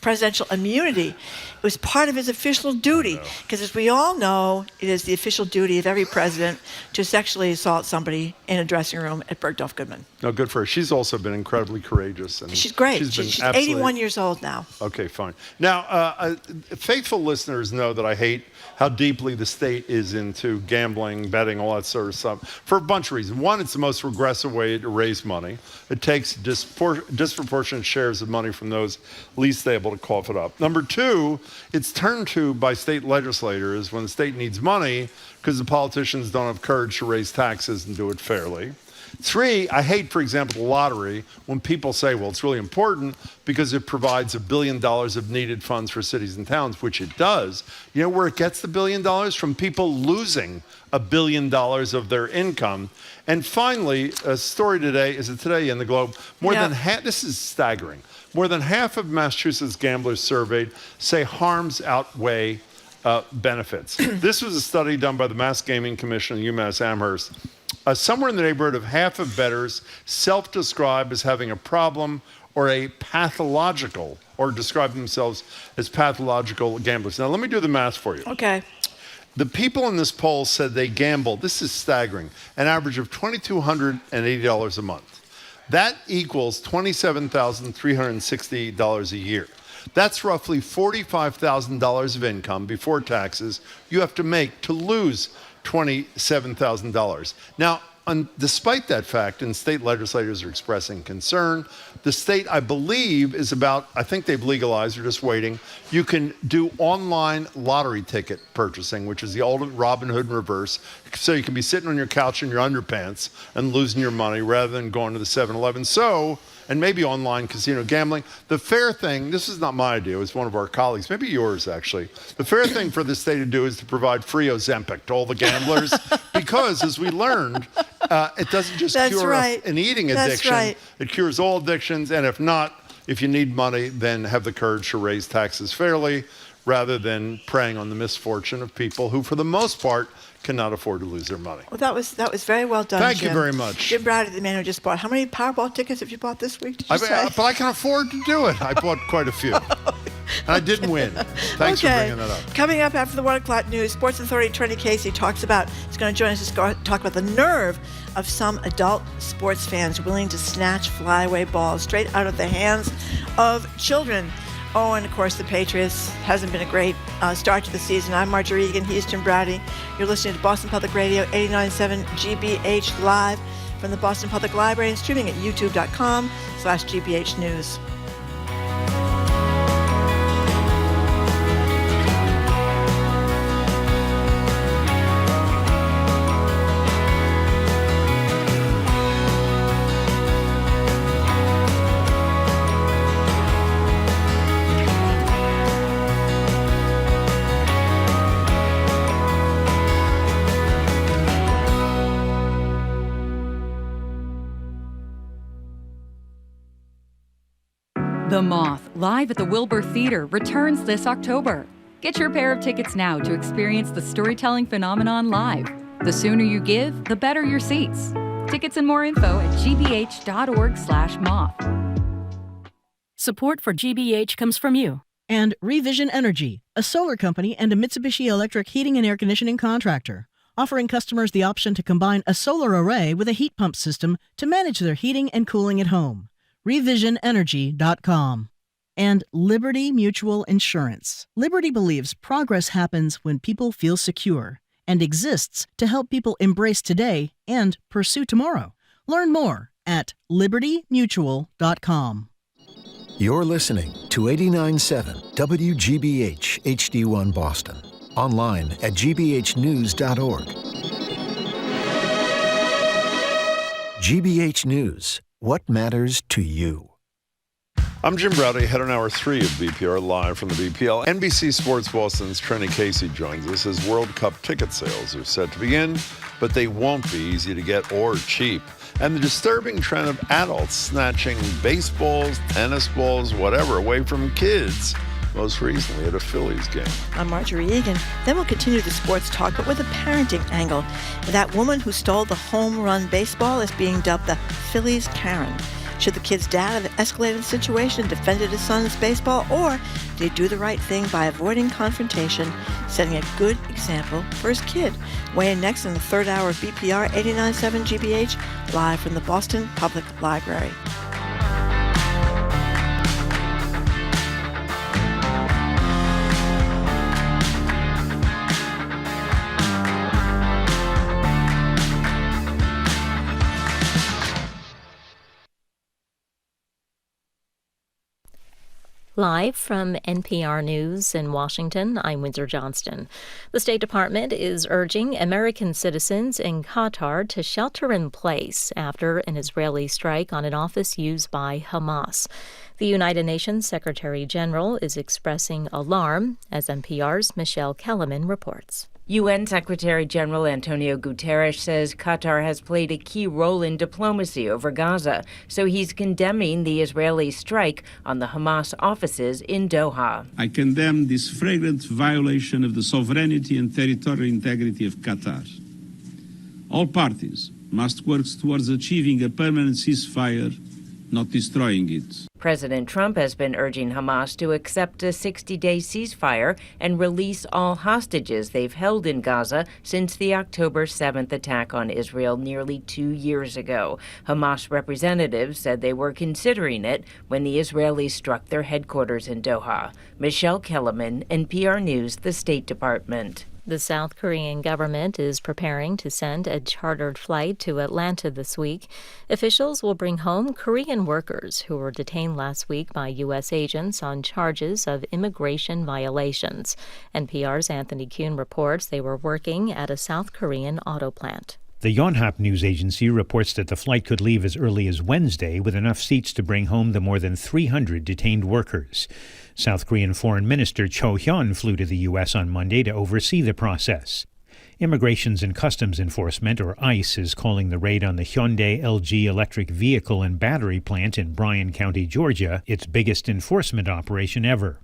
presidential immunity. It was part of his official duty, because as we all know, it is the official duty of every president to sexually assault somebody in a dressing room at Bergdorf Goodman. No, good for her. She's also been incredibly courageous. And she's great. She's 81 years old now. Okay, fine. Now, faithful listeners know that I hate how deeply the state is into gambling, betting, all that sort of stuff, for a bunch of reasons. One, it's the most regressive way to raise money. It takes disproportionate shares of money from those least able to cough it up. Number two, it's turned to by state legislators when the state needs money because the politicians don't have courage to raise taxes and do it fairly. 3, I hate, for example, the lottery when people say, well, it's really important because it provides $1 billion of needed funds for cities and towns, which it does. You know where it gets the $1 billion? From people losing $1 billion of their income. And finally, a story today, is it today in the Globe? More than half, this is staggering. More than half of Massachusetts gamblers surveyed say harms outweigh benefits. This was a study done by the Mass Gaming Commission at UMass Amherst. Somewhere in the neighborhood of half of bettors self-describe as having a problem or a pathological, or describe themselves as pathological gamblers. Now, let me do the math for you. Okay. The people in this poll said they gambled, this is staggering, an average of $2,280 a month. That equals $27,360 a year. That's roughly $45,000 of income before taxes you have to make to lose $27,000. Now, despite that fact, and state legislators are expressing concern, the state, I believe, is about, I think they've legalized, they're just waiting, you can do online lottery ticket purchasing, which is the old Robin Hood in reverse. So you can be sitting on your couch in your underpants and losing your money rather than going to the 7-Eleven. So, and maybe online casino gambling. The fair thing, this is not my idea, it was one of our colleagues, maybe yours actually. The fair thing for the state to do is to provide free Ozempic to all the gamblers because, as we learned, it doesn't just cure an eating addiction, it cures all addictions, and if not, if you need money, then have the courage to raise taxes fairly rather than preying on the misfortune of people who, for the most part, cannot afford to lose their money. Well, that was very well done, Thank Jim. you very much. Jim Browdy, the man who just bought. How many Powerball tickets have you bought this week, did you say? But I can afford to do it. I bought quite a few. And I didn't win. Thanks for bringing that up. Coming up after the 1 o'clock news, Sports Authority Trenni Casey he's going to join us to talk about the nerve of some adult sports fans willing to snatch flyaway balls straight out of the hands of children. Oh, and of course, the Patriots hasn't been a great start to the season. I'm Margery Egan. He's Jim Browdy. You're listening to Boston Public Radio 89.7 GBH live from the Boston Public Library and streaming at youtube.com/GBH News. The Moth, live at the Wilbur Theater, returns this October. Get your pair of tickets now to experience the storytelling phenomenon live. The sooner you give, the better your seats. Tickets and more info at gbh.org/moth. Support for GBH comes from you. And Revision Energy, a solar company and a Mitsubishi Electric heating and air conditioning contractor, offering customers the option to combine a solar array with a heat pump system to manage their heating and cooling at home. RevisionEnergy.com. And Liberty Mutual Insurance. Liberty believes progress happens when people feel secure and exists to help people embrace today and pursue tomorrow. Learn more at libertymutual.com. You're listening to 89.7 WGBH HD1 Boston. Online at gbhnews.org. GBH News. What matters to you? I'm Jim Browdy, head on Hour 3 of BPR, live from the BPL. NBC Sports Boston's Trenni Casey joins us as World Cup ticket sales are set to begin, but they won't be easy to get or cheap. And the disturbing trend of adults snatching baseballs, tennis balls, whatever, away from kids, most recently at a Phillies game. I'm Margery Egan. Then we'll continue the sports talk, but with a parenting angle. That woman who stole the home run baseball is being dubbed the Phillies Karen. Should the kid's dad have escalated the situation and defended his son's baseball, or did he do the right thing by avoiding confrontation, setting a good example for his kid? Weigh in next in the third hour of BPR 89.7 GBH, live from the Boston Public Library. Live from NPR News in Washington, I'm Windsor Johnston. The State Department is urging American citizens in Qatar to shelter in place after an Israeli strike on an office used by Hamas. The United Nations Secretary General is expressing alarm, as NPR's Michelle Kellerman reports. UN Secretary General Antonio Guterres says Qatar has played a key role in diplomacy over Gaza, so he's condemning the Israeli strike on the Hamas offices in Doha. I condemn this flagrant violation of the sovereignty and territorial integrity of Qatar. All parties must work towards achieving a permanent ceasefire, not destroying it. President Trump has been urging Hamas to accept a 60-day ceasefire and release all hostages they've held in Gaza since the October 7th attack on Israel nearly 2 years ago. Hamas representatives said they were considering it when the Israelis struck their headquarters in Doha. Michelle Kellerman, NPR News, the State Department. The South Korean government is preparing to send a chartered flight to Atlanta this week. Officials will bring home Korean workers who were detained last week by U.S. agents on charges of immigration violations. NPR's Anthony Kuhn reports they were working at a South Korean auto plant. The Yonhap news agency reports that the flight could leave as early as Wednesday with enough seats to bring home the more than 300 detained workers. South Korean Foreign Minister Cho Hyun flew to the U.S. on Monday to oversee the process. Immigrations and Customs Enforcement, or ICE, is calling the raid on the Hyundai LG electric vehicle and battery plant in Bryan County, Georgia, its biggest enforcement operation ever.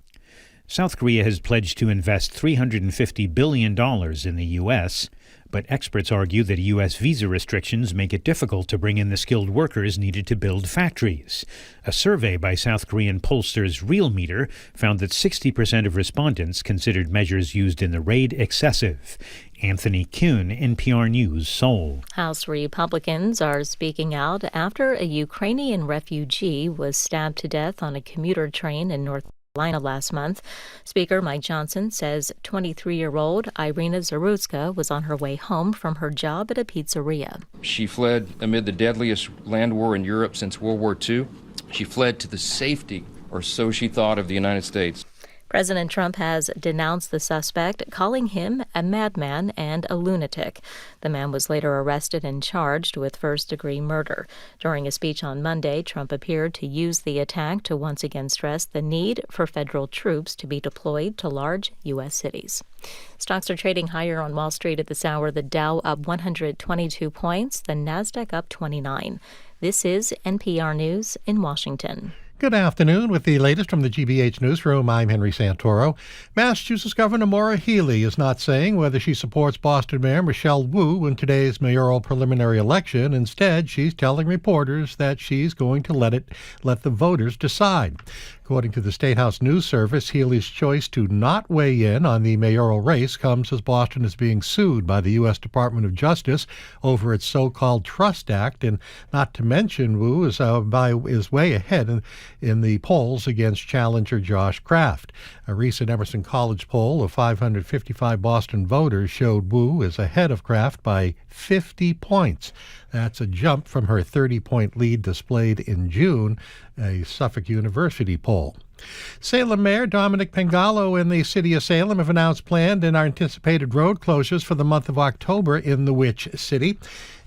South Korea has pledged to invest $350 billion in the U.S., but experts argue that U.S. visa restrictions make it difficult to bring in the skilled workers needed to build factories. A survey by South Korean pollsters RealMeter found that 60% of respondents considered measures used in the raid excessive. Anthony Kuhn, NPR News, Seoul. House Republicans are speaking out after a Ukrainian refugee was stabbed to death on a commuter train in North Carolina last month. Speaker Mike Johnson says 23-year-old Irina Zarutska was on her way home from her job at a pizzeria. She fled amid the deadliest land war in Europe since World War II. She fled to the safety, or so she thought, of the United States. President Trump has denounced the suspect, calling him a madman and a lunatic. The man was later arrested and charged with first-degree murder. During a speech on Monday, Trump appeared to use the attack to once again stress the need for federal troops to be deployed to large U.S. cities. Stocks are trading higher on Wall Street at this hour. The Dow up 122 points, the Nasdaq up 29. This is NPR News in Washington. Good afternoon. With the latest from the GBH Newsroom, I'm Henry Santoro. Massachusetts Governor Maura Healey is not saying whether she supports Boston Mayor Michelle Wu in today's mayoral preliminary election. Instead, she's telling reporters that she's going to let the voters decide. According to the State House News Service, Healey's choice to not weigh in on the mayoral race comes as Boston is being sued by the U.S. Department of Justice over its so-called Trust Act, and not to mention Wu is way ahead in the polls against challenger Josh Kraft. A recent Emerson College poll of 555 Boston voters showed Wu is ahead of Kraft by 50 points. That's a jump from her 30-point lead displayed in June, a Suffolk University poll. Salem Mayor Dominic Pengalo and the City of Salem have announced planned and anticipated road closures for the month of October in the Witch City.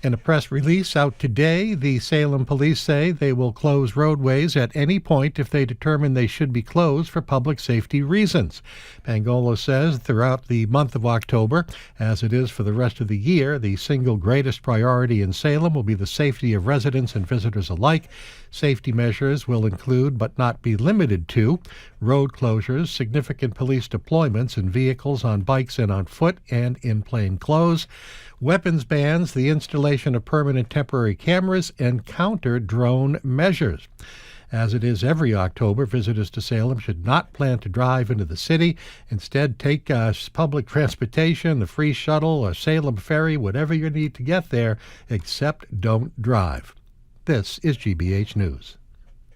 In a press release out today, the Salem police say they will close roadways at any point if they determine they should be closed for public safety reasons. Pengalo says throughout the month of October, as it is for the rest of the year, the single greatest priority in Salem will be the safety of residents and visitors alike. Safety measures will include, but not be limited to, road closures, significant police deployments in vehicles, on bikes and on foot, and in plain clothes, weapons bans, the installation of permanent temporary cameras, and counter-drone measures. As it is every October, visitors to Salem should not plan to drive into the city. Instead, take public transportation, the free shuttle, or Salem ferry, whatever you need to get there, except don't drive. This is GBH News.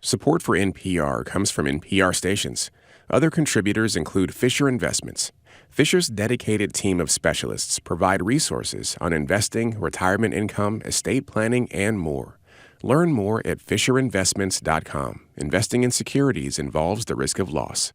Support for NPR comes from NPR stations. Other contributors include Fisher Investments. Fisher's dedicated team of specialists provide resources on investing, retirement income, estate planning, and more. Learn more at FisherInvestments.com. Investing in securities involves the risk of loss.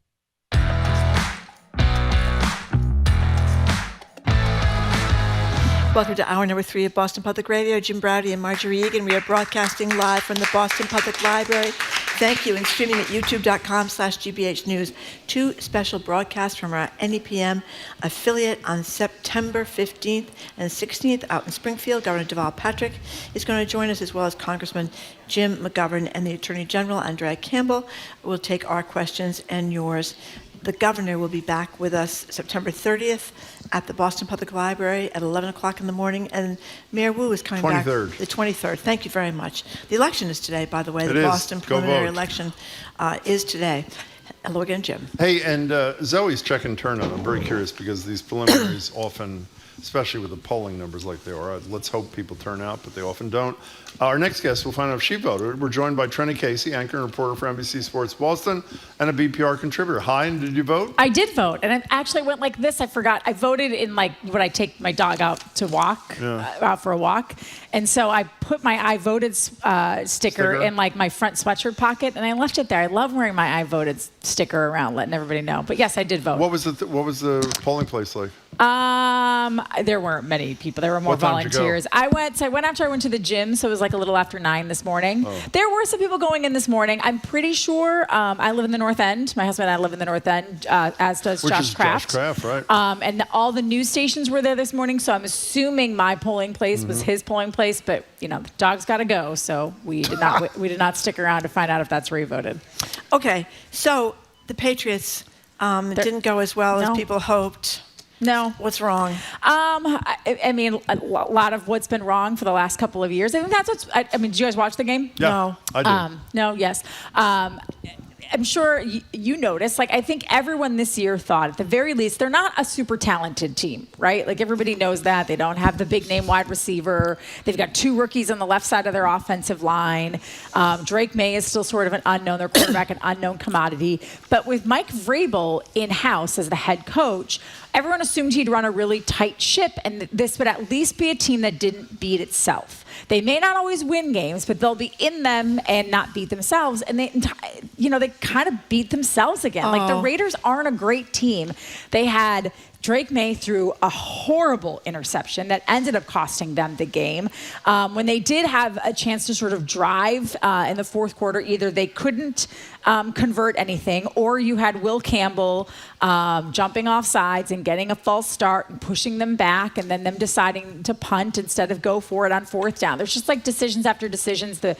Welcome to hour number 3 of Boston Public Radio. Jim Braude and Margery Egan. We are broadcasting live from the Boston Public Library. Thank you, and streaming at youtube.com/GBH News. 2 special broadcasts from our NEPM affiliate on September 15th and 16th out in Springfield. Governor Deval Patrick is going to join us, as well as Congressman Jim McGovern and the Attorney General, Andrea Campbell, will take our questions and yours. The governor will be back with us September 30th at the Boston Public Library at 11 o'clock in the morning. And Mayor Wu is coming 23rd. back the 23rd. Thank you very much. The election is today, by the way. It The is. Boston Go preliminary vote. election is today. Hello again, Jim. Hey, and Zoe's checking turnout. I'm very curious because these preliminaries often, especially with the polling numbers like they are, let's hope people turn out, but they often don't. Our next guest, we'll find out if she voted. We're joined by Trenni Casey, anchor and reporter for NBC Sports Boston, and a BPR contributor. Hi, and did you vote? I did vote, and I actually went like this. I forgot. I voted in like when I take my dog out to walk, out for a walk, and so I put my I voted sticker in like my front sweatshirt pocket, and I left it there. I love wearing my I voted sticker around, letting everybody know. But yes, I did vote. What was the polling place like? There weren't many people. There were more What time did you go? volunteers. I went after I went to the gym, so it was like a little after 9 this morning. Oh. There were some people going in this morning. I'm pretty sure. I live in the North End. My husband and I live in the North End, as does Which Josh is Kraft. Josh Kraft, right? And all the news stations were there this morning, so I'm assuming my polling place was his polling place. But the dog's got to go, so we did not we did not stick around to find out if that's where he voted. Okay, so the Patriots didn't go as well as people hoped. No. What's wrong? I mean, a lot of what's been wrong for the last couple of years. I think that's what's. I mean, did you guys watch the game? Yeah, No. I did. No. Yes. I'm sure you noticed, I think everyone this year thought, at the very least, they're not a super talented team, right? Like, everybody knows that. They don't have the big name wide receiver. They've got 2 rookies on the left side of their offensive line. Drake May is still sort of an unknown. Their quarterback, an unknown commodity. But with Mike Vrabel in-house as the head coach, everyone assumed he'd run a really tight ship, and this would at least be a team that didn't beat itself. They may not always win games, but they'll be in them and not beat themselves. And they kind of beat themselves again. Like, the Raiders aren't a great team. They had Drake May threw a horrible interception that ended up costing them the game. When they did have a chance to sort of drive in the fourth quarter, either they couldn't convert anything, or you had Will Campbell jumping off sides and getting a false start and pushing them back, and then them deciding to punt instead of go for it on fourth down. There's just like decisions after decisions. The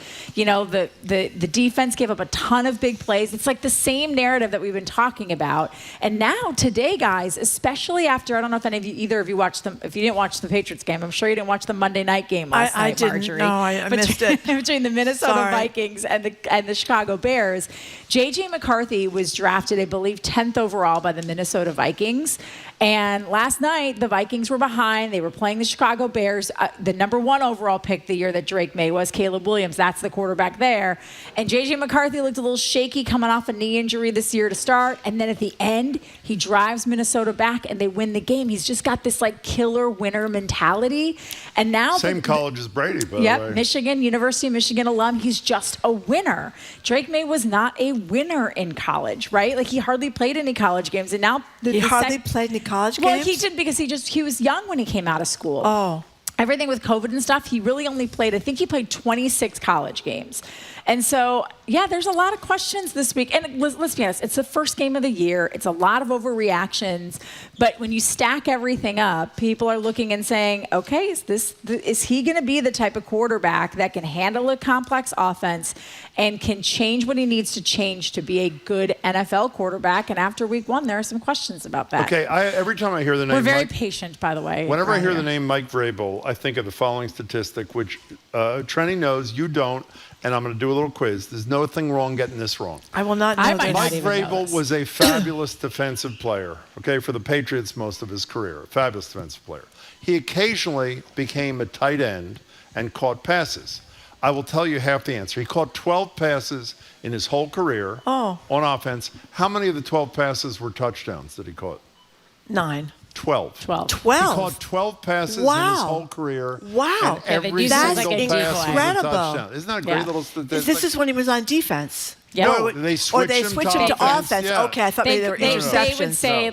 defense gave up a ton of big plays. It's like the same narrative that we've been talking about. And now today, guys, especially after, I don't know if either of you watched them. If you didn't watch the Patriots game, I'm sure you didn't watch the Monday night game last night, Margery. No, I missed it. Between the Minnesota Vikings and the Chicago Bears, J.J. McCarthy was drafted, I believe, 10th overall by the Minnesota Vikings. And last night, the Vikings were behind. They were playing the Chicago Bears. The number 1 overall pick the year that Drake May was, Caleb Williams. That's the quarterback there. And J.J. McCarthy looked a little shaky coming off a knee injury this year to start. And then at the end, he drives Minnesota back and they win the game. He's just got this like killer winner mentality. And now Same college as Brady, by the way. Michigan, University of Michigan alum. He's just a winner. Drake May was not a winner in college, right? Like, he hardly played any college games. And now he hardly played any college games? Well, he didn't, because he was young when he came out of school. Oh. Everything with COVID and stuff, he really only played, I think he played 26 college games. And so, yeah, there's a lot of questions this week. And let's be honest, it's the first game of the year. It's a lot of overreactions. But when you stack everything up, people are looking and saying, okay, is he going to be the type of quarterback that can handle a complex offense and can change what he needs to change to be a good NFL quarterback? And after week 1, there are some questions about that. Okay, every time I hear the name... We're very patient, by the way. Whenever I hear the name Mike Vrabel, I think of the following statistic, which Trenni knows, you don't, and I'm going to do a little quiz. There's nothing wrong getting this wrong. I will not know this. Mike Vrabel was a fabulous defensive player, okay, for the Patriots most of his career. A fabulous defensive player. He occasionally became a tight end and caught passes. I will tell you half the answer. He caught 12 passes in his whole career on offense. How many of the 12 passes were touchdowns that he caught? 9. 12. 12. He caught 12 passes in his whole career. Wow. And every That's single pass was a incredible. touchdown. Isn't that a great little statistic? This is when he was on defense. Yeah. No, they switched him to offense. Yeah. Okay, I thought maybe they were interceptions. They would say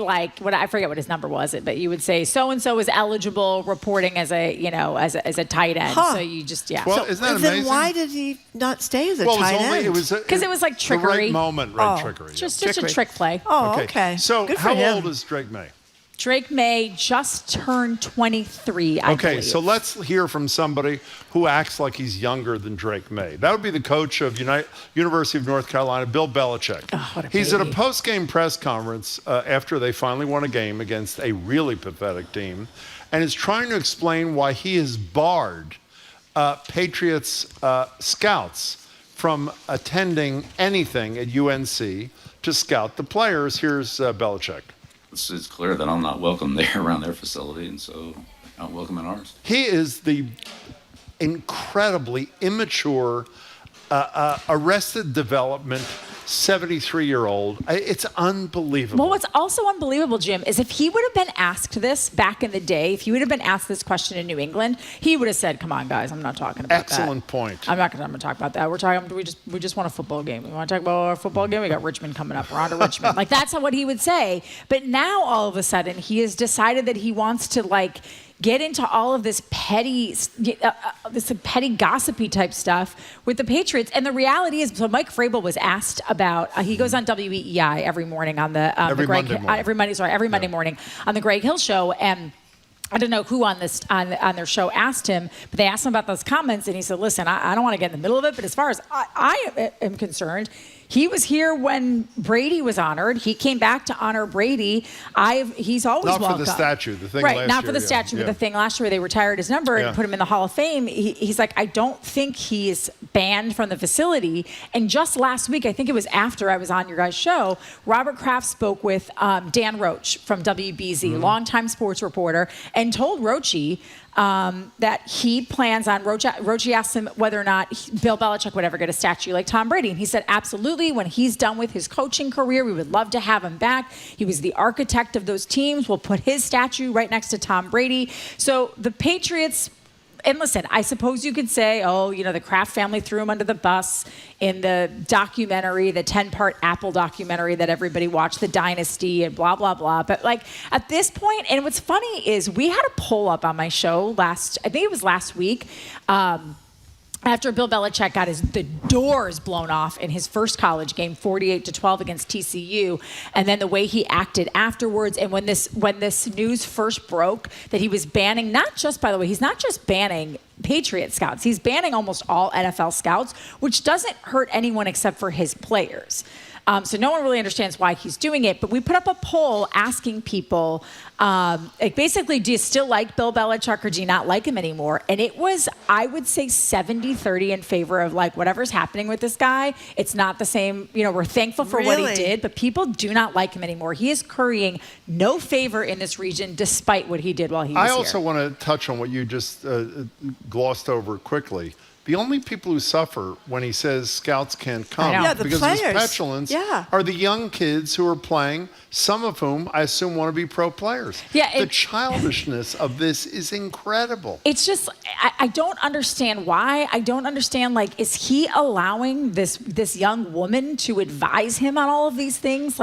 I forget what his number was, but you would say so and so is eligible reporting as a as a tight end. Huh. So you just Well, isn't that amazing? Then why did he not stay as a tight end? Because it was like trickery. The right moment, trickery. Just a trick play. Oh, okay. So Good for how him. old is Drake May? Drake May just turned 23, I believe. So let's hear from somebody who acts like he's younger than Drake May. That would be the coach of University of North Carolina, Bill Belichick. Oh, what a He's at a baby. post-game press conference after they finally won a game against a really pathetic team, and is trying to explain why he has barred Patriots scouts from attending anything at UNC to scout the players. Here's Belichick. It's clear that I'm not welcome there around their facility, and so I'm not welcome in ours. He is the incredibly immature, arrested development 73-year-old. It's unbelievable. Well, what's also unbelievable, Jim, is if he would have been asked this back in the day, if he would have been asked this question in New England, he would have said, "Come on, guys, I'm not talking about that." Excellent point. I'm not going to talk about that. We just want a football game. We want to talk about our football game. We got Richmond coming up. We're on to Richmond. Like that's what he would say. But now all of a sudden he has decided that he wants to get into all of this petty gossipy type stuff with the Patriots. And the reality is, so Mike Vrabel was asked about, he goes on WEEI every morning on every Monday morning on the Greg Hill Show. And I don't know who on their show asked him, but they asked him about those comments, and he said, "Listen, I don't want to get in the middle of it, but as far as I am concerned, he was here when Brady was honored. He came back to honor Brady. He's always welcome." Not for the statue, the thing last year. Right, not for the statue, but the thing last year they retired his number and put him in the Hall of Fame. He's like, I don't think he's banned from the facility. And just last week, I think it was after I was on your guys' show, Robert Kraft spoke with Dan Roach from WBZ, longtime sports reporter, and told Roachy that he plans on, Roachy asked him whether or not Bill Belichick would ever get a statue like Tom Brady. And he said, absolutely. When he's done with his coaching career, we would love to have him back. He was the architect of those teams. We'll put his statue right next to Tom Brady. So the Patriots, and listen, I suppose you could say, the Kraft family threw him under the bus in the documentary, the 10-part Apple documentary that everybody watched, The Dynasty and blah, blah, blah. But at this point, and what's funny is we had a poll up on my show I think it was last week, after Bill Belichick got the doors blown off in his first college game, 48-12 against TCU, and then the way he acted afterwards, and when this news first broke that he was banning, he's not just banning Patriot scouts, he's banning almost all NFL scouts, which doesn't hurt anyone except for his players. So no one really understands why he's doing it. But we put up a poll asking people, basically, do you still like Bill Belichick or do you not like him anymore? And it was, I would say, 70-30 in favor of whatever's happening with this guy. It's not the same. We're thankful for what he did, but people do not like him anymore. He is currying no favor in this region despite what he did while he was here. I also want to touch on what you just glossed over quickly. The only people who suffer when he says scouts can't come because of his petulance are the young kids who are playing, some of whom I assume want to be pro players. The childishness of this is incredible. It's just, I don't understand why. I don't understand, is he allowing this young woman to advise him on all of these things?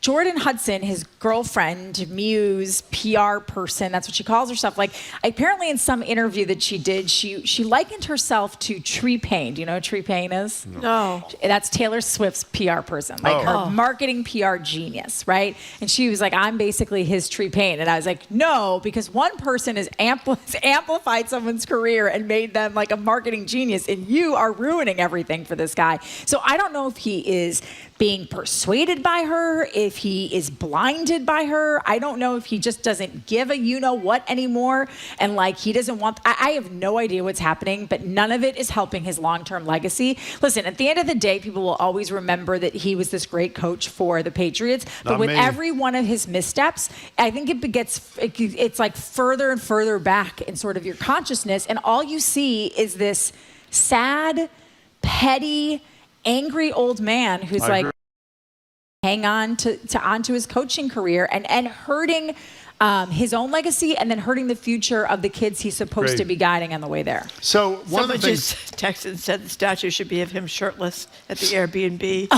Jordan Hudson, his girlfriend, muse, PR person, that's what she calls herself. Apparently in some interview that she did, she likened herself to Tree Payne. Do you know what Tree Payne is? No. That's Taylor Swift's PR person, her marketing PR genius, right? And she was like, I'm basically his Tree Payne. And I was like, no, because one person has amplified someone's career and made them a marketing genius, and you are ruining everything for this guy. So I don't know if he is being persuaded by her, if he is blinded by her. I don't know if he just doesn't give a you-know-what anymore, and he doesn't want... I have no idea what's happening, but none of it is helping his long-term legacy. Listen, at the end of the day, people will always remember that he was this great coach for the Patriots, but with every one of his missteps, I think it's further and further back in sort of your consciousness, and all you see is this sad, petty, angry old man who's hang on onto his coaching career and hurting his own legacy and then hurting the future of the kids he's supposed to be guiding on the way there. So Someone just texted and said the statue should be of him shirtless at the Airbnb.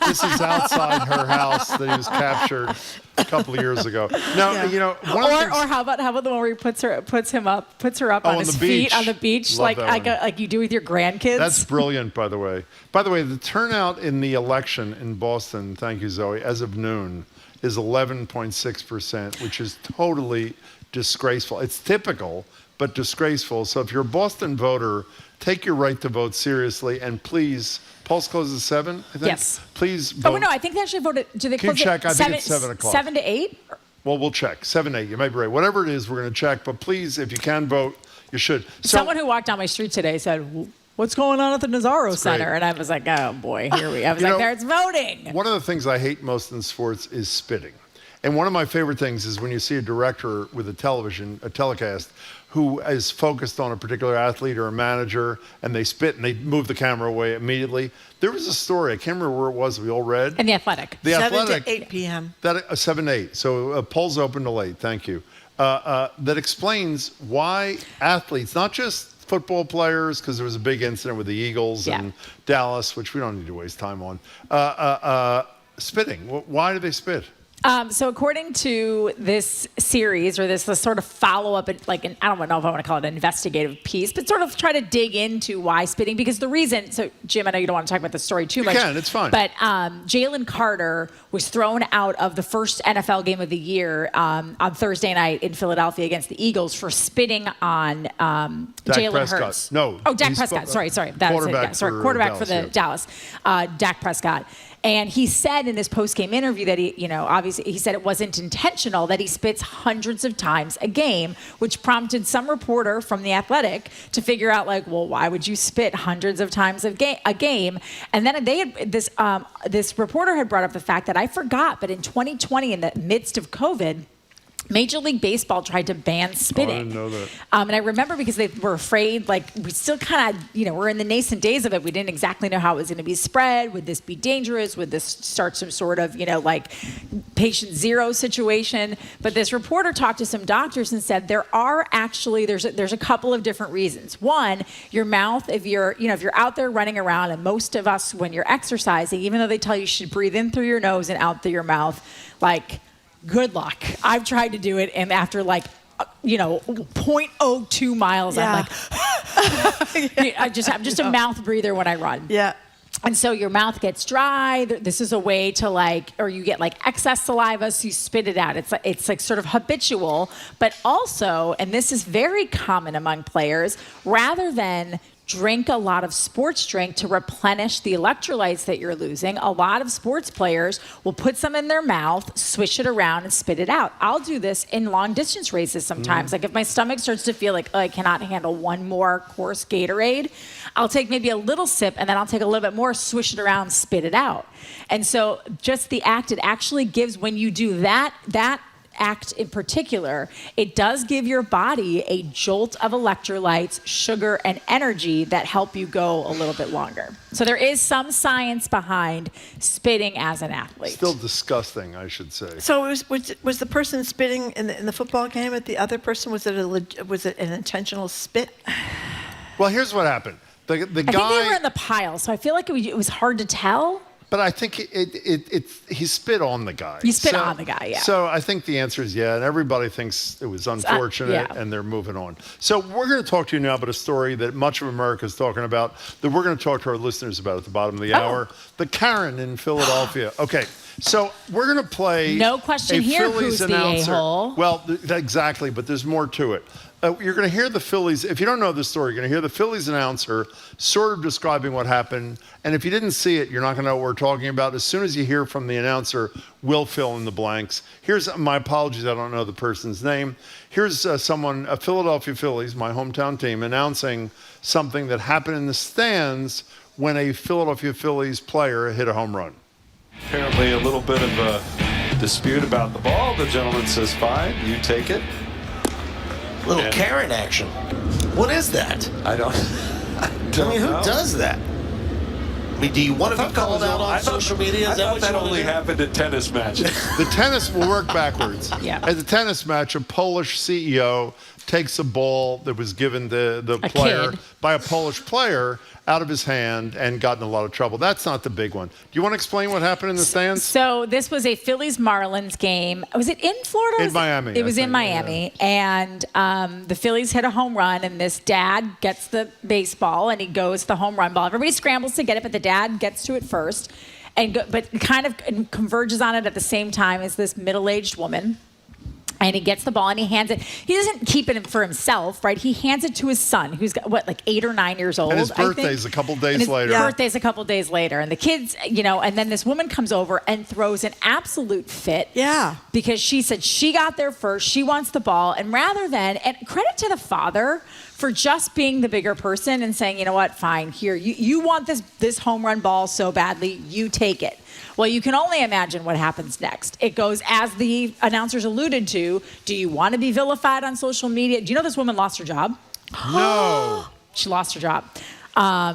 This is outside her house that he was captured a couple of years ago. Now, or how about the one where he puts her up on his feet on the beach, like you do with your grandkids? That's brilliant, by the way. By the way, the turnout in the election in Boston, thank you, Zoe, as of noon, is 11.6%, which is totally disgraceful. It's typical, but disgraceful. So if you're a Boston voter, take your right to vote seriously, and please, polls close at 7, I think? Yes. Please vote. Oh, no, I think they actually voted. Do they Can you close check? at I think it's 7 o'clock. 7 to 8? Well, we'll check. 7, 8. You might be right. Whatever it is, we're going to check. But please, if you can vote, you should. Someone who walked down my street today said, "What's going on at the Nazaro Center?" great. And I was like, "Oh boy, here we." I was like, "There's voting." One of the things I hate most in sports is spitting. And one of my favorite things is when you see a director with a telecast, who is focused on a particular athlete or a manager, and they spit and they move the camera away immediately. There was a story, I can't remember where it was, we all read. In The Athletic. 7 to 8 p.m. 7 to 8. So polls open till 8, thank you. That explains why athletes, not just football players, because there was a big incident with the Eagles and Dallas, which we don't need to waste time on, spitting. Why do they spit? So according to this series, or this sort of follow-up, I don't know if I want to call it an investigative piece, but sort of try to dig into why spitting, because the reason, so Jim, I know you don't want to talk about the story too much. You can, it's fine. But Jalen Carter was thrown out of the first NFL game of the year on Thursday night in Philadelphia against the Eagles for spitting on Jalen Hurts. No. Oh, Dak Prescott. Sorry. That was it. Yeah, sorry, quarterback for the Dallas. Dak Prescott. And he said in his post-game interview that he, obviously he said it wasn't intentional, that he spits hundreds of times a game, which prompted some reporter from The Athletic to figure out, why would you spit hundreds of times a game? And then this reporter had brought up the fact that I forgot, but in 2020, in the midst of COVID, Major League Baseball tried to ban spitting. I didn't know that. And I remember because they were afraid, we still kind of, we're in the nascent days of it. We didn't exactly know how it was going to be spread. Would this be dangerous? Would this start some sort of, patient zero situation? But this reporter talked to some doctors and said there are actually, there's a couple of different reasons. One, your mouth, if you're out there running around, and most of us, when you're exercising, even though they tell you should breathe in through your nose and out through your mouth, good luck. I've tried to do it, and after 0.02 miles, I'm I'm just a mouth breather when I run. Yeah. And so your mouth gets dry. This is a way to or you get excess saliva, so you spit it out. It's sort of habitual, but also, and this is very common among players, rather than drink a lot of sports drink to replenish the electrolytes that you're losing, a lot of sports players will put some in their mouth, swish it around, and spit it out. I'll do this in long distance races sometimes. If my stomach starts to feel I cannot handle one more course Gatorade, I'll take maybe a little sip, and then I'll take a little bit more, swish it around, spit it out. And so just the act, it actually gives, when you do that act in particular, it does give your body a jolt of electrolytes, sugar, and energy that help you go a little bit longer. So there is some science behind spitting as an athlete. Still disgusting, I should say. So was the person spitting in the football game at the other person? Was it an intentional spit? Well, here's what happened. The guy. I think they were in the pile, so I feel like it was hard to tell. But I think he spit on the guy. He spit on the guy, yeah. So I think the answer is yeah, and everybody thinks it was unfortunate, and they're moving on. So we're going to talk to you now about a story that much of America is talking about, that we're going to talk to our listeners about at the bottom of the hour. The Karen in Philadelphia. Okay, so we're going to play no question here, Phillies who's announcer. The a-hole? Well, exactly, but there's more to it. You're going to hear the Phillies, if you don't know this story, you're going to hear the Phillies announcer sort of describing what happened. And if you didn't see it, you're not going to know what we're talking about. As soon as you hear from the announcer, we'll fill in the blanks. Here's my apologies, I don't know the person's name. Here's someone, a Philadelphia Phillies, my hometown team, announcing something that happened in the stands when a Philadelphia Phillies player hit a home run. Apparently a little bit of a dispute about the ball. The gentleman says, fine, you take it. Little Karen action. What is that? I don't who does that? I mean, do you want to be called out on social media? Is that what that you want only to do? happened in tennis matches. The tennis will work backwards. Yeah. At the tennis match, a Polish CEO takes a ball that was given the player by a Polish player out of his hand and got in a lot of trouble. That's not the big one. Do you want to explain what happened in the stands? So this was a Phillies-Marlins game. Was it in Florida? In Miami. It was in Miami. And the Phillies hit a home run, and this dad gets the baseball, and he goes to the home run ball. Everybody scrambles to get it, but the dad gets to it first, but kind of converges on it at the same time as this middle-aged woman. And he gets the ball and he hands it. He doesn't keep it for himself, right? He hands it to his son, who's got, like 8 or 9 years old. And his birthday's a couple days later. His birthday's a couple days later. And the kids, and then this woman comes over and throws an absolute fit. Yeah. Because she said she got there first. She wants the ball. And rather than, and credit to the father for just being the bigger person and saying, you know what, fine, here, you want this home run ball so badly, you take it. Well, you can only imagine what happens next. It goes, as the announcers alluded to, do you want to be vilified on social media? Do you know this woman lost her job? No. She lost her job.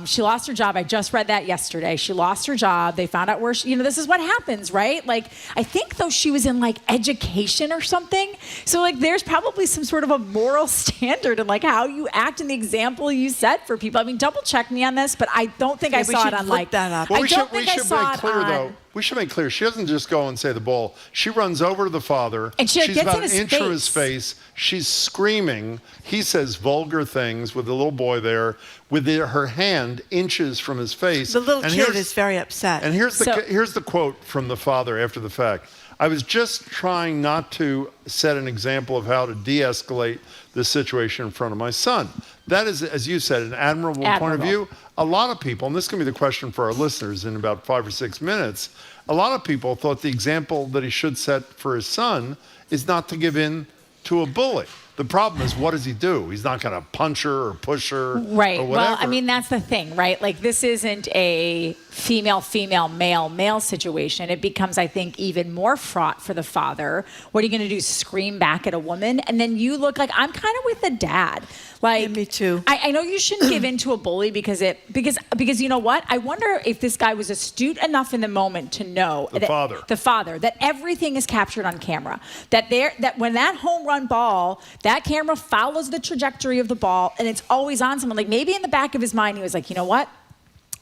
She lost her job. I just read that yesterday. She lost her job. They found out where this is what happens, right? Like, I think though she was in like education or something. So like there's probably some sort of a moral standard in like how you act and the example you set for people. I mean, double check me on this, but I don't think I saw it on like that up. Well, I don't think I saw it on. We should make clear, she doesn't just go and say the ball. She runs over to the father. And she's about an inch from his face. She's screaming. He says vulgar things with the little boy there, with her hand inches from his face. The little kid is very upset. And here's the quote from the father after the fact. I was just trying not to set an example of how to de-escalate the situation in front of my son. That is, as you said, an admirable point of view. A lot of people, and this is going to be the question for our listeners in about 5 or 6 minutes, a lot of people thought the example that he should set for his son is not to give in to a bully. The problem is, what does he do? He's not going to punch her or push her right. or whatever. Well, I mean, that's the thing, right? Like, this isn't a female, male situation. It becomes, I think, even more fraught for the father. What are you going to do, scream back at a woman? And then you look like, I'm kind of with the dad. Like, yeah, me too. I know you shouldn't give in to a bully because you know what? I wonder if this guy was astute enough in the moment to know the father that everything is captured on camera. That when that home run ball, that camera follows the trajectory of the ball and it's always on someone. Like maybe in the back of his mind he was like, you know what?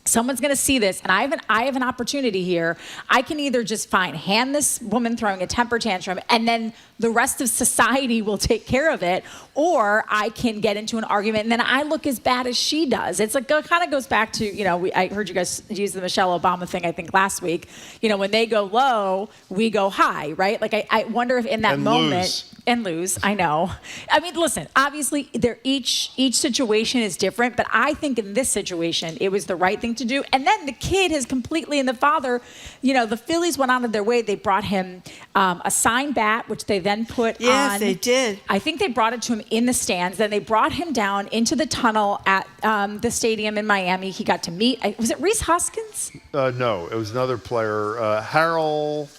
Someone's going to see this, and I have an opportunity here. I can either just hand this woman throwing a temper tantrum, and then the rest of society will take care of it, or I can get into an argument, and then I look as bad as she does. It's like it kind of goes back to, I heard you guys use the Michelle Obama thing, I think, last week. When they go low, we go high, right? Like, I wonder if in that moment... And lose, I know. I mean, listen, obviously, each situation is different, but I think in this situation, it was the right thing to do. And then the kid has completely, and the father, the Phillies went out of their way. They brought him a signed bat, which they then put on. Yes, they did. I think they brought it to him in the stands. Then they brought him down into the tunnel at the stadium in Miami. He got to meet, was it Reese Hoskins? No, it was another player, Harold.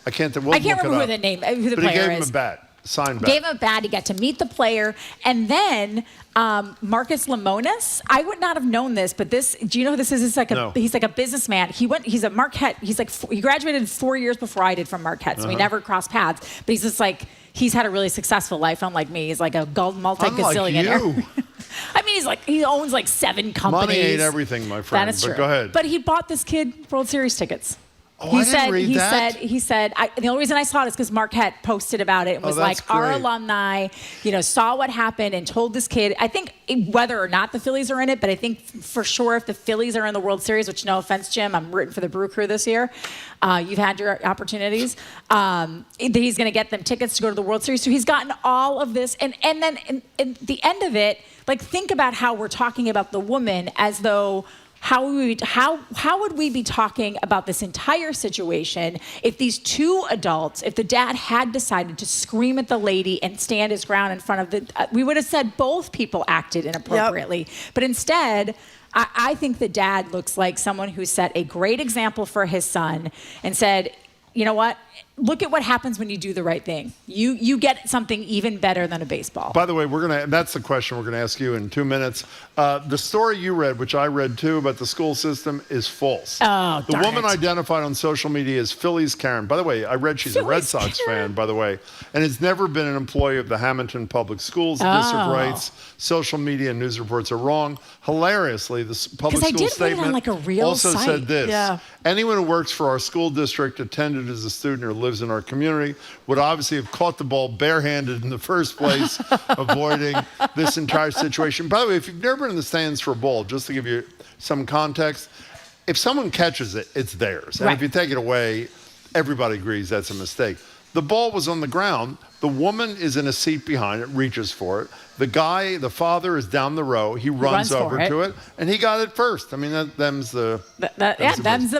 I can't remember who the player is. But he gave him a bat. Signed bat. Gave him a bat. He got to meet the player, and then Marcus Lemonis. I would not have known this, but do you know who this is? He's like a businessman. He's a Marquette. He's like he graduated 4 years before I did from Marquette, so we never crossed paths. But he's just like he's had a really successful life, unlike me. He's like a multi-gazillionaire. I mean, he owns like 7 companies. Money ain't everything, my friend. That is true. But go ahead. But he bought this kid World Series tickets. Oh, I didn't read that. He said, the only reason I saw it is because Marquette posted about it and was like, our alumni, saw what happened and told this kid, I think whether or not the Phillies are in it, but I think for sure if the Phillies are in the World Series, which no offense, Jim, I'm rooting for the Brew Crew this year. You've had your opportunities. He's going to get them tickets to go to the World Series. So he's gotten all of this. And then in the end of it, like think about how we're talking about the woman as though how would we be talking about this entire situation if these two adults, if the dad had decided to scream at the lady and stand his ground in front of the, we would have said both people acted inappropriately. Yep. But instead, I think the dad looks like someone who set a great example for his son and said, you know what? look at what happens when you do the right thing. You get something even better than a baseball. By the way, that's the question we're going to ask you in 2 minutes. The story you read, which I read too, about the school system is false. Oh, the woman identified on social media as Phillies Karen. By the way, I read she's a Red Sox fan, by the way, and has never been an employee of the Hamilton Public Schools. The district writes, social media and news reports are wrong. Hilariously, the public school statement like a real also site. said this. Anyone who works for our school district, attended as a student, or lives in our community would obviously have caught the ball barehanded in the first place, avoiding this entire situation. By the way, if you've never been in the stands for a ball, just to give you some context, if someone catches it, it's theirs. And if you take it away, everybody agrees that's a mistake. The ball was on the ground. The woman is in a seat behind it, reaches for it. The guy, the father, is down the row. He runs over to it, and he got it first. I mean, them's the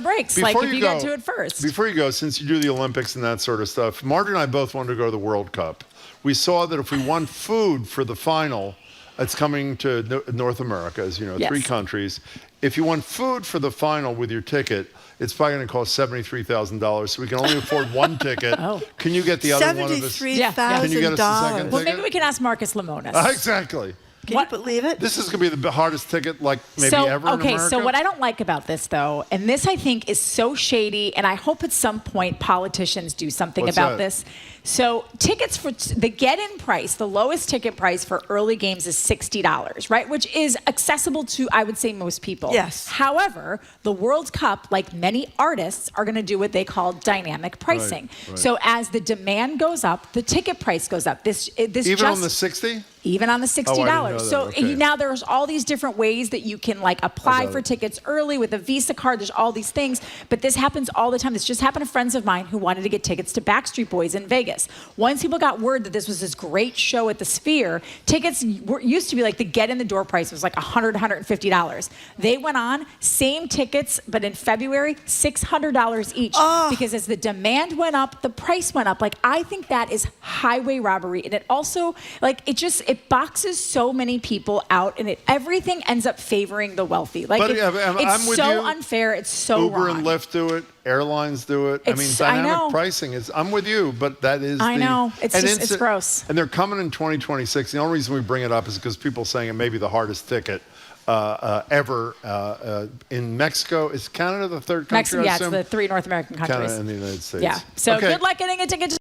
breaks. Like, if you get to it first. Before you go, since you do the Olympics and that sort of stuff, Margery and I both wanted to go to the World Cup. We saw that if we won food for the final, it's coming to North America, as you know, 3 countries. If you want food for the final with your ticket, it's probably going to cost $73,000. So we can only afford one ticket. Can you get the other one of us? $73,000. Can you get us the second ticket? Well, maybe we can ask Marcus Lemonis. Exactly. Can you believe it? This is going to be the hardest ticket, like maybe ever in America. So what I don't like about this, though, and this I think is so shady, and I hope at some point politicians do something about this. So tickets for the get-in price, the lowest ticket price for early games is $60, right? Which is accessible to, I would say, most people. Yes. However, the World Cup, like many artists, are going to do what they call dynamic pricing. Right. So as the demand goes up, the ticket price goes up. This even on the 60? Even on the $60. So Okay. now there's all these different ways that you can like apply for tickets early with a Visa card. There's all these things, but this happens all the time. This just happened to friends of mine who wanted to get tickets to Backstreet Boys in Vegas. Once people got word that this was this great show at the Sphere, tickets used to be like the get in the door price was like $100, $150. They went on, same tickets, but in February, $600 each. Because as the demand went up, the price went up. Like, I think that is highway robbery. And it also, like, it boxes so many people out, and everything ends up favoring the wealthy. Like, it's so unfair. It's so Uber wrong. and Lyft do it. Airlines do it. Dynamic pricing is. I'm with you, but that is. I know. It's gross. And they're coming in 2026. The only reason we bring it up is because people saying it may be the hardest ticket ever in Mexico. Is Canada the third country? It's the 3 North American countries. Canada and the United States. Yeah. So good luck getting a ticket.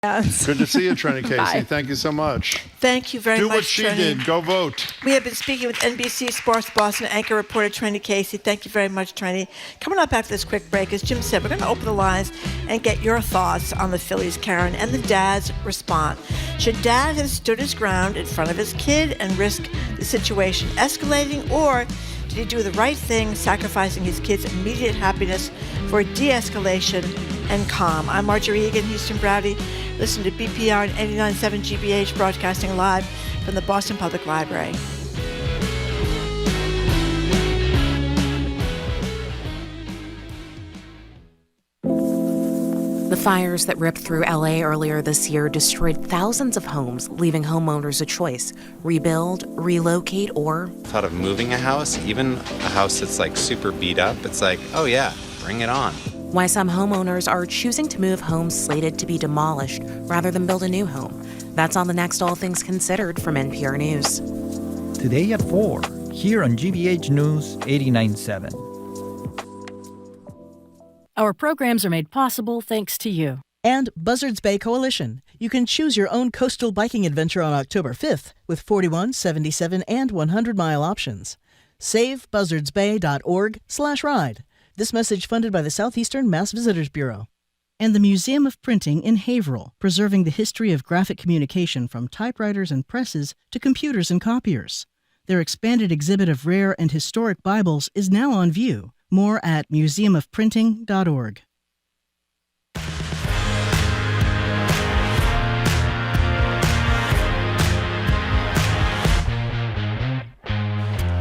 Good to see you, Trenni Casey. Bye. Thank you so much. Thank you very much, Do what she did. Go vote. We have been speaking with NBC Sports Boston anchor reporter Trenni Casey. Thank you very much, Trenni. Coming up after this quick break, as Jim said, we're going to open the lines and get your thoughts on the Phillies Karen and the dad's response. Should dad have stood his ground in front of his kid and risk the situation escalating, or did he do the right thing, sacrificing his kid's immediate happiness for de-escalation and calm? I'm Margery Egan, Houston Browdy. Listen to BPR and 89.7 GBH, broadcasting live from the Boston Public Library. The fires that ripped through LA earlier this year destroyed thousands of homes, leaving homeowners a choice: rebuild, relocate, or... Thought of moving a house, even a house that's like super beat up, it's like, oh yeah, bring it on. Why some homeowners are choosing to move homes slated to be demolished rather than build a new home. That's on the next All Things Considered from NPR News. Today at 4, here on GBH News 89.7. Our programs are made possible thanks to you. And Buzzards Bay Coalition. You can choose your own coastal biking adventure on October 5th with 41, 77, and 100-mile options. SaveBuzzardsBay.org/ride. This message funded by the Southeastern Mass Visitors Bureau. And the Museum of Printing in Haverhill, preserving the history of graphic communication from typewriters and presses to computers and copiers. Their expanded exhibit of rare and historic Bibles is now on view. More at museumofprinting.org.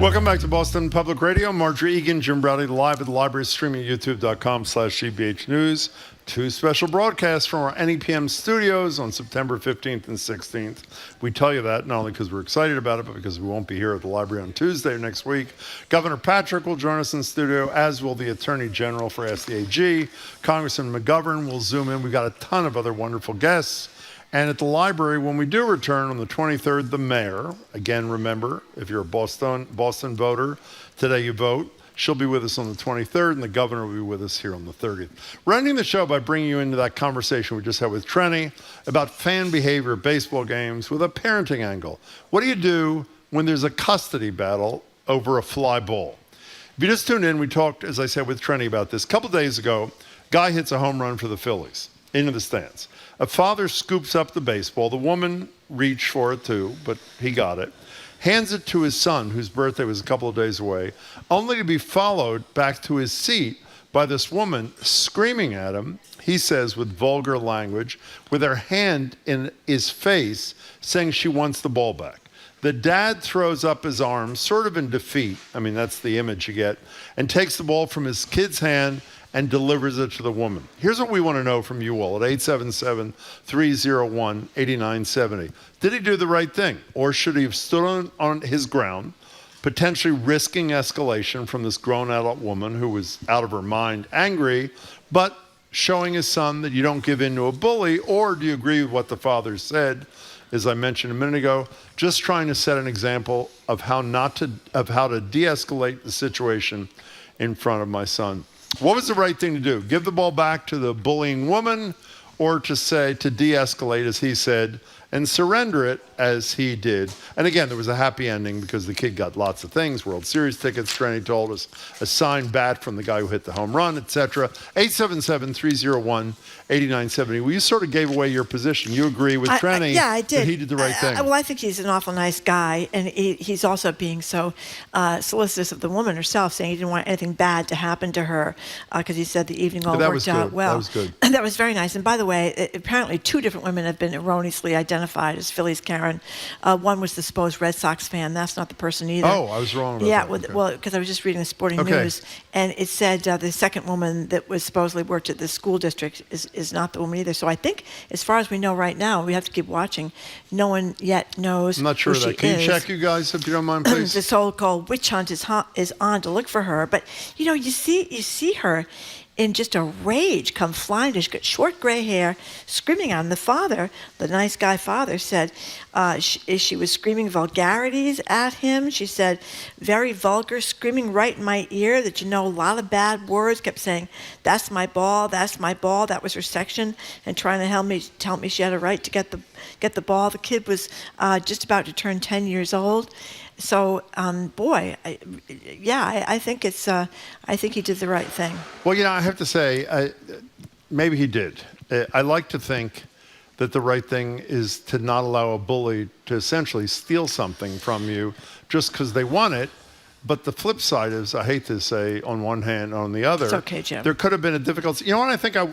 Welcome back to Boston Public Radio. Margery Egan, Jim Browdy, live at the library, streaming at youtube.com/GBH News. 2 special broadcasts from our NEPM studios on September 15th and 16th. We tell you that not only because we're excited about it, but because we won't be here at the library on Tuesday next week. Governor Patrick will join us in studio, as will the Attorney General for Ask the AG. Congressman McGovern will zoom in. We've got a ton of other wonderful guests. And at the library, when we do return on the 23rd, the mayor, again, remember, if you're a Boston voter, today you vote. She'll be with us on the 23rd, and the governor will be with us here on the 30th. We're ending the show by bringing you into that conversation we just had with Trenni about fan behavior at baseball games with a parenting angle. What do you do when there's a custody battle over a fly ball? If you just tuned in, we talked, as I said, with Trenni about this. A couple days ago, guy hits a home run for the Phillies into the stands. A father scoops up the baseball. The woman reached for it too, but he got it. Hands it to his son, whose birthday was a couple of days away, only to be followed back to his seat by this woman screaming at him, he says with vulgar language, with her hand in his face, saying she wants the ball back. The dad throws up his arms, sort of in defeat, I mean, that's the image you get, and takes the ball from his kid's hand and delivers it to the woman. Here's what we want to know from you all at 877-301-8970. Did he do the right thing? Or should he have stood on his ground, potentially risking escalation from this grown adult woman who was out of her mind, angry, but showing his son that you don't give in to a bully? Or do you agree with what the father said, as I mentioned a minute ago, just trying to set an example of how to de-escalate the situation in front of my son? What was the right thing to do? Give the ball back to the bullying woman, or to de-escalate, as he said, and surrender it as he did? And again, there was a happy ending because the kid got lots of things, World Series tickets, Trenni told us, a signed bat from the guy who hit the home run, etc. 877-301-8970. Well, you sort of gave away your position. You agree with Trenni I did. that he did the right thing. Well, I think he's an awful nice guy, and he's also being so solicitous of the woman herself, saying he didn't want anything bad to happen to her, because he said the evening all worked out well. That was good. That was very nice. And by the way, apparently 2 different women have been erroneously identified as Phillies Karen. One was the supposed Red Sox fan. That's not the person either. Oh, I was wrong about that. Okay. Well, because I was just reading the Sporting News, and it said the second woman that was supposedly worked at the school district is not the woman either. So I think, as far as we know right now, we have to keep watching. No one yet knows. I'm not sure of that. Can you check, you guys, if you don't mind, please? The so-called witch hunt is on to look for her. But you see her in just a rage, come flying. She's got short gray hair, screaming at him. The father, the nice guy father, said she was screaming vulgarities at him. She said, very vulgar, screaming right in my ear that a lot of bad words, kept saying, that's my ball, that's my ball. That was her section, and trying to tell me she had a right to get the ball. The kid was just about to turn 10 years old. So, I think I think he did the right thing. Well, I have to say, maybe he did. I like to think that the right thing is to not allow a bully to essentially steal something from you just because they want it. But the flip side is, I hate to say on one hand, on the other, it's okay, Jim. There could have been a difficult. You know what I think I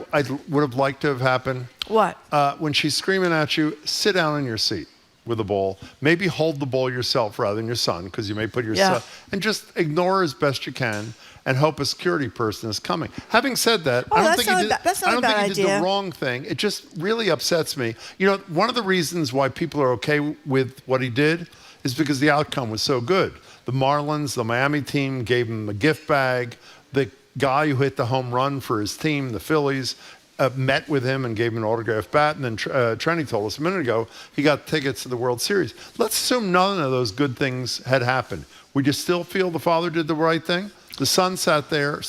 would have liked to have happened? What? When she's screaming at you, sit down in your seat with the ball. Maybe hold the ball yourself rather than your son, because you may put your son, and just ignore as best you can and hope a security person is coming. Having said that, I don't think he did the wrong thing. It just really upsets me. One of the reasons why people are okay with what he did is because the outcome was so good. The Marlins, the Miami team, gave him a gift bag. The guy who hit the home run for his team, the Phillies, met with him and gave him an autographed bat. And then Trenni told us a minute ago he got tickets to the World Series. Let's assume none of those good things had happened. Would you still feel the father did the right thing? The son stood there,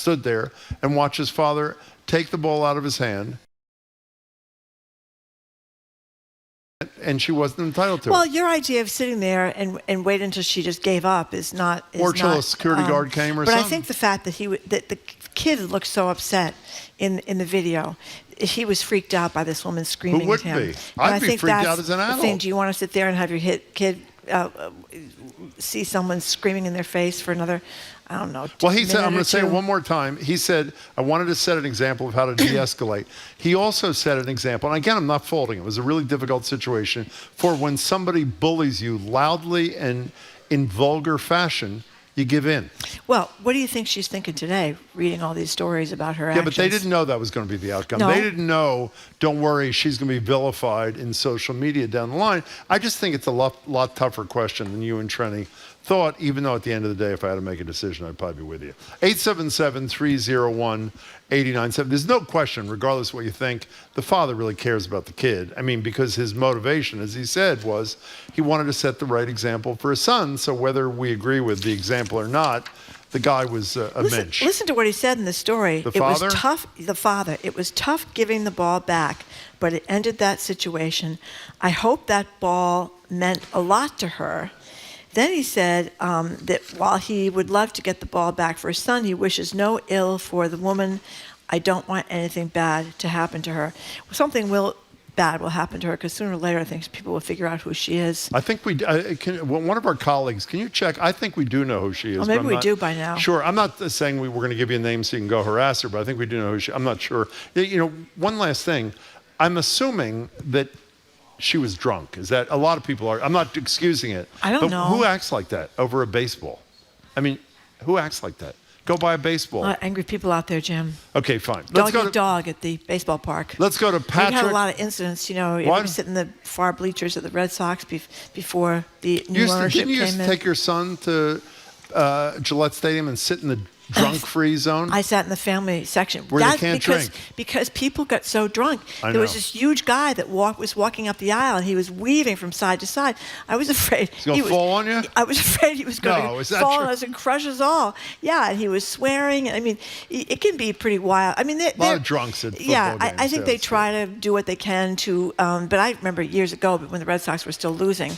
and watched his father take the ball out of his hand, and she wasn't entitled to it. Well, your idea of sitting there and wait until she just gave up is not. Or till a security guard came or something. But I think the fact that that the kid looked so upset in the video, he was freaked out by this woman screaming at him. Who would be? I'd be freaked out as an adult. Do you want to sit there and have your kid see someone screaming in their face for another? I don't know. Well, he said, I'm going to say it one more time. He said, I wanted to set an example of how to de-escalate. He also set an example, and again, I'm not faulting him. It was a really difficult situation for when somebody bullies you loudly and in vulgar fashion, you give in. Well, what do you think she's thinking today, reading all these stories about her actions? Yeah, but they didn't know that was going to be the outcome. No. They didn't know, don't worry, she's going to be vilified in social media down the line. I just think it's a lot tougher question than you and Trenni thought, even though at the end of the day, if I had to make a decision, I'd probably be with you. 877-301-8970. There's no question, regardless of what you think, the father really cares about the kid. I mean, because his motivation, as he said, was he wanted to set the right example for his son. So whether we agree with the example or not, the guy was a mensch. Listen to what he said in the story. The father? It was tough. The father. It was tough giving the ball back, but it ended that situation. I hope that ball meant a lot to her. Then he said that while he would love to get the ball back for his son, he wishes no ill for the woman. I don't want anything bad to happen to her. Something bad will happen to her, because sooner or later I think people will figure out who she is. I think one of our colleagues, can you check? I think we do know who she is. Well, maybe we do by now. Sure. I'm not saying we're going to give you a name so you can go harass her, but I think we do know who she is. I'm not sure. You know, one last thing. I'm assuming that she was drunk. Is that a lot of people are? I'm not excusing it. I don't know. Who acts like that over a baseball? I mean, who acts like that? Go buy a baseball. Angry people out there, Jim. Okay, fine. Dog at the baseball park. Let's go to Patrick. We had a lot of incidents. You know, you sit in the far bleachers of the Red Sox before the new ownership came in. Didn't you take your son to Gillette Stadium and sit in the drunk-free zone? I sat in the family section. Where they can't drink. Because people got so drunk. I There was know. this huge guy that was walking up the aisle, and he was weaving from side to side. I was afraid He's going to fall on you? I was afraid he was going to fall on true? us and crush us all. Yeah, and he was swearing. I mean, it can be pretty wild. I mean, a lot of drunks at football yeah, games. I think they try to do what they can to. But I remember years ago when the Red Sox were still losing.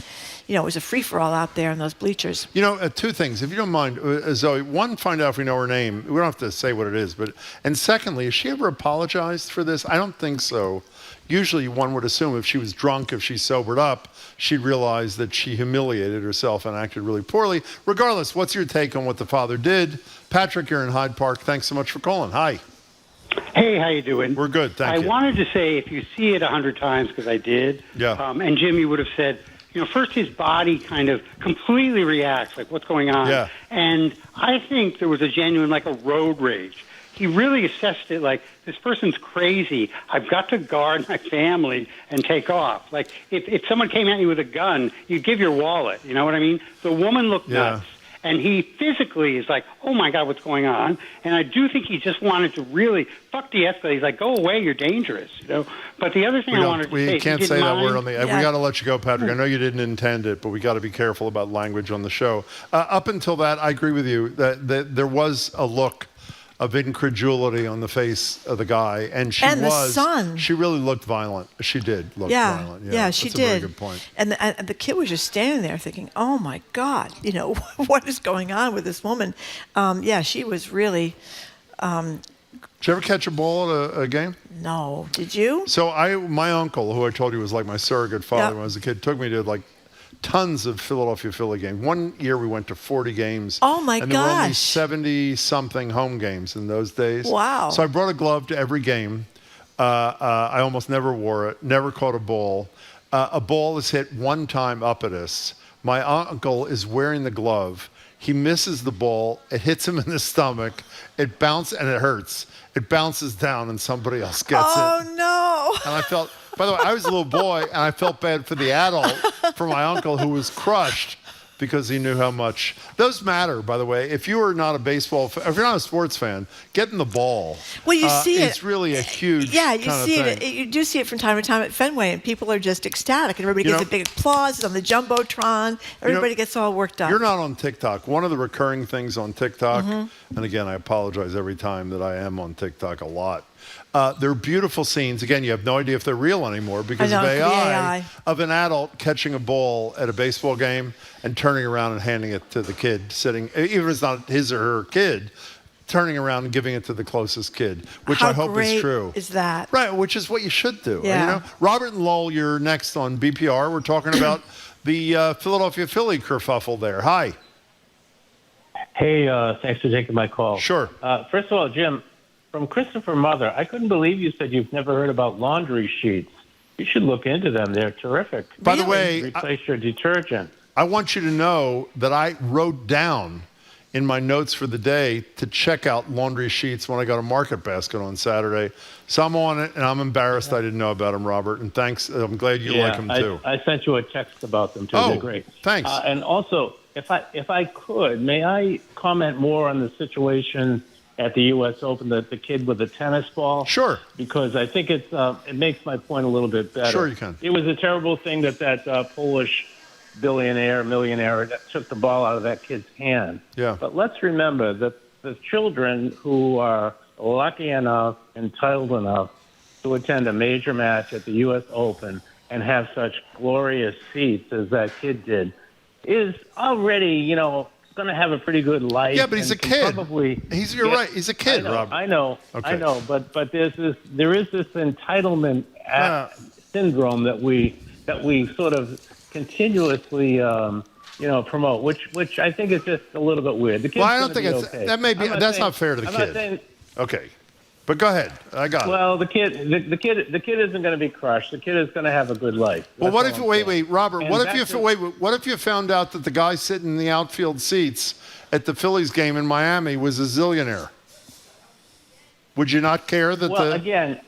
You know, it was a free-for-all out there in those bleachers. You know, two things, if you don't mind, Zoe. One, find out if we know her name. We don't have to say what it is. And secondly, has she ever apologized for this? I don't think so. Usually one would assume if she was drunk, if she sobered up, she'd realize that she humiliated herself and acted really poorly. Regardless, what's your take on what the father did? Patrick, you're in Hyde Park. Thanks so much for calling. Hi. Hey, how you doing? We're good, thank you. I wanted to say, if you see it 100 times, because I did, and Jim, you would have said, you know, first his body kind of completely reacts, like what's going on. Yeah. And I think there was a genuine, like a road rage. He really assessed it like, this person's crazy. I've got to guard my family and take off. Like, if someone came at you with a gun, you'd give your wallet. You know what I mean? The woman looked nuts. And he physically is like, oh, my God, what's going on? And I do think he just wanted to really de-escalate. He's like, go away, you're dangerous, you know. But the other thing I wanted to say... We can't say that word on the... Yeah. We got to let you go, Patrick. I know you didn't intend it, but we got to be careful about language on the show. Up until that, I agree with you that there was a look of incredulity on the face of the guy, and the son. She really looked violent. She did look violent. Yeah, she That's did. A very good point. And the kid was just standing there thinking, "Oh my God, you know what is going on with this woman?" Yeah, she was really. Did you ever catch a ball at a game? No. Did you? So my uncle, who I told you was like my surrogate father when I was a kid, took me to like tons of Philadelphia Philly games. One year we went to 40 games. Oh my gosh. And there were only 70-something home games in those days. Wow. So I brought a glove to every game. I almost never wore it, never caught a ball. A ball is hit one time up at us. My uncle is wearing the glove. He misses the ball. It hits him in the stomach. It bounces, and it hurts. It bounces down, and somebody else gets it. Oh, no. And I felt, by the way, I was a little boy, and I felt bad for the adult, for my uncle, who was crushed because he knew how much. Those matter, by the way. If you are not a if you're not a sports fan, getting the ball. Well, you see it. It's really a huge Yeah, you kind see of it. thing. You do see it from time to time at Fenway, and people are just ecstatic, and everybody gets a big applause on the Jumbotron. Everybody gets all worked up. You're not on TikTok. One of the recurring things on TikTok, and again, I apologize every time that I am on TikTok a lot. They're beautiful scenes. Again, you have no idea if they're real anymore because of AI, of an adult catching a ball at a baseball game and turning around and handing it to the kid sitting, even if it's not his or her kid, turning around and giving it to the closest kid, which I hope is true. How great is that? Right, which is what you should do. Yeah. You know? Robert and Lowell, you're next on BPR. We're talking about the Philadelphia Philly kerfuffle there. Hi. Hey, thanks for taking my call. Sure. First of all, Jim, from Christopher Muther, I couldn't believe you said you've never heard about laundry sheets. You should look into them. They're terrific. By the way, replace your detergent. I want you to know that I wrote down in my notes for the day to check out laundry sheets when I got a Market Basket on Saturday. So I'm on it, and I'm embarrassed I didn't know about them, Robert. And thanks. I'm glad you like them, too. I sent you a text about them, too. Oh, they're great. Thanks. And also, if I could, may I comment more on the situation at the U.S. Open, the kid with the tennis ball? Sure. Because I think it makes my point a little bit better. Sure you can. It was a terrible thing that Polish millionaire that took the ball out of that kid's hand. Yeah. But let's remember that the children who are lucky enough, entitled enough to attend a major match at the U.S. Open and have such glorious seats as that kid did is already, going to have a pretty good life. Yeah, but he's a kid. You're right. He's a kid, Robert. I know. Okay. I know. But there is this entitlement syndrome that we sort of continuously promote, which I think is just a little bit weird. The kid's I don't think okay. that may be. That's not fair to the kid. Okay, but go ahead. I got it. Well, the kid isn't going to be crushed. The kid is going to have a good life. Well, what if Robert? What if you found out that the guy sitting in the outfield seats at the Phillies game in Miami was a zillionaire? Would you not care that again?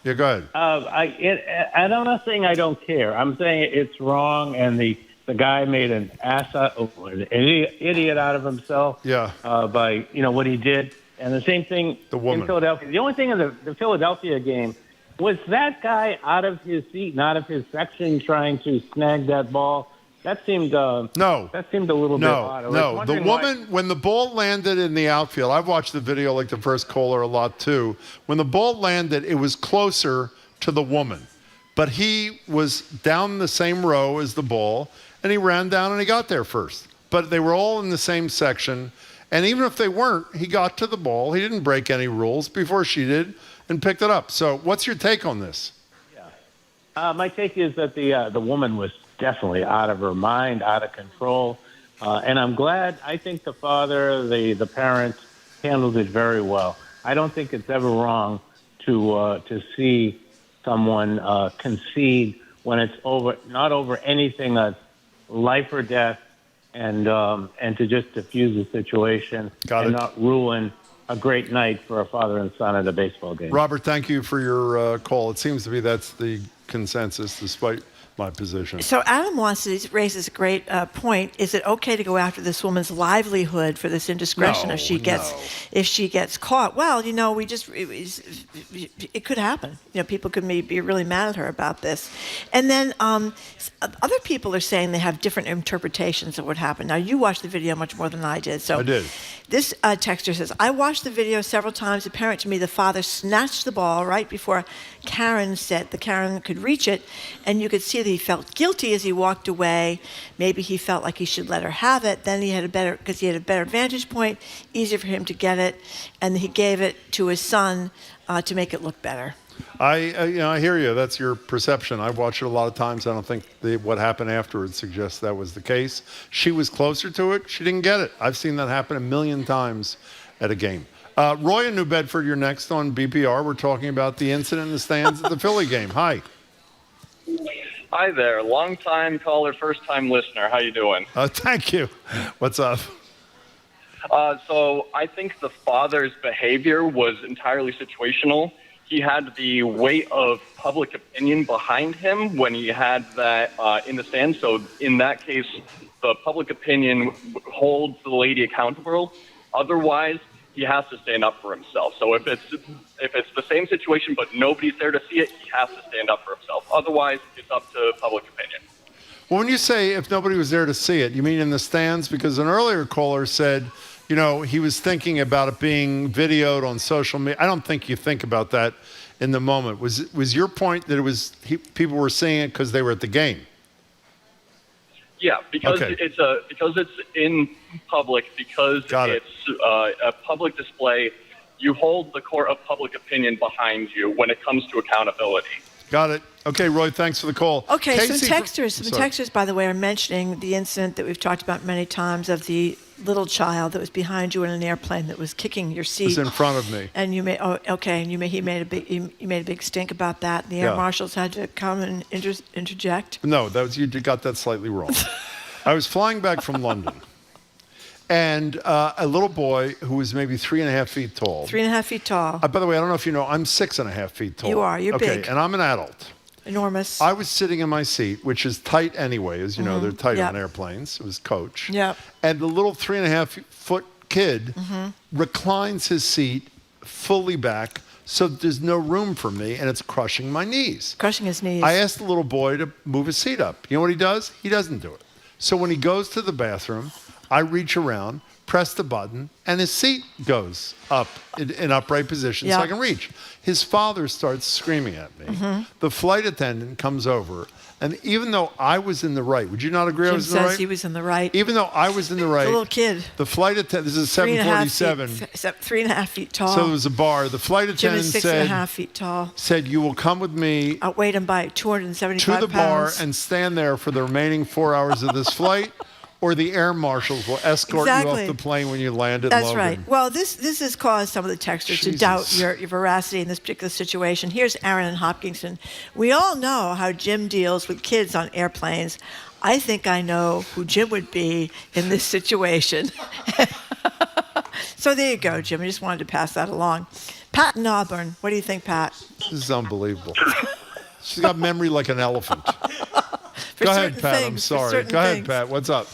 Yeah, go ahead. I'm not saying I don't care. I'm saying it's wrong, and the guy made an idiot out of himself. Yeah. By what he did, and the same thing in Philadelphia. The only thing in the Philadelphia game was that guy out of his seat and out of his section trying to snag that ball. That seemed That seemed a little bit odd. No. The woman, when the ball landed in the outfield, I've watched the video like the first caller a lot too. When the ball landed, it was closer to the woman, but he was down the same row as the ball, and he ran down and he got there first. But they were all in the same section, and even if they weren't, he got to the ball. He didn't break any rules before she did, and picked it up. So, what's your take on this? Yeah, my take is that the woman was definitely out of her mind, out of control. And I'm glad. I think the father, the parents, handled it very well. I don't think it's ever wrong to see someone concede when it's not over anything that's life or death, and to just diffuse the situation not ruin a great night for a father and son at a baseball game. Robert, thank you for your call. It seems to be that's the consensus, despite my position. So Adam raises a great point. Is it okay to go after this woman's livelihood for this indiscretion if she gets caught? Well, it could happen. People could be really mad at her about this. And then other people are saying they have different interpretations of what happened. Now, you watched the video much more than I did. So I did. This texter says, I watched the video several times. Apparent to me, the father snatched the ball right before Karen could reach it, and you could see that he felt guilty as he walked away. Maybe he felt like he should let her have it. Then he had a better vantage point, easier for him to get it, and he gave it to his son to make it look better. I hear you. That's your perception. I've watched it a lot of times. I don't think what happened afterwards suggests that was the case. She was closer to it. She didn't get it. I've seen that happen a million times at a game. Roy in New Bedford, you're next on BPR. We're talking about the incident in the stands at the Philly game. Hi. Hi there. Long-time caller, first-time listener. How you doing? Thank you. What's up? So I think the father's behavior was entirely situational. He had the weight of public opinion behind him when he had that in the stands. So in that case, the public opinion holds the lady accountable. Otherwise, he has to stand up for himself. So if it's the same situation but nobody's there to see it, he has to stand up for himself. Otherwise, it's up to public opinion. Well, when you say if nobody was there to see it, you mean in the stands? Because an earlier caller said, he was thinking about it being videoed on social media. I don't think you think about that in the moment. Was your point that people were seeing it because they were at the game? Yeah, because it's in public, because it's a public display. You hold the court of public opinion behind you when it comes to accountability. Got it. Okay, Roy, thanks for the call. Okay, some texters, by the way, are mentioning the incident that we've talked about many times of the little child that was behind you in an airplane that was kicking your seat. It was in front of me. And he made a big stink about that. And the air marshals had to come and interject. No, you got that slightly wrong. I was flying back from London, and a little boy who was maybe 3.5 feet tall. 3.5 feet tall. By the way, I don't know if you know, I'm 6.5 feet tall. You are. You're okay, big. And I'm an adult. Enormous. I was sitting in my seat, which is tight anyway, as you know, they're tight Yep. on airplanes. It was coach. Yep. And the little 3.5 foot kid reclines his seat fully back, so there's no room for me, and it's crushing my knees. Crushing his knees. I asked the little boy to move his seat up. You know what he does? He doesn't do it. So when he goes to the bathroom, I reach around, press the button, and his seat goes up in upright position so I can reach. His father starts screaming at me. The flight attendant comes over, and even though I was in the right, would you not agree I Jim was in the right? says he was in the right. Even though I was in the right. The little kid. The flight attendant, this is 747. 3.5 feet tall. So there was a bar. The flight Jim attendant is 6.5 feet tall. said, you will come with me Outweighed him by 275 to the pounds. bar and stand there for the remaining 4 hours of this flight, or the air marshals will escort you off the plane when you land at That's Logan. right. Well, this has caused some of the texters to doubt your veracity in this particular situation. Here's Aaron and Hopkinton. We all know how Jim deals with kids on airplanes. I think I know who Jim would be in this situation. So there you go, Jim. I just wanted to pass that along. Pat in Auburn. What do you think, Pat? This is unbelievable. She's got memory like an elephant. Go ahead, Pat. I'm sorry. Go ahead, Pat. What's up?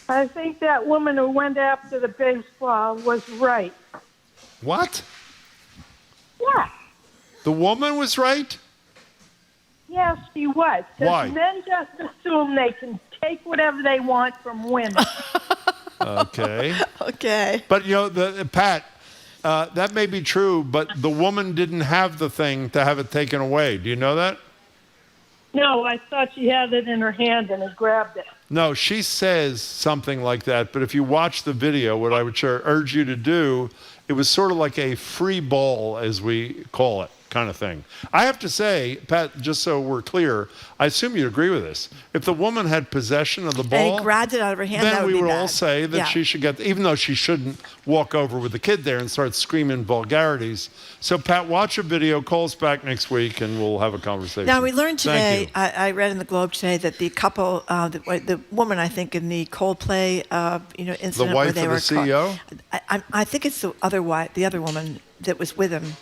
I think that woman who went after the baseball was right. What? Yeah. The woman was right? Yes, she was. 'Cause Why? men just assume they can take whatever they want from women. Okay. Okay. But, you know, Pat, that may be true, but the woman didn't have the thing to have it taken away. Do you know that? No, I thought she had it in her hand and had grabbed it. No, she says something like that, but if you watch the video, what I would urge you to do, it was sort of like a free ball, as we call it, kind of thing. I have to say, Pat, just so we're clear, I assume you'd agree with this. If the woman had possession of the ball, And he grabbed it out of her hand, then that would we be would bad. all say that Yeah. she should get, even though she shouldn't walk over with the kid there and start screaming vulgarities. So, Pat, watch a video, call us back next week, and we'll have a conversation. Now, we learned Thank today, I read in the Globe today, that the couple, the woman, I think, in the Coldplay incident The where wife they of were the CEO? I think it's the other woman that was with him.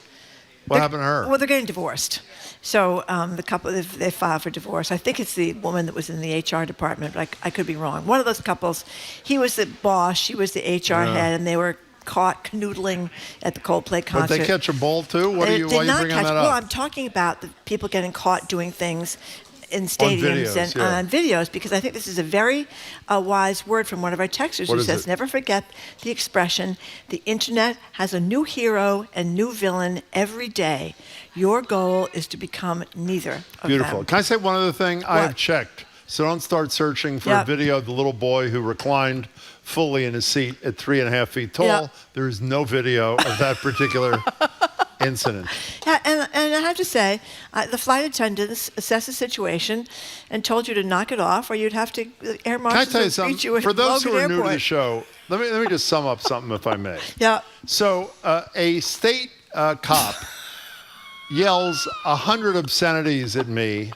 What happened to her? Well, they're getting divorced. So the couple, they filed for divorce. I think it's the woman that was in the HR department, but I could be wrong. One of those couples, he was the boss, she was the HR head, and they were caught canoodling at the Coldplay concert. But they catch a ball, too? Why are you bringing that up? Well, I'm talking about the people getting caught doing things in stadiums on videos, because I think this is a very wise word from one of our texters who says, never forget the expression, the internet has a new hero and new villain every day. Your goal is to become neither of Beautiful. them. Can I say one other thing? I have checked. So don't start searching for a video of the little boy who reclined fully in his seat at 3.5 feet tall. There is no video of that particular incident. Yeah, and I have to say, the flight attendants assessed the situation and told you to knock it off, or you'd have to air Can I marshals tell you would something? greet you at For those Logan who are new to Airport. the show, let me just sum up something, if I may. Yeah. So a state cop yells 100 obscenities at me.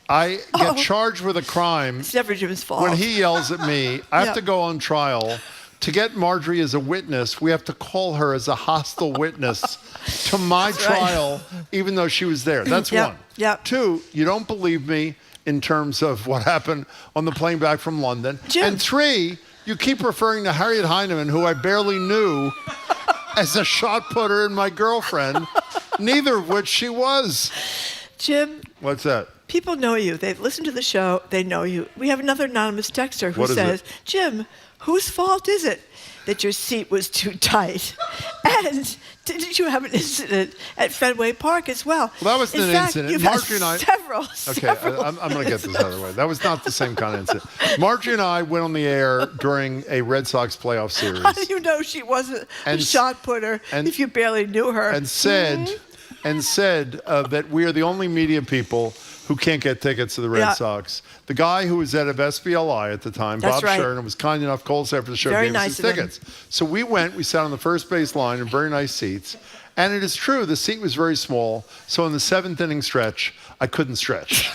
I get charged with a crime. It's never Jim's fault. When he yells at me, I have to go on trial. To get Margery as a witness, we have to call her as a hostile witness to my trial, even though she was there. That's one. Two, you don't believe me in terms of what happened on the plane back from London. And three, you keep referring to Harriet Heinemann, who I barely knew, as a shot putter and my girlfriend, neither of which she was. Jim. What's that? People know you. They've listened to the show. They know you. We have another anonymous texter who says, Jim, whose fault is it that your seat was too tight? And did you have an incident at Fenway Park as well? Well, that was an incident. You've Margery and I. several. I'm going to get this out of the way. That was not the same kind of incident. Margery and I went on the air during a Red Sox playoff series. How do you know she wasn't a shot putter if you barely knew her? And said that we are the only media people who can't get tickets to the Red Sox. The guy who was head of SBLI at the time, Bob Sheridan, was kind enough, called us after the show, gave us his tickets. So we went, we sat on the first base line in very nice seats. And it is true, the seat was very small. So in the 7th inning stretch, I couldn't stretch.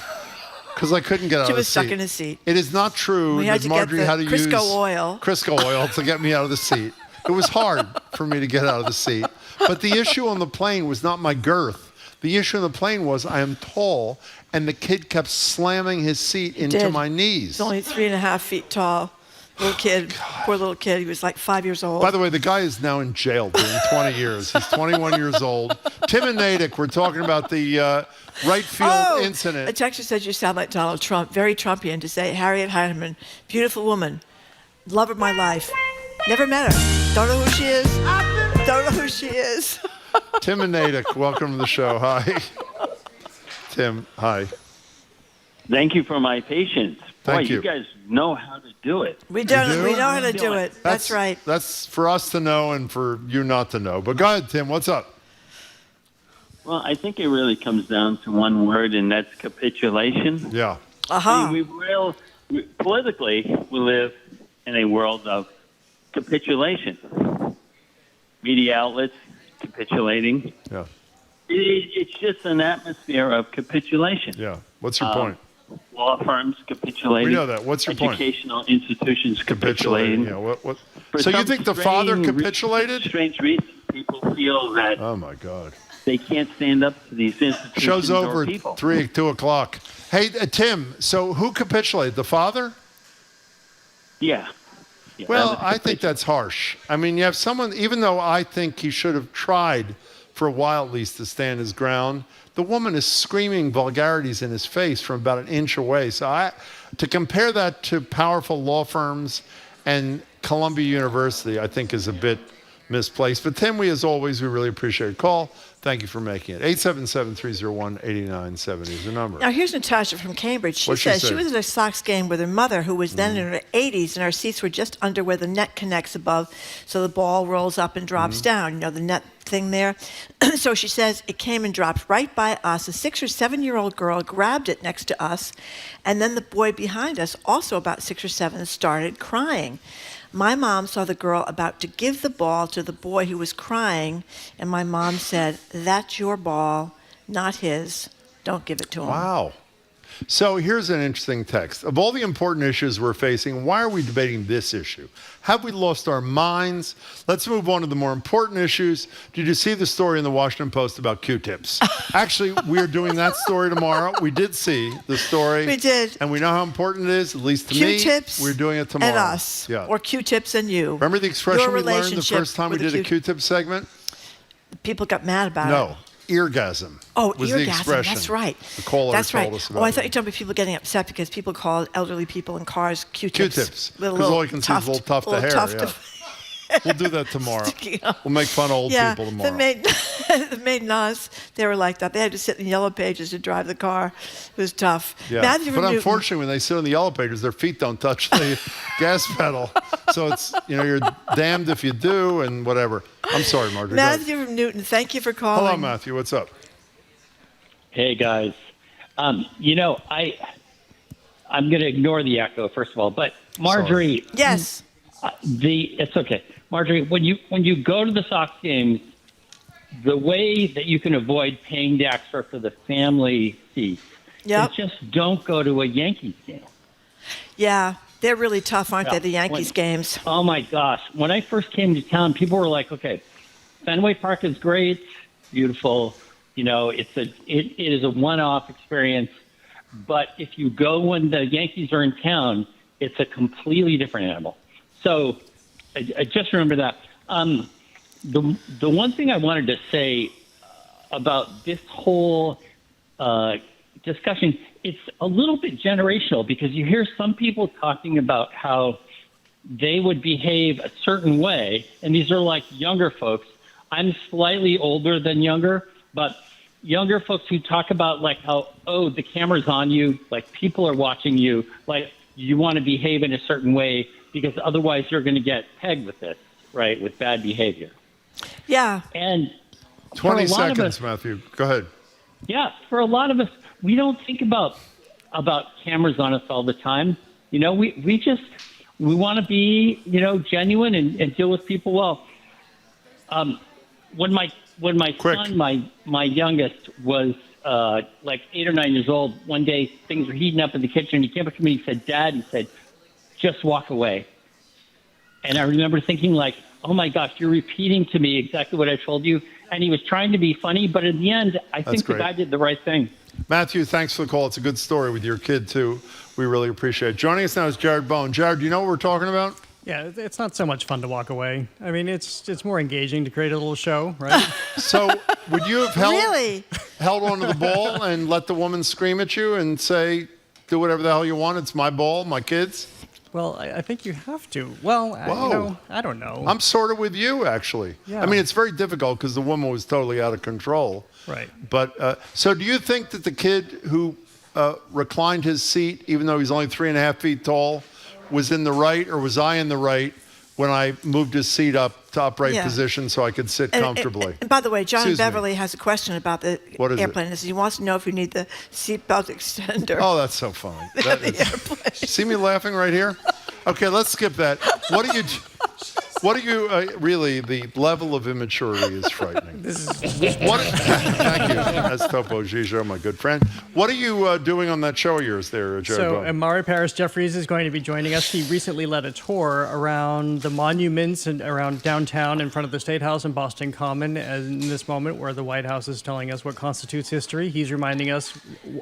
Because I couldn't get out of the seat. She was stuck in his seat. It is not true that Margery had to use Crisco oil to get me out of the seat. It was hard for me to get out of the seat. But the issue on the plane was not my girth. The issue on the plane was I am tall, and the kid kept slamming his seat into my knees. He's only 3.5 feet tall. Little kid, poor little kid. He was like 5 years old. By the way, the guy is now in jail doing 20 years. He's 21 years old. Tim and Natick, we're talking about the right field incident. A texter says you sound like Donald Trump. Very Trumpian to say Harriet Heinemann, beautiful woman, love of my life. Never met her. Don't know who she is. Don't know who she is. Tim and Natick, welcome to the show. Hi. Tim, hi. Thank you for my patience. Thank you. You guys know how to do it. We know how to do it. That's right. That's for us to know and for you not to know. But go ahead, Tim. What's up? Well, I think it really comes down to one word, and that's capitulation. Yeah. Uh-huh. I mean, politically, we live in a world of capitulation. Media outlets capitulating. Yeah. It's just an atmosphere of capitulation. Yeah. What's your point? Law firms capitulating. We know that. What's your point? Educational institutions capitulating. Yeah. What? So you think the father capitulated? For strange reason, people feel that. Oh my God. They can't stand up to these institutions. Show's over or people. at 2 o'clock. Hey, Tim. So who capitulated? The father? Yeah. Well, I think that's harsh. I mean, you have someone. Even though I think he should have tried for a while at least to stand his ground. The woman is screaming vulgarities in his face from about an inch away. So to compare that to powerful law firms and Columbia University, I think is a bit misplaced. But Tim, as always, we really appreciate your call. Thank you for making it. 877-301-8970 is the number. Now, here's Natasha from Cambridge. She says she was at a Sox game with her mother, who was then in her 80s, and our seats were just under where the net connects above, so the ball rolls up and drops down. You know, the net thing there. So she says it came and dropped right by us. A 6 or 7-year-old girl grabbed it next to us, and then the boy behind us, also about 6 or 7, started crying. My mom saw the girl about to give the ball to the boy who was crying, and my mom said, "That's your ball, not his. Don't give it to him." Wow. So here's an interesting text. Of all the important issues we're facing, why are we debating this issue? Have we lost our minds? Let's move on to the more important issues. Did you see the story in the Washington Post about Q-tips? Actually, we're doing that story tomorrow. We did see the story. We did. And we know how important it is, at least to Q-tips me. We're doing it tomorrow. And us. Yeah. Or Q-tips and you. Remember the expression we learned the first time we did a Q-tip segment? People got mad about it. No. Eargasm. Oh, was eargasm. The expression. That's right. The caller That's told right. us about I thought you were talking about people getting upset because people call elderly people in cars Q-tips. Q-tips. Because all you can see is a little tuft of hair. Yeah. We'll do that tomorrow. We'll make fun of old people tomorrow. The maid Nas, they were like that. They had to sit in the yellow pages to drive the car. It was tough. Yeah. But unfortunately, when they sit on the yellow pages, their feet don't touch the gas pedal. So it's, you're damned if you do and whatever. I'm sorry, Margery. Matthew from Newton, thank you for calling. Hello, Matthew. What's up? Hey, guys. I'm going to ignore the echo, first of all. But Margery. Sorry. Yes. It's okay. Margery, when you go to the Sox games, the way that you can avoid paying the extra for the family seats is just don't go to a Yankees game. Yeah, they're really tough, aren't they, the Yankees games? Oh, my gosh. When I first came to town, people were like, okay, Fenway Park is great, beautiful. It is a one-off experience. But if you go when the Yankees are in town, it's a completely different animal. So I just remember that. The one thing I wanted to say about this whole discussion, it's a little bit generational because you hear some people talking about how they would behave a certain way, and these are like younger folks. I'm slightly older than younger, but younger folks who talk about like how, the camera's on you, like people are watching you, like you want to behave in a certain way because otherwise you're going to get pegged with this, right, with bad behavior. Yeah. And 20 seconds, Matthew. Go ahead. Yeah, for a lot of us, we don't think about cameras on us all the time. We want to be, genuine and deal with people well. When my son, my youngest, was like 8 or 9 years old. One day, things were heating up in the kitchen. He came up to me. He said, "Dad," he said, "just walk away." And I remember thinking, like, "Oh my gosh, you're repeating to me exactly what I told you." And he was trying to be funny, but in the end, I think the guy did the right thing. Matthew, thanks for the call. It's a good story with your kid, too. We really appreciate it. Joining us now is Jared Bowen. Jared, do you know what we're talking about? Yeah, it's not so much fun to walk away. I mean, it's more engaging to create a little show, right? So would you have held onto the ball and let the woman scream at you and say, "Do whatever the hell you want. It's my ball, my kids"? Well, I think you have to. Well, I don't know. I'm sort of with you, actually. Yeah. I mean, it's very difficult because the woman was totally out of control. Right. But so do you think that the kid who reclined his seat, even though he's only 3.5 feet tall, was in the right, or was I in the right when I moved his seat up to upright position so I could sit comfortably? And by the way, John Excuse me. Beverly has a question about the What is airplane. He wants to know if you need the seatbelt extender. Oh, that's so funny. See me laughing right here? Okay, let's skip that. What do you really, the level of immaturity is frightening. Thank you. That's Topo Gigio, my good friend. What are you doing on that show of yours there, Jared So Bowen? Imari Jeffries is going to be joining us. He recently led a tour around the monuments and around downtown in front of the State House and Boston Common. And in this moment where the White House is telling us what constitutes history, he's reminding us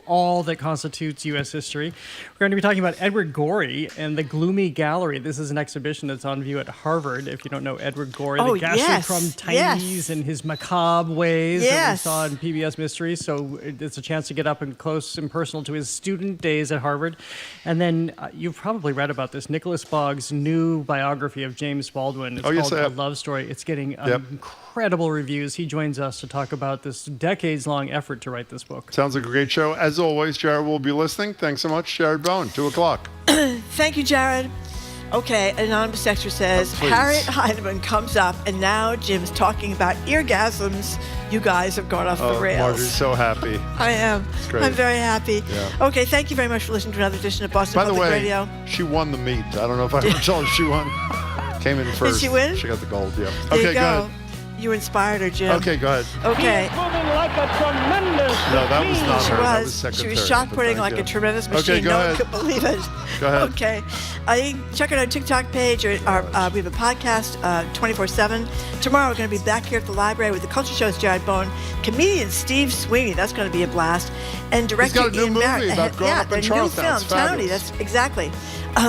all that constitutes U.S. history. We're going to be talking about Edward Gorey and the Gloomy Gallery. This is an exhibition that's on view at Harvard. If you don't know Edward Gorey, the ghastly from Tiny's and his macabre ways that we saw in PBS Mysteries. So it's a chance to get up and close and personal to his student days at Harvard. And then you've probably read about this, Nicholas Boggs' new biography of James Baldwin. It's called A Love Story. It's getting incredible reviews. He joins us to talk about this decades-long effort to write this book. Sounds like a great show. As always, Jared will be listening. Thanks so much, Jared Bowen, 2 o'clock. Thank you, Jared. Okay, an anonymous texter says, Harriet Heinemann comes up, and now Jim's talking about eargasms. You guys have gone off the rails. Margery's so happy. I am. It's great. I'm very happy. Yeah. Okay, thank you very much for listening to another edition of Boston Public Radio. By the way, she won the meet. I don't know if I ever told her she won. Came in first. Did she win? She got the gold, yeah. There Okay, you go. You inspired her, Jim. Okay, go ahead. Okay. He's moving like a tremendous No, that was not She her. That was. was secretary. She was shot putting like a tremendous machine. Okay, go no ahead. one could believe it. Go ahead. Okay. Check out our TikTok page. We have a podcast 24/7. Tomorrow we're going to be back here at the library with the Culture Show's Jared Bowen, comedian Steve Sweeney. That's going to be a blast. And director He's got a new Ian Barrett. movie about growing up in Charlestown. New It's film, Townie. fabulous. That's exactly.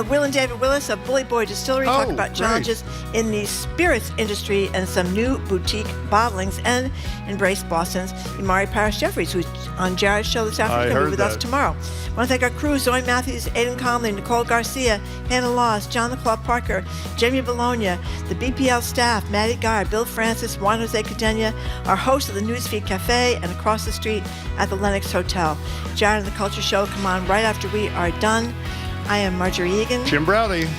Will and David Willis of Bully Boy Distillery talk about challenges in the spirits industry and some new boutique bottlings, and embrace Boston's Imari Jeffries, who's on Jared's show this afternoon, going to be with us tomorrow. I want to thank our crew, Zoe Matthews, Aidan Conley, Nicole Garcia, Hannah Laws, John LaClaw Parker, Jamie Bologna, the BPL staff, Maddie Guy, Bill Francis, Juan Jose Cadena, our host of the Newsfeed Cafe, and across the street at the Lenox Hotel. Jared and the Culture Show come on right after we are done. I am Margery Egan. Jim Browdy.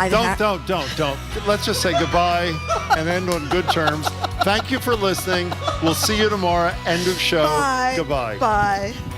Don't. Let's just say goodbye and end on good terms. Thank you for listening. We'll see you tomorrow. End of show. Bye. Goodbye. Bye.